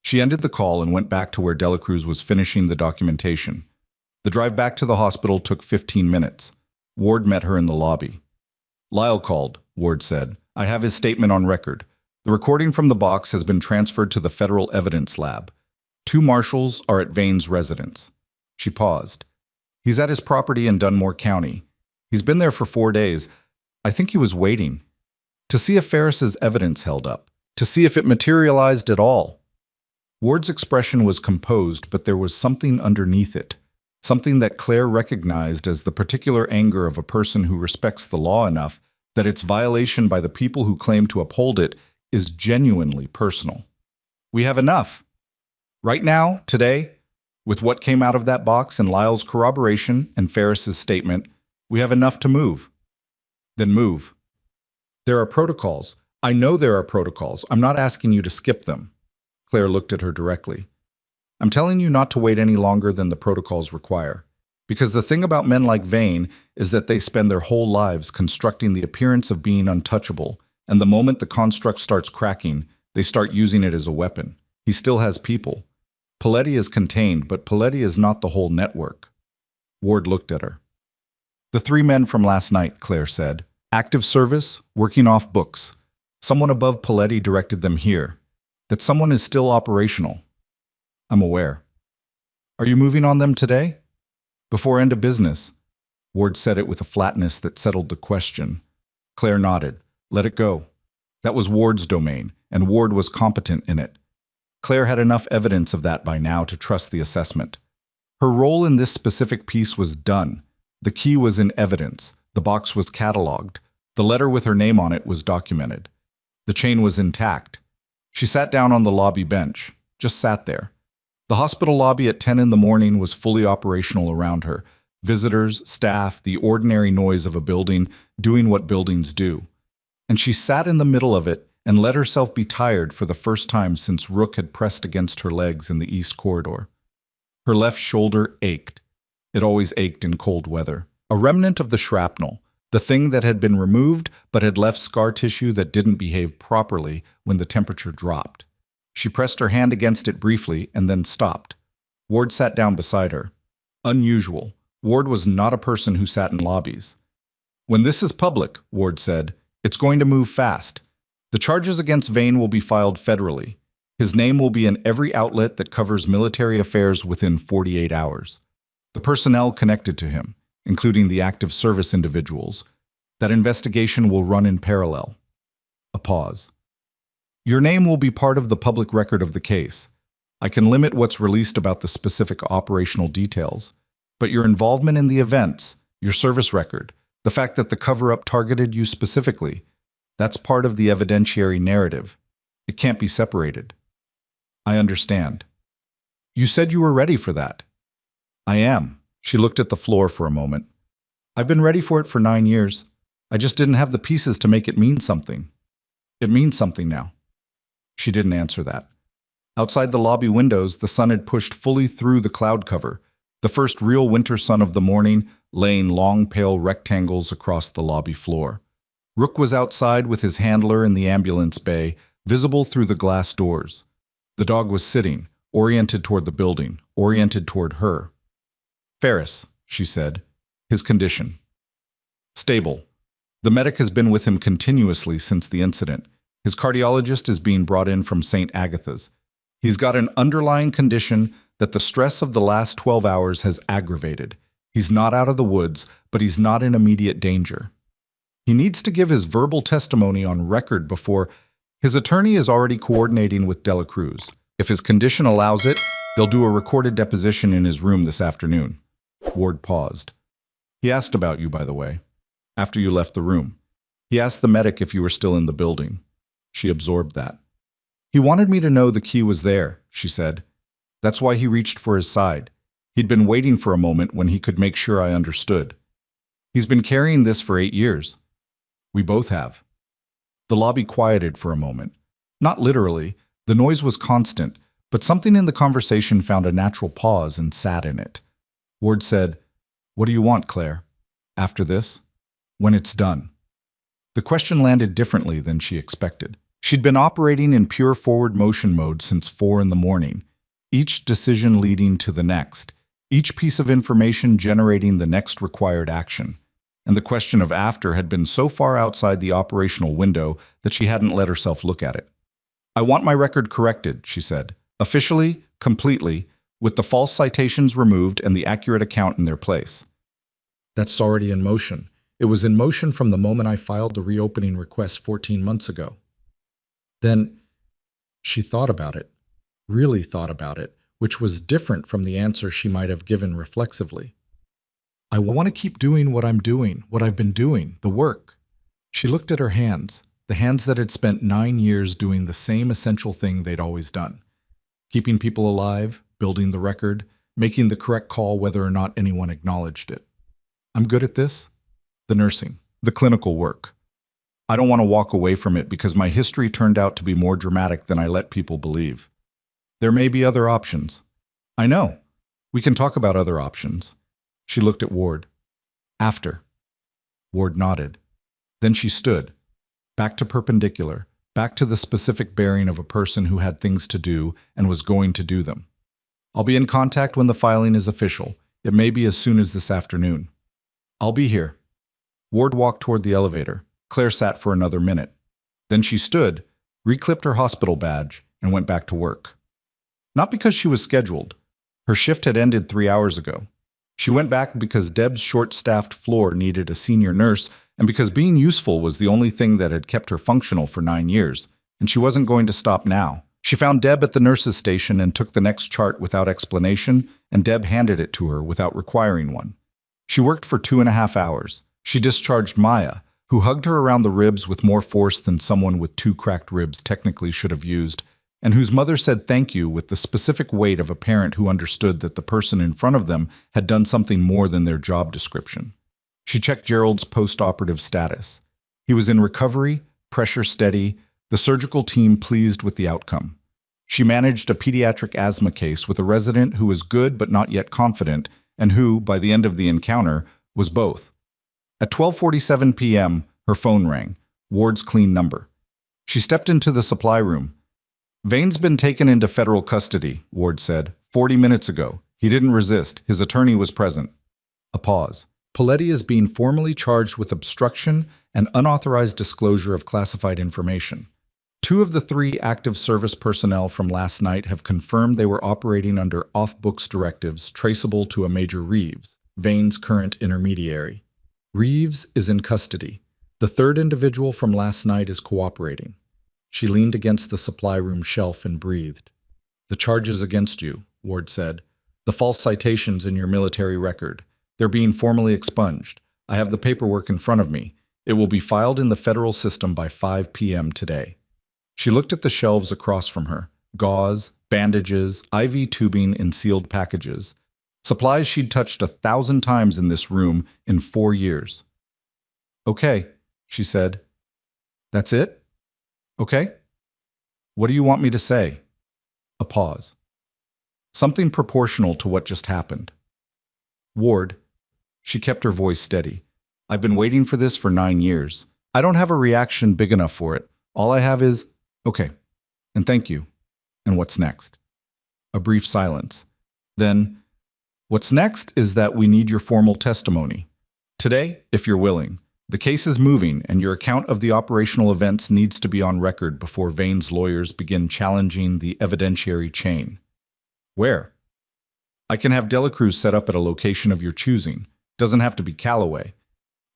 She ended the call and went back to where Delacruz was finishing the documentation. The drive back to the hospital took 15 minutes. Ward met her in the lobby. Lyle called, Ward said. I have his statement on record. The recording from the box has been transferred to the Federal Evidence Lab. 2 marshals are at Vane's residence. She paused. He's at his property in Dunmore County. He's been there for 4 days. I think he was waiting to see if Ferris's evidence held up, to see if it materialized at all. Ward's expression was composed, but there was something underneath it, something that Claire recognized as the particular anger of a person who respects the law enough that its violation by the people who claim to uphold it is genuinely personal. We have enough. Right now, today, with what came out of that box and Lyle's corroboration and Ferris's statement, we have enough to move. Then move. There are protocols. I know there are protocols. I'm not asking you to skip them. Claire looked at her directly. I'm telling you not to wait any longer than the protocols require. Because the thing about men like Vane is that they spend their whole lives constructing the appearance of being untouchable, and the moment the construct starts cracking, they start using it as a weapon. He still has people. Paletti is contained, but Paletti is not the whole network. Ward looked at her. The 3 men from last night, Claire said. Active service, working off books. Someone above Paletti directed them here. That someone is still operational. I'm aware. Are you moving on them today? Before end of business. Ward said it with a flatness that settled the question. Claire nodded. Let it go. That was Ward's domain, and Ward was competent in it. Claire had enough evidence of that by now to trust the assessment. Her role in this specific piece was done. The key was in evidence. The box was catalogued. The letter with her name on it was documented. The chain was intact. She sat down on the lobby bench, just sat there. The hospital lobby at 10 in the morning was fully operational around her. Visitors, staff, the ordinary noise of a building, doing what buildings do. And she sat in the middle of it and let herself be tired for the first time since Rook had pressed against her legs in the east corridor. Her left shoulder ached. It always ached in cold weather. A remnant of the shrapnel, the thing that had been removed but had left scar tissue that didn't behave properly when the temperature dropped. She pressed her hand against it briefly and then stopped. Ward sat down beside her. Unusual. Ward was not a person who sat in lobbies. When this is public, Ward said, it's going to move fast. The charges against Vane will be filed federally. His name will be in every outlet that covers military affairs within 48 hours. The personnel connected to him, including the active service individuals, that investigation will run in parallel. A pause. Your name will be part of the public record of the case. I can limit what's released about the specific operational details, but your involvement in the events, your service record, the fact that the cover-up targeted you specifically, that's part of the evidentiary narrative. It can't be separated. I understand. You said you were ready for that. I am. She looked at the floor for a moment. I've been ready for it for 9 years. I just didn't have the pieces to make it mean something. It means something now. She didn't answer that. Outside the lobby windows, the sun had pushed fully through the cloud cover, the first real winter sun of the morning, laying long pale rectangles across the lobby floor. Rook was outside with his handler in the ambulance bay, visible through the glass doors. The dog was sitting, oriented toward the building, oriented toward her. Ferris, she said. His condition. Stable. The medic has been with him continuously since the incident. His cardiologist is being brought in from St. Agatha's. He's got an underlying condition that the stress of the last 12 hours has aggravated. He's not out of the woods, but he's not in immediate danger. He needs to give his verbal testimony on record before his attorney is already coordinating with Dela Cruz. If his condition allows it, they'll do a recorded deposition in his room this afternoon. Ward paused. He asked about you, by the way, after you left the room. He asked the medic if you were still in the building. She absorbed that. He wanted me to know the key was there, she said. That's why he reached for his side. He'd been waiting for a moment when he could make sure I understood. He's been carrying this for 8 years. We both have. The lobby quieted for a moment. Not literally. The noise was constant, but something in the conversation found a natural pause and sat in it. Ward said, "What do you want, Claire? After this? When it's done?" The question landed differently than she expected. She'd been operating in pure forward motion mode since 4 in the morning, each decision leading to the next, each piece of information generating the next required action. And the question of after had been so far outside the operational window that she hadn't let herself look at it. "I want my record corrected," she said. "Officially, completely, with the false citations removed and the accurate account in their place." "That's already in motion. It was in motion from the moment I filed the reopening request 14 months ago." Then she thought about it, really thought about it, which was different from the answer she might have given reflexively. "I want to keep doing what I'm doing, what I've been doing, the work." She looked at her hands, the hands that had spent 9 years doing the same essential thing they'd always done. Keeping people alive, building the record, making the correct call whether or not anyone acknowledged it. "I'm good at this. The nursing, the clinical work. I don't want to walk away from it because my history turned out to be more dramatic than I let people believe. There may be other options. I know. We can talk about other options." She looked at Ward. "After." Ward nodded. Then she stood, back to perpendicular, back to the specific bearing of a person who had things to do and was going to do them. "I'll be in contact when the filing is official. It may be as soon as this afternoon." "I'll be here." Ward walked toward the elevator. Claire sat for another minute. Then she stood, reclipped her hospital badge, and went back to work. Not because she was scheduled. Her shift had ended 3 hours ago. She went back because Deb's short-staffed floor needed a senior nurse, and because being useful was the only thing that had kept her functional for 9 years, and she wasn't going to stop now. She found Deb at the nurse's station and took the next chart without explanation, and Deb handed it to her without requiring one. She worked for 2.5 hours. She discharged Maya, who hugged her around the ribs with more force than someone with 2 cracked ribs technically should have used, and whose mother said thank you with the specific weight of a parent who understood that the person in front of them had done something more than their job description. She checked Gerald's post-operative status. He was in recovery, pressure steady, the surgical team pleased with the outcome. She managed a pediatric asthma case with a resident who was good but not yet confident, and who, by the end of the encounter, was both. At 12:47 p.m., her phone rang, Ward's clean number. She stepped into the supply room. "Vane's been taken into federal custody," Ward said, 40 minutes ago. He didn't resist. His attorney was present." A pause. "Paletti is being formally charged with obstruction and unauthorized disclosure of classified information. 2 of the 3 active service personnel from last night have confirmed they were operating under off-books directives traceable to a Major Reeves, Vane's current intermediary. Reeves is in custody. The 3rd individual from last night is cooperating." She leaned against the supply room shelf and breathed. "The charges against you," Ward said. "The false citations in your military record. They're being formally expunged. I have the paperwork in front of me. It will be filed in the federal system by 5 p.m. today." She looked at the shelves across from her. Gauze, bandages, IV tubing in sealed packages. Supplies she'd touched 1,000 times in this room in 4 years. "Okay," she said. "That's it? Okay? What do you want me to say?" A pause. "Something proportional to what just happened." "Ward," she kept her voice steady, "I've been waiting for this for 9 years. I don't have a reaction big enough for it. All I have is, okay, and thank you. And what's next?" A brief silence. Then, "What's next is that we need your formal testimony. Today, if you're willing. The case is moving, and your account of the operational events needs to be on record before Vane's lawyers begin challenging the evidentiary chain. Where? I can have Delacruz set up at a location of your choosing. Doesn't have to be Callaway.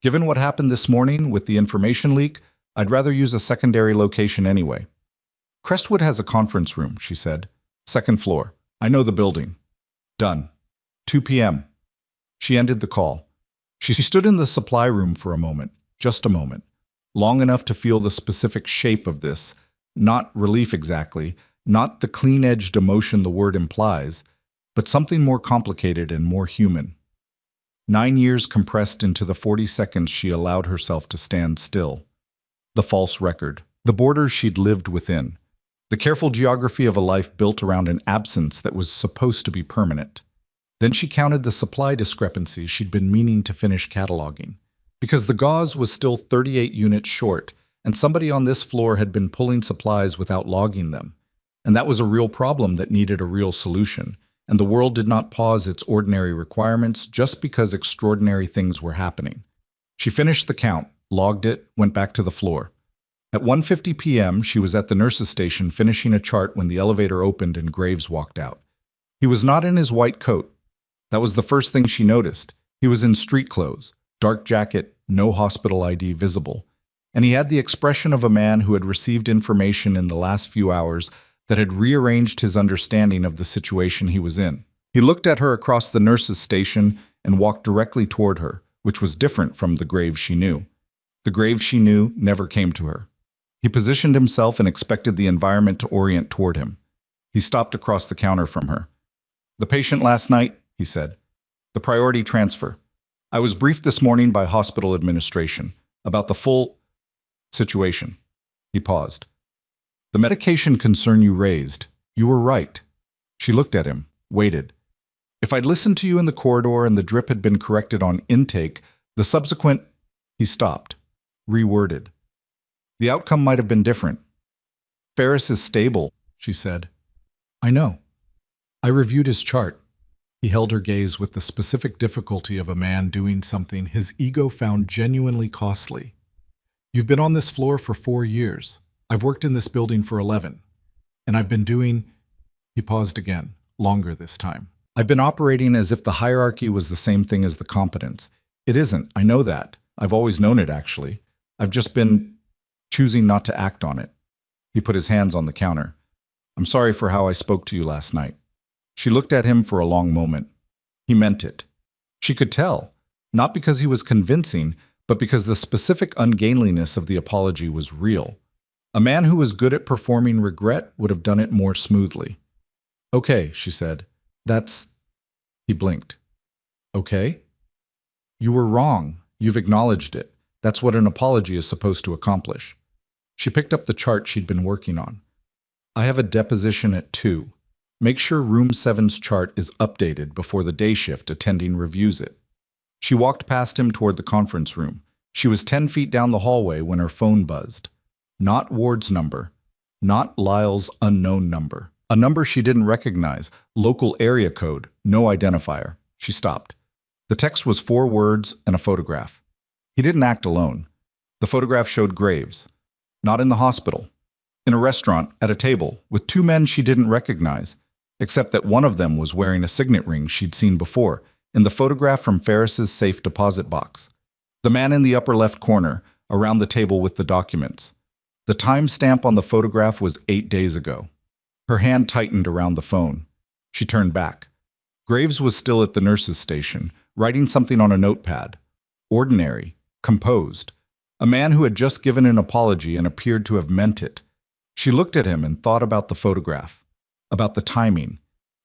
Given what happened this morning with the information leak, I'd rather use a secondary location anyway. Crestwood has a conference room, she said. Second floor. I know the building. Done. 2 p.m. She ended the call. She stood in the supply room for a moment, just a moment, long enough to feel the specific shape of this, not relief exactly, not the clean-edged emotion the word implies, but something more complicated and more human. 9 years compressed into the 40 seconds she allowed herself to stand still. The false record, the borders she'd lived within, the careful geography of a life built around an absence that was supposed to be permanent. Then she counted the supply discrepancies she'd been meaning to finish cataloging, because the gauze was still 38 units short, and somebody on this floor had been pulling supplies without logging them. And that was a real problem that needed a real solution, and the world did not pause its ordinary requirements just because extraordinary things were happening. She finished the count, logged it, went back to the floor. At 1:50 p.m., she was at the nurse's station finishing a chart when the elevator opened and Graves walked out. He was not in his white coat. That was the first thing she noticed. He was in street clothes, dark jacket, no hospital ID visible. And he had the expression of a man who had received information in the last few hours that had rearranged his understanding of the situation he was in. He looked at her across the nurse's station and walked directly toward her, which was different from the Graves she knew. The Graves she knew never came to her. He positioned himself and expected the environment to orient toward him. He stopped across the counter from her. The patient last night, he said. The priority transfer. I was briefed this morning by hospital administration about the full situation. He paused. The medication concern you raised. You were right. She looked at him, waited. If I'd listened to you in the corridor and the drip had been corrected on intake, the subsequent... He stopped, reworded. The outcome might have been different. Ferris is stable, she said. I know. I reviewed his chart. He held her gaze with the specific difficulty of a man doing something his ego found genuinely costly. You've been on this floor for 4 years. I've worked in this building for 11. And I've been doing... He paused again, longer this time. I've been operating as if the hierarchy was the same thing as the competence. It isn't, I know that. I've always known it, actually. I've just been choosing not to act on it. He put his hands on the counter. I'm sorry for how I spoke to you last night. She looked at him for a long moment. He meant it. She could tell, not because he was convincing, but because the specific ungainliness of the apology was real. A man who was good at performing regret would have done it more smoothly. Okay, she said. That's... He blinked. Okay? You were wrong. You've acknowledged it. That's what an apology is supposed to accomplish. She picked up the chart she'd been working on. I have a deposition at 2. Make sure Room 7's chart is updated before the day shift attending reviews it. She walked past him toward the conference room. She was 10 feet down the hallway when her phone buzzed. Not Ward's number. Not Lyle's unknown number. A number she didn't recognize. Local area code. No identifier. She stopped. The text was 4 words and a photograph. He didn't act alone. The photograph showed Graves. Not in the hospital. In a restaurant, at a table, with 2 men she didn't recognize, except that one of them was wearing a signet ring she'd seen before, in the photograph from Ferris's safe deposit box. The man in the upper left corner, around the table with the documents. The time stamp on the photograph was 8 days ago. Her hand tightened around the phone. She turned back. Graves was still at the nurse's station, writing something on a notepad. Ordinary, composed. A man who had just given an apology and appeared to have meant it. She looked at him and thought about the photograph, about the timing,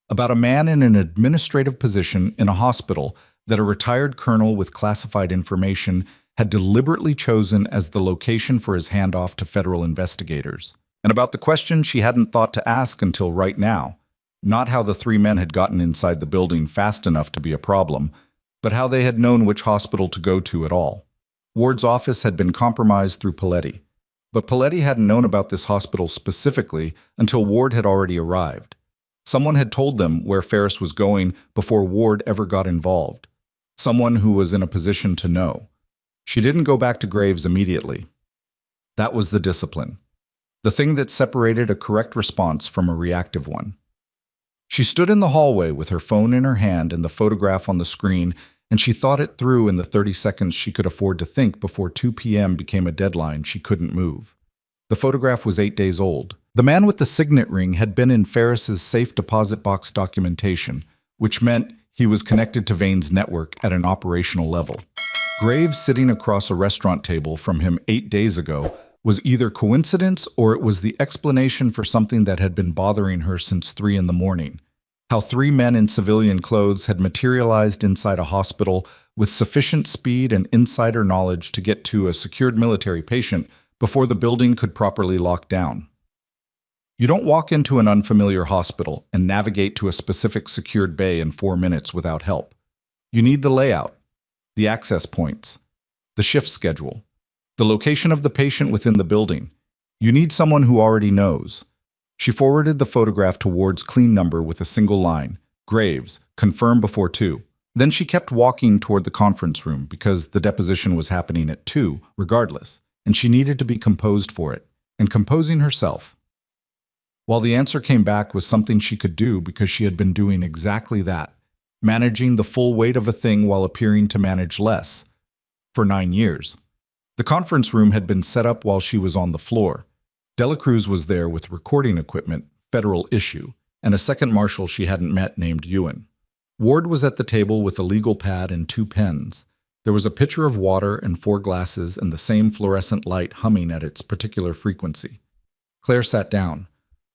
about a man in an administrative position in a hospital that a retired colonel with classified information had deliberately chosen as the location for his handoff to federal investigators, and about the question she hadn't thought to ask until right now, not how the 3 men had gotten inside the building fast enough to be a problem, but how they had known which hospital to go to at all. Ward's office had been compromised through Paletti, but Paletti hadn't known about this hospital specifically until Ward had already arrived. Someone had told them where Ferris was going before Ward ever got involved. Someone who was in a position to know. She didn't go back to Graves immediately. That was the discipline. The thing that separated a correct response from a reactive one. She stood in the hallway with her phone in her hand and the photograph on the screen, and she thought it through in the 30 seconds she could afford to think before 2 p.m. became a deadline she couldn't move. The photograph was 8 days old. The man with the signet ring had been in Ferris's safe deposit box documentation, which meant he was connected to Vane's network at an operational level. Graves sitting across a restaurant table from him 8 days ago was either coincidence or it was the explanation for something that had been bothering her since 3 in the morning. How 3 men in civilian clothes had materialized inside a hospital with sufficient speed and insider knowledge to get to a secured military patient before the building could properly lock down. You don't walk into an unfamiliar hospital and navigate to a specific secured bay in 4 minutes without help. You need the layout, the access points, the shift schedule, the location of the patient within the building. You need someone who already knows. She forwarded the photograph to Ward's clean number with a single line, Graves, confirm before 2. Then she kept walking toward the conference room because the deposition was happening at 2, regardless, and she needed to be composed for it, and composing herself. While the answer came back was something she could do because she had been doing exactly that, managing the full weight of a thing while appearing to manage less, for 9 years. The conference room had been set up while she was on the floor. Dela Cruz was there with recording equipment, federal issue, and a second marshal she hadn't met named Ewan. Ward was at the table with a legal pad and 2 pens. There was a pitcher of water and 4 glasses and the same fluorescent light humming at its particular frequency. Claire sat down.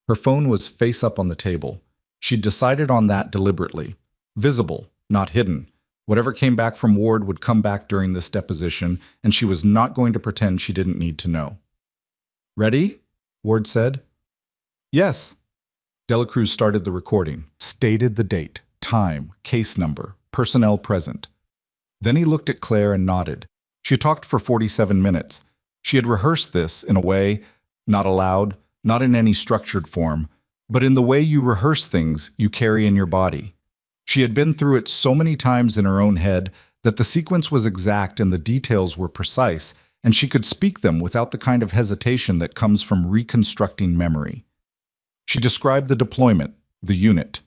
Her phone was face up on the table. She'd decided on that deliberately. Visible, not hidden. Whatever came back from Ward would come back during this deposition, and she was not going to pretend she didn't need to know. Ready? Ward said. Yes. Dela Cruz started the recording, stated the date, time, case number, personnel present. Then he looked at Claire and nodded. She talked for 47 minutes. She had rehearsed this in a way, not aloud, not in any structured form, but in the way you rehearse things you carry in your body. She had been through it so many times in her own head that the sequence was exact and the details were precise, and she could speak them without the kind of hesitation that comes from reconstructing memory. She described the deployment, the unit.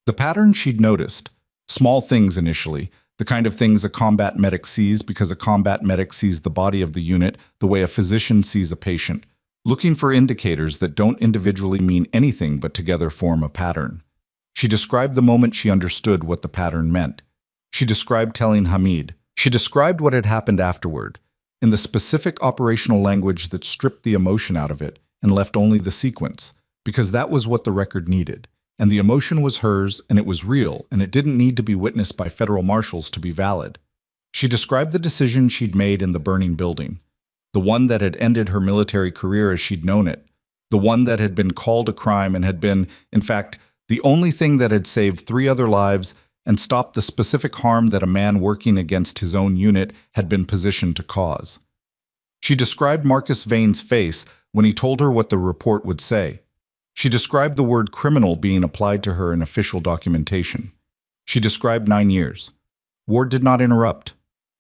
The pattern she'd noticed, small things initially, the kind of things a combat medic sees because a combat medic sees the body of the unit the way a physician sees a patient, looking for indicators that don't individually mean anything but together form a pattern. She described the moment she understood what the pattern meant. She described telling Hamid. She described what had happened afterward, in the specific operational language that stripped the emotion out of it and left only the sequence, because that was what the record needed. And the emotion was hers, and it was real, and it didn't need to be witnessed by federal marshals to be valid. She described the decision she'd made in the burning building, the one that had ended her military career as she'd known it, the one that had been called a crime and had been, in fact, the only thing that had saved 3 other lives and stopped the specific harm that a man working against his own unit had been positioned to cause. She described Marcus Vane's face when he told her what the report would say. She described the word criminal being applied to her in official documentation. She described 9 years. Ward did not interrupt.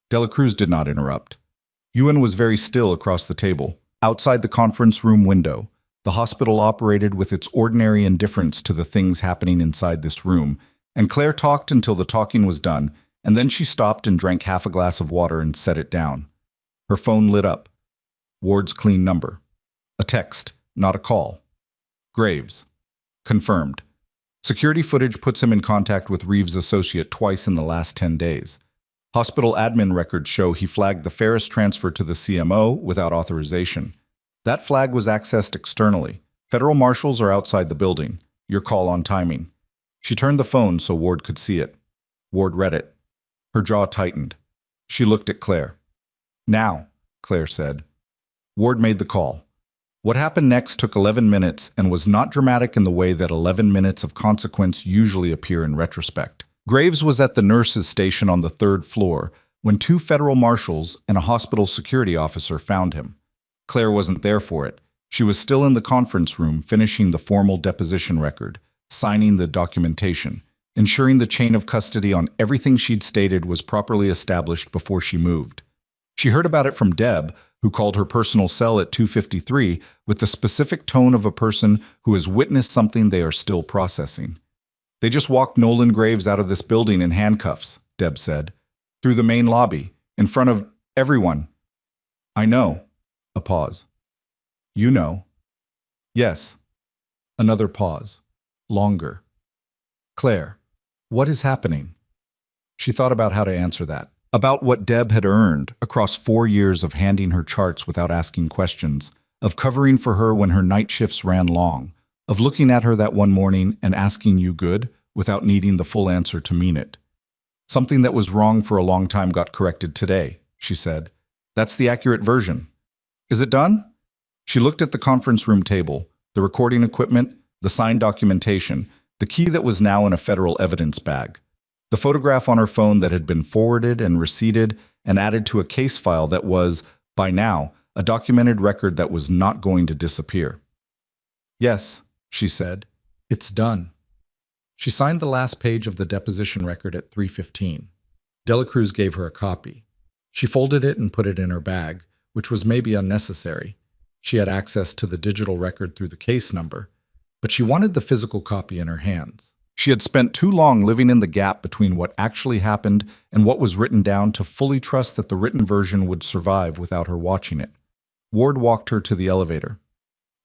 Dela Cruz did not interrupt. Ewan was very still across the table, outside the conference room window. The hospital operated with its ordinary indifference to the things happening inside this room, and Claire talked until the talking was done, and then she stopped and drank half a glass of water and set it down. Her phone lit up. Ward's clean number. A text, not a call. Graves. Confirmed. Security footage puts him in contact with Reeves' associate twice in the last 10 days. Hospital admin records show he flagged the Ferris transfer to the CMO without authorization. That flag was accessed externally. Federal marshals are outside the building. Your call on timing. She turned the phone so Ward could see it. Ward read it. Her jaw tightened. She looked at Claire. Now, Claire said. Ward made the call. What happened next took 11 minutes and was not dramatic in the way that 11 minutes of consequence usually appear in retrospect. Graves was at the nurses' station on the 3rd floor when 2 federal marshals and a hospital security officer found him. Claire wasn't there for it. She was still in the conference room finishing the formal deposition record, signing the documentation, ensuring the chain of custody on everything she'd stated was properly established before she moved. She heard about it from Deb, who called her personal cell at 2:53 with the specific tone of a person who has witnessed something they are still processing. They just walked Nolan Graves out of this building in handcuffs, Deb said, through the main lobby, in front of everyone. I know. A pause. You know. Yes. Another pause. Longer. Claire, what is happening? She thought about how to answer that. About what Deb had earned across 4 years of handing her charts without asking questions, of covering for her when her night shifts ran long, of looking at her that one morning and asking you good without needing the full answer to mean it. Something that was wrong for a long time got corrected today, she said. That's the accurate version. Is it done? She looked at the conference room table, the recording equipment, the signed documentation, the key that was now in a federal evidence bag, the photograph on her phone that had been forwarded and receipted and added to a case file that was, by now, a documented record that was not going to disappear. Yes, she said. It's done. She signed the last page of the deposition record at 3:15. Delacruz gave her a copy. She folded it and put it in her bag, which was maybe unnecessary. She had access to the digital record through the case number, but she wanted the physical copy in her hands. She had spent too long living in the gap between what actually happened and what was written down to fully trust that the written version would survive without her watching it. Ward walked her to the elevator.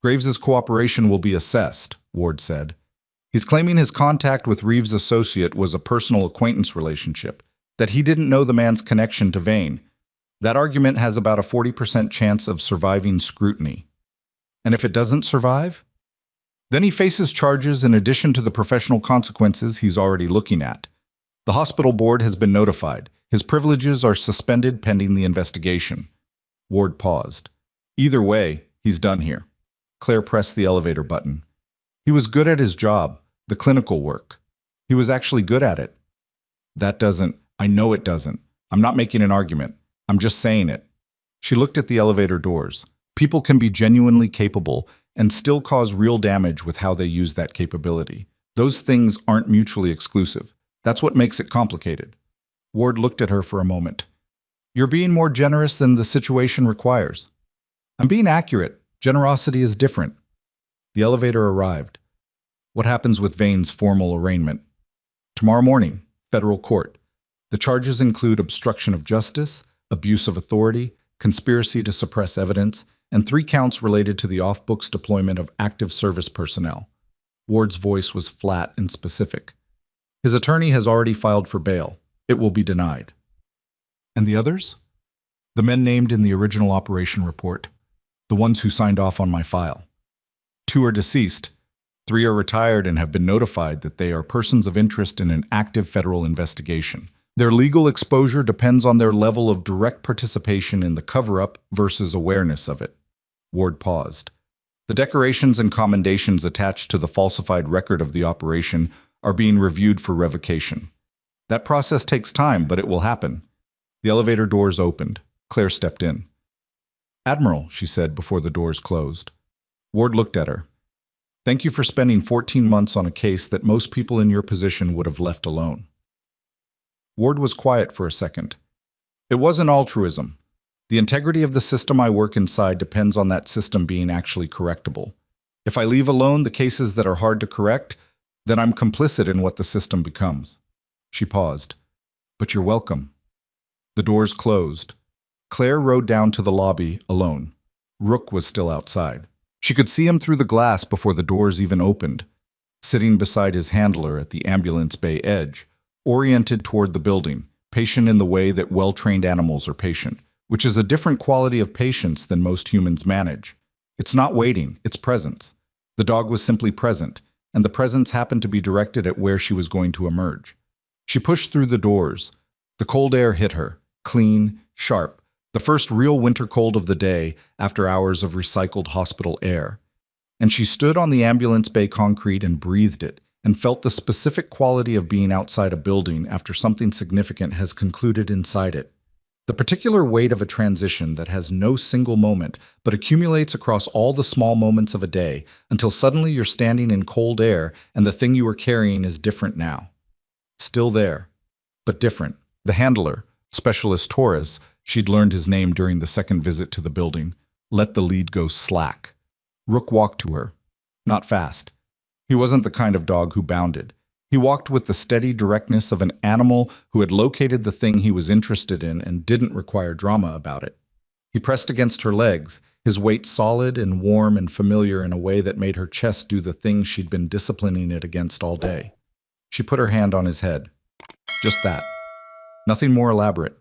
Graves's cooperation will be assessed, Ward said. He's claiming his contact with Reeves' associate was a personal acquaintance relationship, that he didn't know the man's connection to Vane. That argument has about a 40% chance of surviving scrutiny. And if it doesn't survive? Then he faces charges in addition to the professional consequences he's already looking at. The hospital board has been notified. His privileges are suspended pending the investigation. Ward paused. Either way, he's done here. Claire pressed the elevator button. He was good at his job, the clinical work. He was actually good at it. I know it doesn't. I'm not making an argument. I'm just saying it. She looked at the elevator doors. People can be genuinely capable and still cause real damage with how they use that capability. Those things aren't mutually exclusive. That's what makes it complicated. Ward looked at her for a moment. You're being more generous than the situation requires. I'm being accurate. Generosity is different. The elevator arrived. What happens with Vane's formal arraignment? Tomorrow morning, federal court. The charges include obstruction of justice, abuse of authority, conspiracy to suppress evidence, and 3 counts related to the off-books deployment of active service personnel. Ward's voice was flat and specific. His attorney has already filed for bail. It will be denied. And the others? The men named in the original operation report. The ones who signed off on my file. 2 are deceased. 3 are retired and have been notified that they are persons of interest in an active federal investigation. Their legal exposure depends on their level of direct participation in the cover-up versus awareness of it. Ward paused. The decorations and commendations attached to the falsified record of the operation are being reviewed for revocation. That process takes time, but it will happen. The elevator doors opened. Claire stepped in. Admiral, she said before the doors closed. Ward looked at her. Thank you for spending 14 months on a case that most people in your position would have left alone. Ward was quiet for a second. It wasn't altruism. The integrity of the system I work inside depends on that system being actually correctable. If I leave alone the cases that are hard to correct, then I'm complicit in what the system becomes. She paused. But you're welcome. The doors closed. Claire rode down to the lobby alone. Rook was still outside. She could see him through the glass before the doors even opened, sitting beside his handler at the ambulance bay edge, oriented toward the building, patient in the way that well-trained animals are patient, which is a different quality of patience than most humans manage. It's not waiting, it's presence. The dog was simply present, and the presence happened to be directed at where she was going to emerge. She pushed through the doors. The cold air hit her, clean, sharp, the first real winter cold of the day after hours of recycled hospital air. And she stood on the ambulance bay concrete and breathed it, and felt the specific quality of being outside a building after something significant has concluded inside it. The particular weight of a transition that has no single moment, but accumulates across all the small moments of a day, until suddenly you're standing in cold air and the thing you were carrying is different now. Still there, but different. The handler, Specialist Torres, She'd learned his name during the second visit to the building. Let the lead go slack. Rook walked to her. Not fast. He wasn't the kind of dog who bounded. He walked with the steady directness of an animal who had located the thing he was interested in and didn't require drama about it. He pressed against her legs, his weight solid and warm and familiar in a way that made her chest do the thing she'd been disciplining it against all day. She put her hand on his head. Just that. Nothing more elaborate.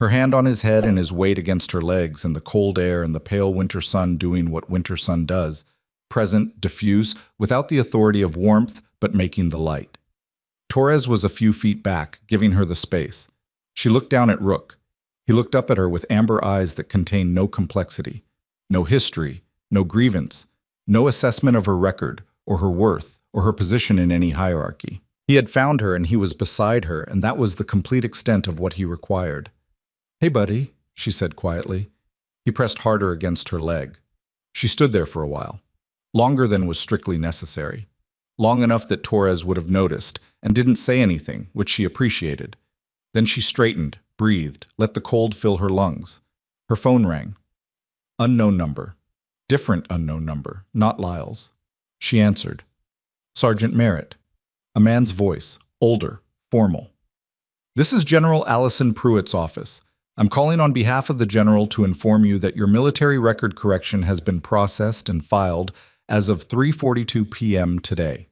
Her hand on his head and his weight against her legs and the cold air and the pale winter sun doing what winter sun does, present, diffuse, without the authority of warmth, but making the light. Torres was a few feet back, giving her the space. She looked down at Rook. He looked up at her with amber eyes that contained no complexity, no history, no grievance, no assessment of her record, or her worth, or her position in any hierarchy. He had found her and he was beside her, and that was the complete extent of what he required. "Hey, buddy," she said quietly. He pressed harder against her leg. She stood there for a while, longer than was strictly necessary, long enough that Torres would have noticed, and didn't say anything, which she appreciated. Then she straightened, breathed, let the cold fill her lungs. Her phone rang. Unknown number. Different unknown number, not Lyle's. She answered. Sergeant Merritt. A man's voice, older, formal. "This is General Allison Pruitt's office. I'm calling on behalf of the General to inform you that your military record correction has been processed and filed as of 3:42 p.m. today.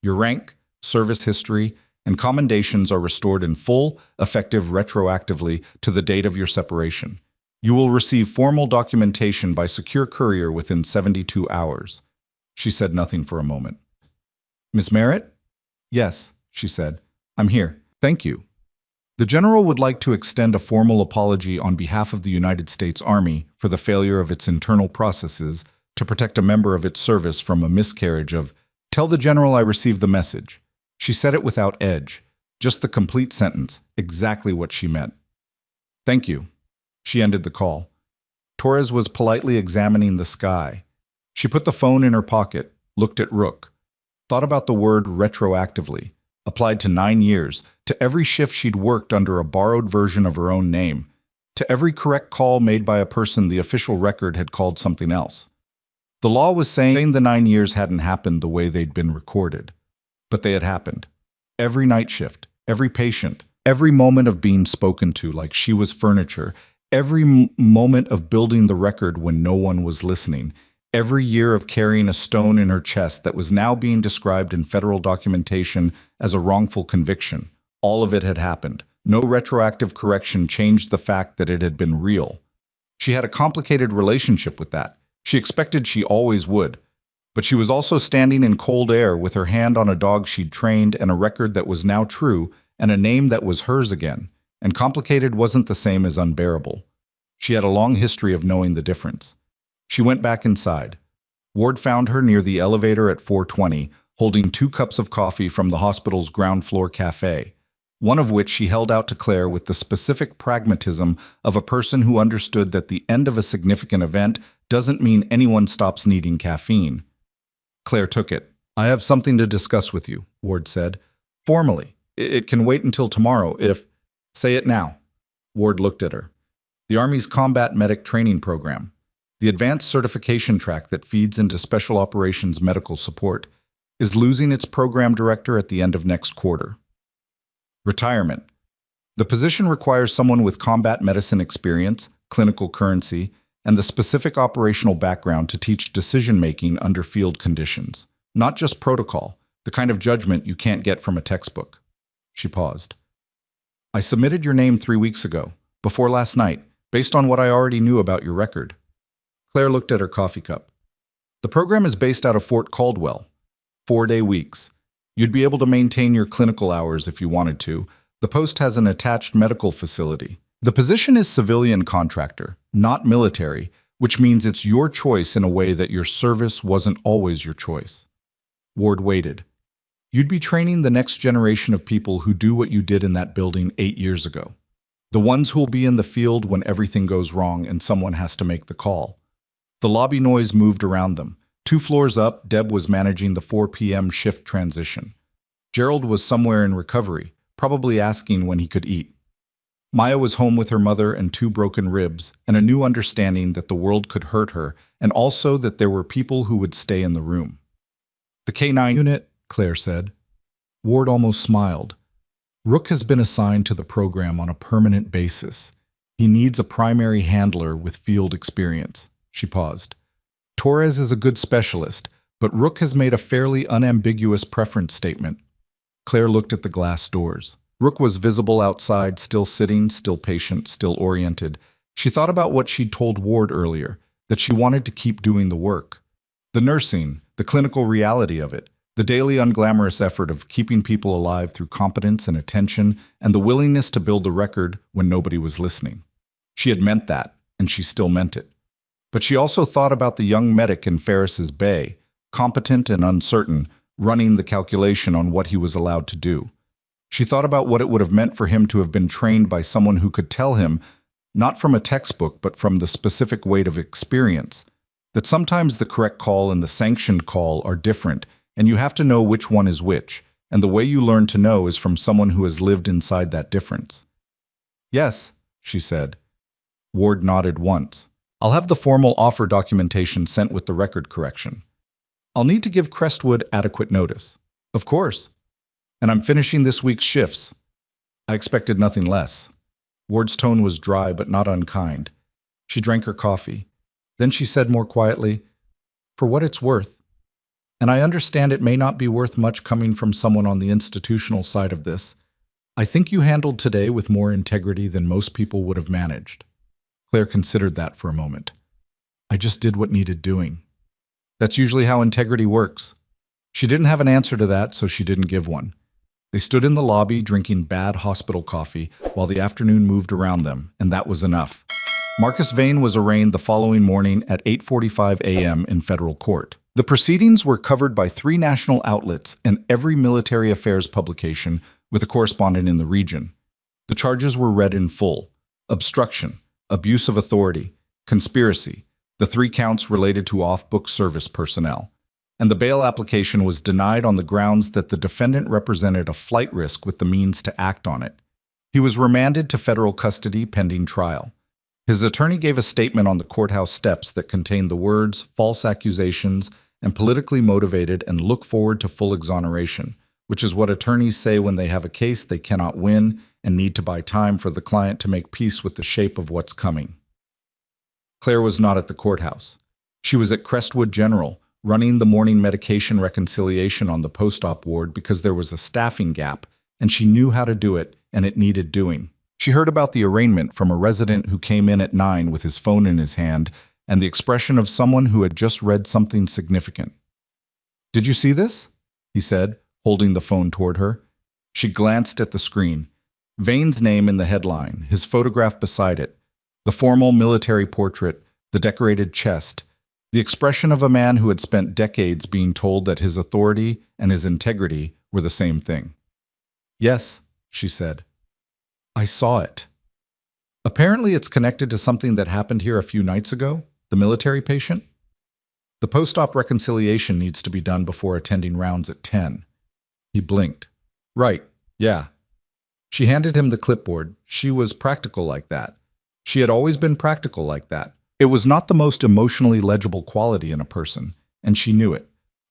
Your rank, service history, and commendations are restored in full, effective retroactively to the date of your separation. You will receive formal documentation by secure courier within 72 hours. She said nothing for a moment. "Miss Merritt?" "Yes," she said. "I'm here. Thank you." The General would like to extend a formal apology on behalf of the United States Army for the failure of its internal processes to protect a member of its service from a miscarriage of, "Tell the General I received the message." She said it without edge, just the complete sentence, exactly what she meant. "Thank you." She ended the call. Torres was politely examining the sky. She put the phone in her pocket, looked at Rook, thought about the word retroactively, applied to 9 years, to every shift she'd worked under a borrowed version of her own name, to every correct call made by a person the official record had called something else. The law was saying the 9 years hadn't happened the way they'd been recorded, but they had happened. Every night shift, every patient, every moment of being spoken to like she was furniture, every moment of building the record when no one was listening, every year of carrying a stone in her chest that was now being described in federal documentation as a wrongful conviction. All of it had happened. No retroactive correction changed the fact that it had been real. She had a complicated relationship with that. She expected she always would. But she was also standing in cold air with her hand on a dog she'd trained and a record that was now true and a name that was hers again. And complicated wasn't the same as unbearable. She had a long history of knowing the difference. She went back inside. Ward found her near the elevator at 4:20, holding 2 cups of coffee from the hospital's ground floor cafe, one of which she held out to Claire with the specific pragmatism of a person who understood that the end of a significant event doesn't mean anyone stops needing caffeine. Claire took it. "I have something to discuss with you," Ward said. "Formally. It can wait until tomorrow if—" "Say it now." Ward looked at her. "The Army's Combat Medic Training Program, the advanced certification track that feeds into Special Operations Medical Support, is losing its program director at the end of next quarter. Retirement. The position requires someone with combat medicine experience, clinical currency, and the specific operational background to teach decision-making under field conditions, not just protocol, the kind of judgment you can't get from a textbook." She paused. "I submitted your name 3 weeks ago, before last night, based on what I already knew about your record." Claire looked at her coffee cup. "The program is based out of Fort Caldwell. 4-day weeks. You'd be able to maintain your clinical hours if you wanted to. The post has an attached medical facility. The position is civilian contractor, not military, which means it's your choice in a way that your service wasn't always your choice." Ward waited. "You'd be training the next generation of people who do what you did in that building 8 years ago. The ones who'll be in the field when everything goes wrong and someone has to make the call." The lobby noise moved around them. 2 floors up, Deb was managing the 4 p.m. shift transition. Gerald was somewhere in recovery, probably asking when he could eat. Maya was home with her mother and two broken ribs, and a new understanding that the world could hurt her, and also that there were people who would stay in the room. The K9 unit, Claire said. Ward almost smiled. Rook has been assigned to the program on a permanent basis. He needs a primary handler with field experience. She paused. Torres is a good specialist, but Rook has made a fairly unambiguous preference statement. Claire looked at the glass doors. Rook was visible outside, still sitting, still patient, still oriented. She thought about what she'd told Ward earlier, that she wanted to keep doing the work. The nursing, the clinical reality of it, the daily unglamorous effort of keeping people alive through competence and attention, and the willingness to build the record when nobody was listening. She had meant that, and she still meant it. But she also thought about the young medic in Ferris's bay, competent and uncertain, running the calculation on what he was allowed to do. She thought about what it would have meant for him to have been trained by someone who could tell him, not from a textbook but from the specific weight of experience, that sometimes the correct call and the sanctioned call are different, and you have to know which one is which, and the way you learn to know is from someone who has lived inside that difference. Yes, she said. Ward nodded once. I'll have the formal offer documentation sent with the record correction. I'll need to give Crestwood adequate notice. Of course. And I'm finishing this week's shifts. I expected nothing less. Ward's tone was dry but not unkind. She drank her coffee. Then she said more quietly, for what it's worth, and I understand it may not be worth much coming from someone on the institutional side of this, I think you handled today with more integrity than most people would have managed. Claire considered that for a moment. I just did what needed doing. That's usually how integrity works. She didn't have an answer to that, so she didn't give one. They stood in the lobby drinking bad hospital coffee while the afternoon moved around them, and that was enough. Marcus Vane was arraigned the following morning at 8:45 a.m. in federal court. The proceedings were covered by 3 national outlets and every military affairs publication with a correspondent in the region. The charges were read in full: obstruction, abuse of authority, conspiracy, the 3 counts related to off-book service personnel. And the bail application was denied on the grounds that the defendant represented a flight risk with the means to act on it. He was remanded to federal custody pending trial. His attorney gave a statement on the courthouse steps that contained the words, false accusations, and politically motivated and look forward to full exoneration, which is what attorneys say when they have a case they cannot win and need to buy time for the client to make peace with the shape of what's coming. Claire was not at the courthouse. She was at Crestwood General, running the morning medication reconciliation on the post-op ward because there was a staffing gap, and she knew how to do it, and it needed doing. She heard about the arraignment from a resident who came in at 9 with his phone in his hand and the expression of someone who had just read something significant. Did you see this? He said, holding the phone toward her. She glanced at the screen. Vane's name in the headline, his photograph beside it, the formal military portrait, the decorated chest, the expression of a man who had spent decades being told that his authority and his integrity were the same thing. Yes, she said. I saw it. Apparently it's connected to something that happened here a few nights ago, the military patient. The post-op reconciliation needs to be done before attending rounds at 10. He blinked. Right, yeah. She handed him the clipboard. She was practical like that. She had always been practical like that. It was not the most emotionally legible quality in a person, and she knew it.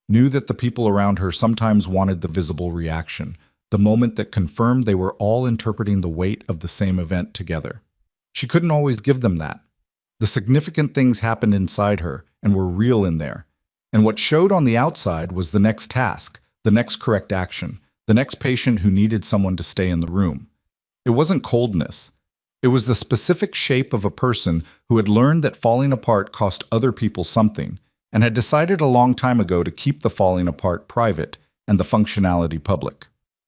Knew that the people around her sometimes wanted the visible reaction, the moment that confirmed they were all interpreting the weight of the same event together. She couldn't always give them that. The significant things happened inside her and were real in there. And what showed on the outside was the next task, the next correct action, the next patient who needed someone to stay in the room. It wasn't coldness. It was the specific shape of a person who had learned that falling apart cost other people something, and had decided a long time ago to keep the falling apart private and the functionality public.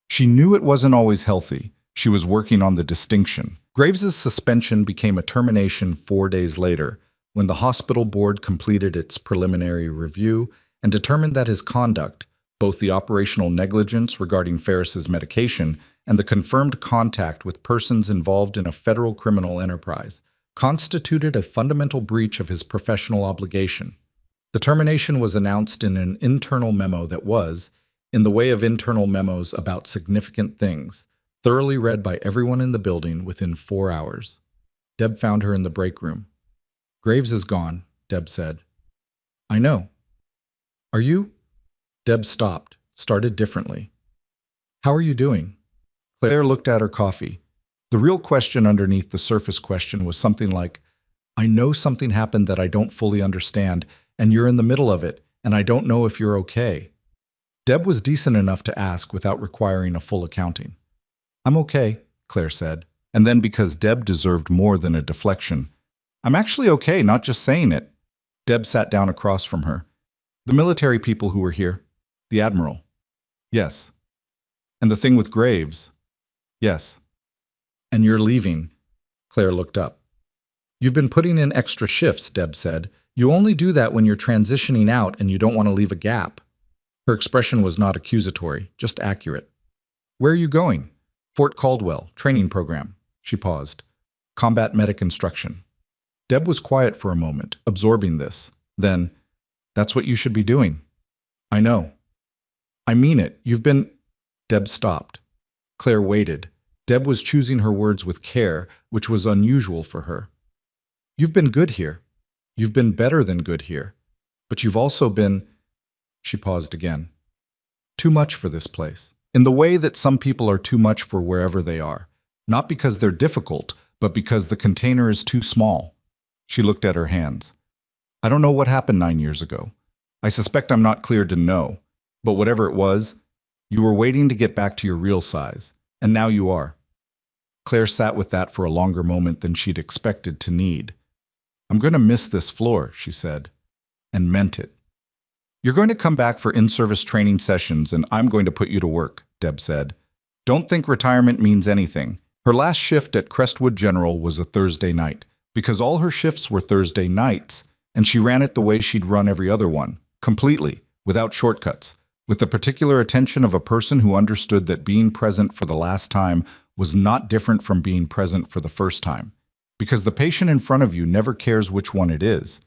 She knew it wasn't always healthy. She was working on the distinction. Graves's suspension became a termination 4 days later, when the hospital board completed its preliminary review and determined that his conduct, both the operational negligence regarding Ferris's medication and the confirmed contact with persons involved in a federal criminal enterprise, constituted a fundamental breach of his professional obligation. The termination was announced in an internal memo that was, in the way of internal memos about significant things, thoroughly read by everyone in the building within 4 hours. Deb found her in the break room. Graves is gone, Deb said. I know. Are you? Deb stopped, started differently. How are you doing? Claire looked at her coffee. The real question underneath the surface question was something like, I know something happened that I don't fully understand, and you're in the middle of it, and I don't know if you're okay. Deb was decent enough to ask without requiring a full accounting. I'm okay, Claire said, and then because Deb deserved more than a deflection, I'm actually okay, not just saying it. Deb sat down across from her. The military people who were here. The Admiral. Yes. And the thing with Graves. Yes. And you're leaving. Claire looked up. You've been putting in extra shifts, Deb said. You only do that when you're transitioning out and you don't want to leave a gap. Her expression was not accusatory, just accurate. Where are you going? Fort Caldwell, training program. She paused. Combat medic instruction. Deb was quiet for a moment, absorbing this. Then, that's what you should be doing. I know. I mean it. You've been... Deb stopped. Claire waited. Deb was choosing her words with care, which was unusual for her. You've been good here. You've been better than good here. But you've also been... She paused again. Too much for this place. In the way that some people are too much for wherever they are. Not because they're difficult, but because the container is too small. She looked at her hands. I don't know what happened 9 years ago. I suspect I'm not cleared to know. But whatever it was, you were waiting to get back to your real size. And now you are. Claire sat with that for a longer moment than she'd expected to need. I'm going to miss this floor, she said. And meant it. You're going to come back for in-service training sessions, and I'm going to put you to work, Deb said. Don't think retirement means anything. Her last shift at Crestwood General was a Thursday night, because all her shifts were Thursday nights, and she ran it the way she'd run every other one, completely, without shortcuts, with the particular attention of a person who understood that being present for the last time was not different from being present for the first time, because the patient in front of you never cares which one it is.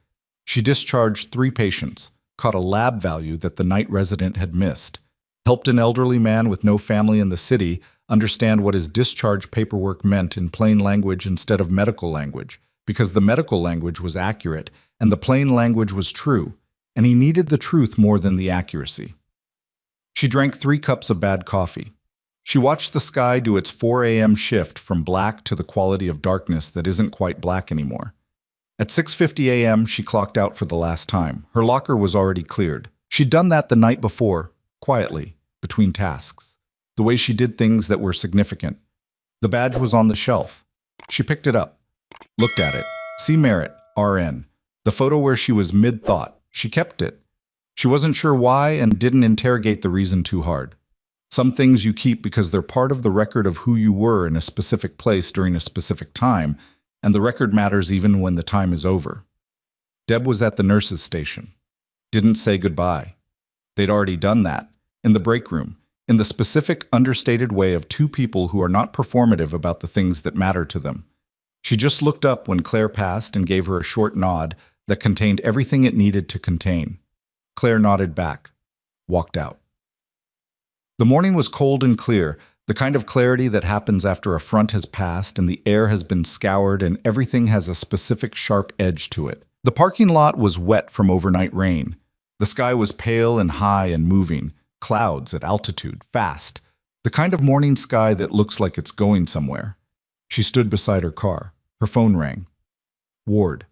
She discharged 3 patients, caught a lab value that the night resident had missed, helped an elderly man with no family in the city understand what his discharge paperwork meant in plain language instead of medical language, because the medical language was accurate and the plain language was true, and he needed the truth more than the accuracy. She drank 3 cups of bad coffee. She watched the sky do its 4 a.m. shift from black to the quality of darkness that isn't quite black anymore. At 6:50 a.m., she clocked out for the last time. Her locker was already cleared. She'd done that the night before, quietly, between tasks, the way she did things that were significant. The badge was on the shelf. She picked it up, looked at it. C. Merritt, RN. The photo where she was mid-thought. She kept it. She wasn't sure why and didn't interrogate the reason too hard. Some things you keep because they're part of the record of who you were in a specific place during a specific time, and the record matters even when the time is over. Deb was at the nurse's station. Didn't say goodbye. They'd already done that, in the break room, in the specific, understated way of 2 people who are not performative about the things that matter to them. She just looked up when Claire passed and gave her a short nod that contained everything it needed to contain. Claire nodded back, walked out. The morning was cold and clear, the kind of clarity that happens after a front has passed and the air has been scoured and everything has a specific sharp edge to it. The parking lot was wet from overnight rain. The sky was pale and high and moving, clouds at altitude, fast, the kind of morning sky that looks like it's going somewhere. She stood beside her car. Her phone rang. Ward.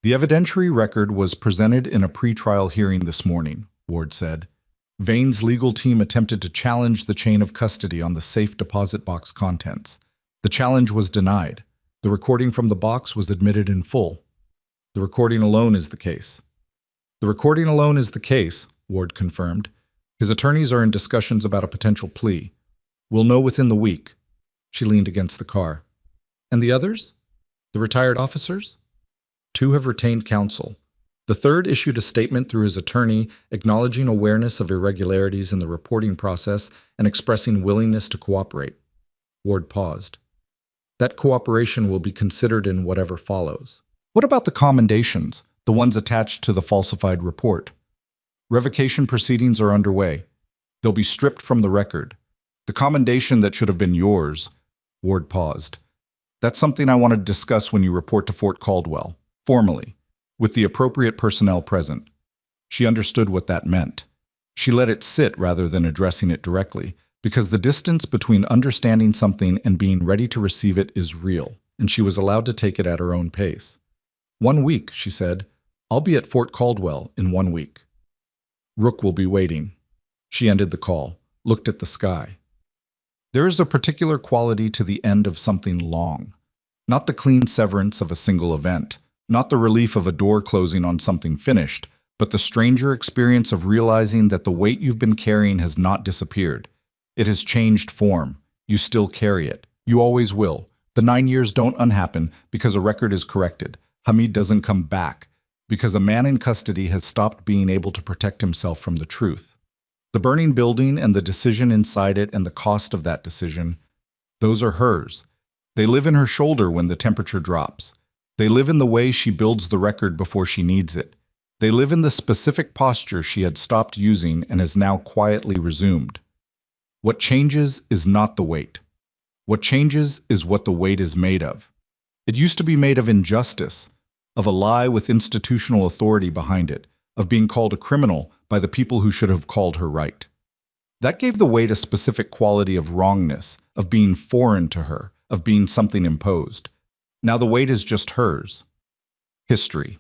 The evidentiary record was presented in a pretrial hearing this morning, Ward said. Vane's legal team attempted to challenge the chain of custody on the safe deposit box contents. The challenge was denied. The recording from the box was admitted in full. The recording alone is the case. The recording alone is the case, Ward confirmed. His attorneys are in discussions about a potential plea. We'll know within the week. She leaned against the car. And the others? The retired officers? 2 have retained counsel. The 3rd issued a statement through his attorney acknowledging awareness of irregularities in the reporting process and expressing willingness to cooperate. Ward paused. That cooperation will be considered in whatever follows. What about the commendations, the ones attached to the falsified report? Revocation proceedings are underway. They'll be stripped from the record. The commendation that should have been yours. Ward paused. That's something I want to discuss when you report to Fort Caldwell, formally, with the appropriate personnel present. She understood what that meant. She let it sit rather than addressing it directly, because the distance between understanding something and being ready to receive it is real, and she was allowed to take it at her own pace. 1 week, she said. I'll be at Fort Caldwell in 1 week. Rook will be waiting. She ended the call, looked at the sky. There is a particular quality to the end of something long. Not the clean severance of a single event, not the relief of a door closing on something finished, but the stranger experience of realizing that the weight you've been carrying has not disappeared. It has changed form. You still carry it. You always will. The 9 years don't unhappen because a record is corrected. Hamid doesn't come back because a man in custody has stopped being able to protect himself from the truth. The burning building and the decision inside it and the cost of that decision, those are hers. They live in her shoulder when the temperature drops. They live in the way she builds the record before she needs it. They live in the specific posture she had stopped using and has now quietly resumed. What changes is not the weight. What changes is what the weight is made of. It used to be made of injustice, of a lie with institutional authority behind it, of being called a criminal by the people who should have called her right. That gave the weight a specific quality of wrongness, of being foreign to her, of being something imposed. Now the weight is just hers. History.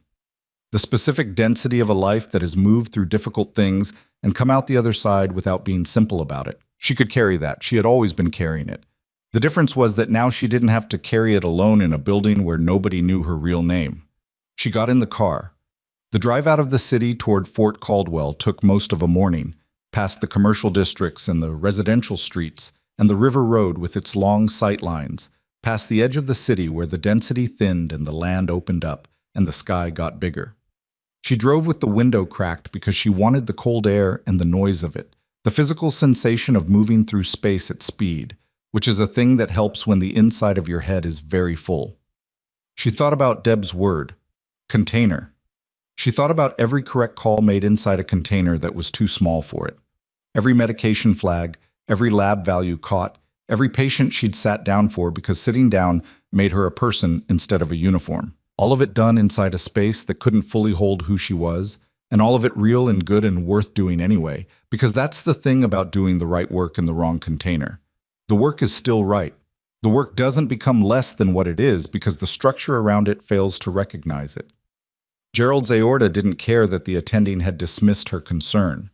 The specific density of a life that has moved through difficult things and come out the other side without being simple about it. She could carry that. She had always been carrying it. The difference was that now she didn't have to carry it alone in a building where nobody knew her real name. She got in the car. The drive out of the city toward Fort Caldwell took most of a morning, past the commercial districts and the residential streets, and the river road with its long sight lines, past the edge of the city where the density thinned and the land opened up and the sky got bigger. She drove with the window cracked because she wanted the cold air and the noise of it, the physical sensation of moving through space at speed, which is a thing that helps when the inside of your head is very full. She thought about Deb's word, container. She thought about every correct call made inside a container that was too small for it. Every medication flag, every lab value caught, every patient she'd sat down for because sitting down made her a person instead of a uniform. All of it done inside a space that couldn't fully hold who she was, and all of it real and good and worth doing anyway, because that's the thing about doing the right work in the wrong container. The work is still right. The work doesn't become less than what it is because the structure around it fails to recognize it. Gerald's aorta didn't care that the attending had dismissed her concern.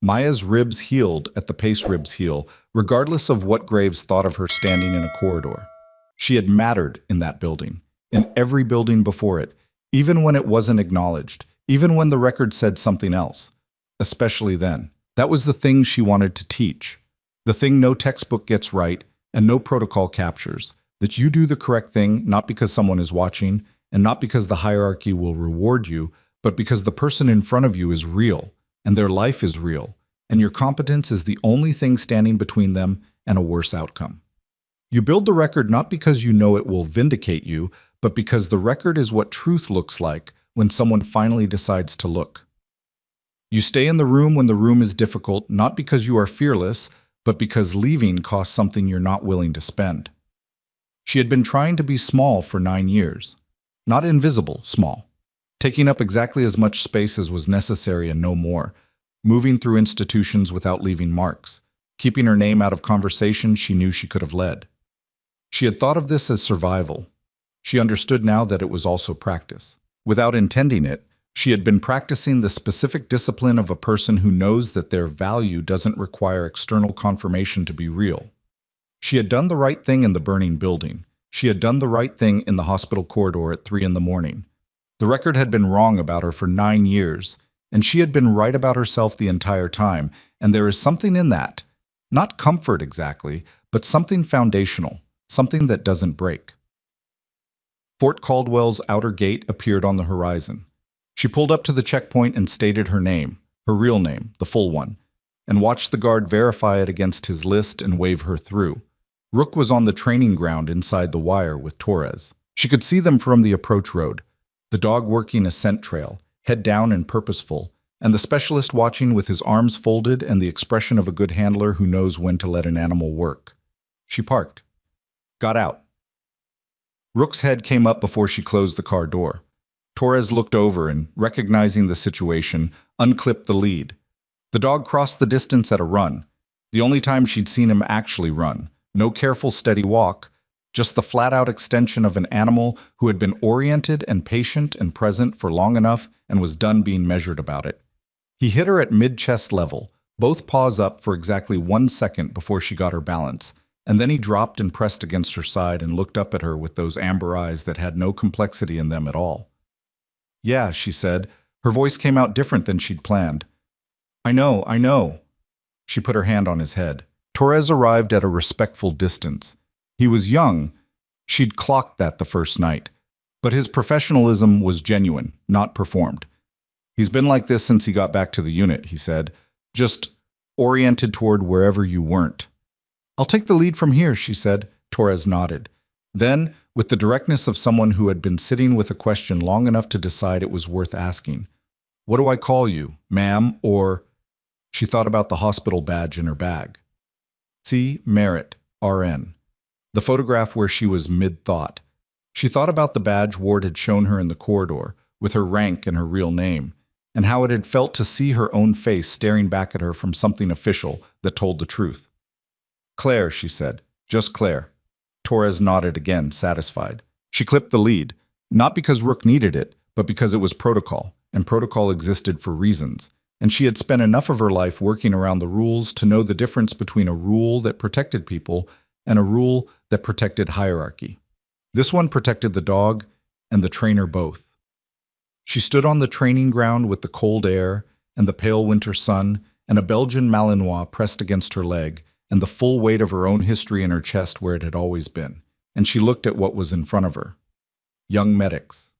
Maya's ribs healed at the pace ribs heal, regardless of what Graves thought of her standing in a corridor. She had mattered in that building, in every building before it, even when it wasn't acknowledged, even when the record said something else. Especially then. That was the thing she wanted to teach. The thing no textbook gets right and no protocol captures. That you do the correct thing not because someone is watching and not because the hierarchy will reward you, but because the person in front of you is real and their life is real, and your competence is the only thing standing between them and a worse outcome. You build the record not because you know it will vindicate you, but because the record is what truth looks like when someone finally decides to look. You stay in the room when the room is difficult, not because you are fearless, but because leaving costs something you're not willing to spend. She had been trying to be small for 9 years. Not invisible, small. Taking up exactly as much space as was necessary and no more. Moving through institutions without leaving marks. Keeping her name out of conversations she knew she could have led. She had thought of this as survival. She understood now that it was also practice. Without intending it, she had been practicing the specific discipline of a person who knows that their value doesn't require external confirmation to be real. She had done the right thing in the burning building. She had done the right thing in the hospital corridor at 3 a.m. The record had been wrong about her for 9 years, and she had been right about herself the entire time, and there is something in that. Not comfort exactly, but something foundational, something that doesn't break. Fort Caldwell's outer gate appeared on the horizon. She pulled up to the checkpoint and stated her name, her real name, the full one, and watched the guard verify it against his list and wave her through. Rook was on the training ground inside the wire with Torres. She could see them from the approach road, the dog working a scent trail, head down and purposeful, and the specialist watching with his arms folded and the expression of a good handler who knows when to let an animal work. She parked. Got out. Rook's head came up before she closed the car door. Torres looked over and, recognizing the situation, unclipped the lead. The dog crossed the distance at a run, the only time she'd seen him actually run. No careful, steady walk, just the flat-out extension of an animal who had been oriented and patient and present for long enough and was done being measured about it. He hit her at mid-chest level, both paws up for exactly 1 second before she got her balance, and then he dropped and pressed against her side and looked up at her with those amber eyes that had no complexity in them at all. "Yeah," she said. Her voice came out different than she'd planned. I know. She put her hand on his head. Torres arrived at a respectful distance. He was young. She'd clocked that the first night. But his professionalism was genuine, not performed. "He's been like this since he got back to the unit," he said. "Just oriented toward wherever you weren't." "I'll take the lead from here," she said. Torres nodded. Then, with the directness of someone who had been sitting with a question long enough to decide it was worth asking, "What do I call you, ma'am, or—" She thought about the hospital badge in her bag. C. Merritt, RN. The photograph where she was mid-thought. She thought about the badge Ward had shown her in the corridor, with her rank and her real name, and how it had felt to see her own face staring back at her from something official that told the truth. "Claire," she said. "Just Claire." Torres nodded again, satisfied. She clipped the lead, not because Rook needed it, but because it was protocol, and protocol existed for reasons, and she had spent enough of her life working around the rules to know the difference between a rule that protected people and a rule that protected hierarchy. This one protected the dog and the trainer both. She stood on the training ground with the cold air and the pale winter sun and a Belgian Malinois pressed against her leg and the full weight of her own history in her chest where it had always been, and she looked at what was in front of her. Young medics.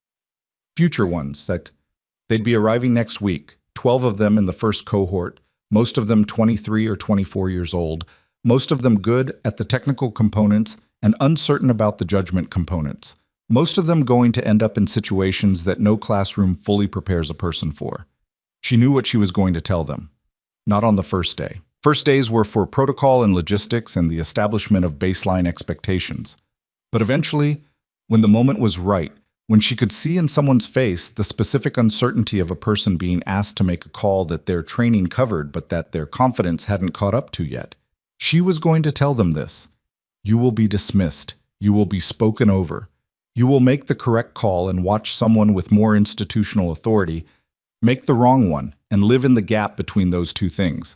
Future ones, that they'd be arriving next week, 12 of them in the first cohort, most of them 23 or 24 years old, most of them good at the technical components and uncertain about the judgment components, most of them going to end up in situations that no classroom fully prepares a person for. She knew what she was going to tell them. Not on the first day. First days were for protocol and logistics and the establishment of baseline expectations. But eventually, when the moment was right, when she could see in someone's face the specific uncertainty of a person being asked to make a call that their training covered but that their confidence hadn't caught up to yet, she was going to tell them this. You will be dismissed. You will be spoken over. You will make the correct call and watch someone with more institutional authority make the wrong one and live in the gap between those two things.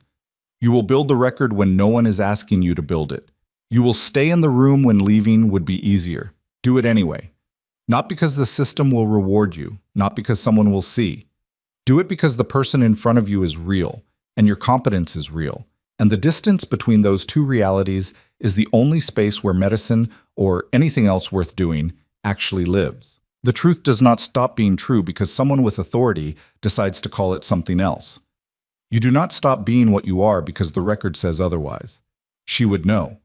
You will build the record when no one is asking you to build it. You will stay in the room when leaving would be easier. Do it anyway. Not because the system will reward you, not because someone will see. Do it because the person in front of you is real, and your competence is real. And the distance between those two realities is the only space where medicine, or anything else worth doing, actually lives. The truth does not stop being true because someone with authority decides to call it something else. You do not stop being what you are because the record says otherwise. She would know.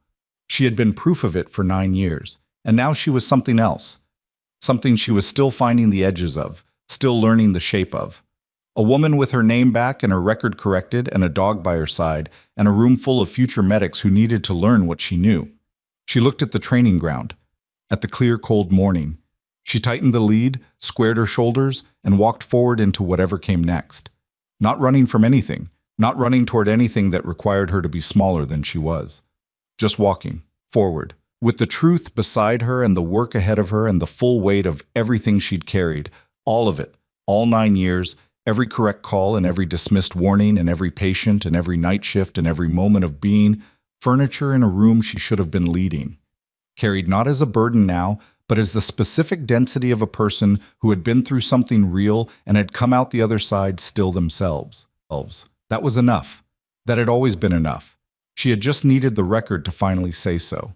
She had been proof of it for 9 years, and now she was something else. Something she was still finding the edges of, still learning the shape of. A woman with her name back and her record corrected and a dog by her side and a room full of future medics who needed to learn what she knew. She looked at the training ground, at the clear, cold morning. She tightened the lead, squared her shoulders, and walked forward into whatever came next. Not running from anything, not running toward anything that required her to be smaller than she was. Just walking, forward. With the truth beside her and the work ahead of her and the full weight of everything she'd carried, all of it, all 9 years, every correct call and every dismissed warning and every patient and every night shift and every moment of being, furniture in a room she should have been leading. Carried not as a burden now, but as the specific density of a person who had been through something real and had come out the other side still themselves. That was enough. That had always been enough. She had just needed the record to finally say so.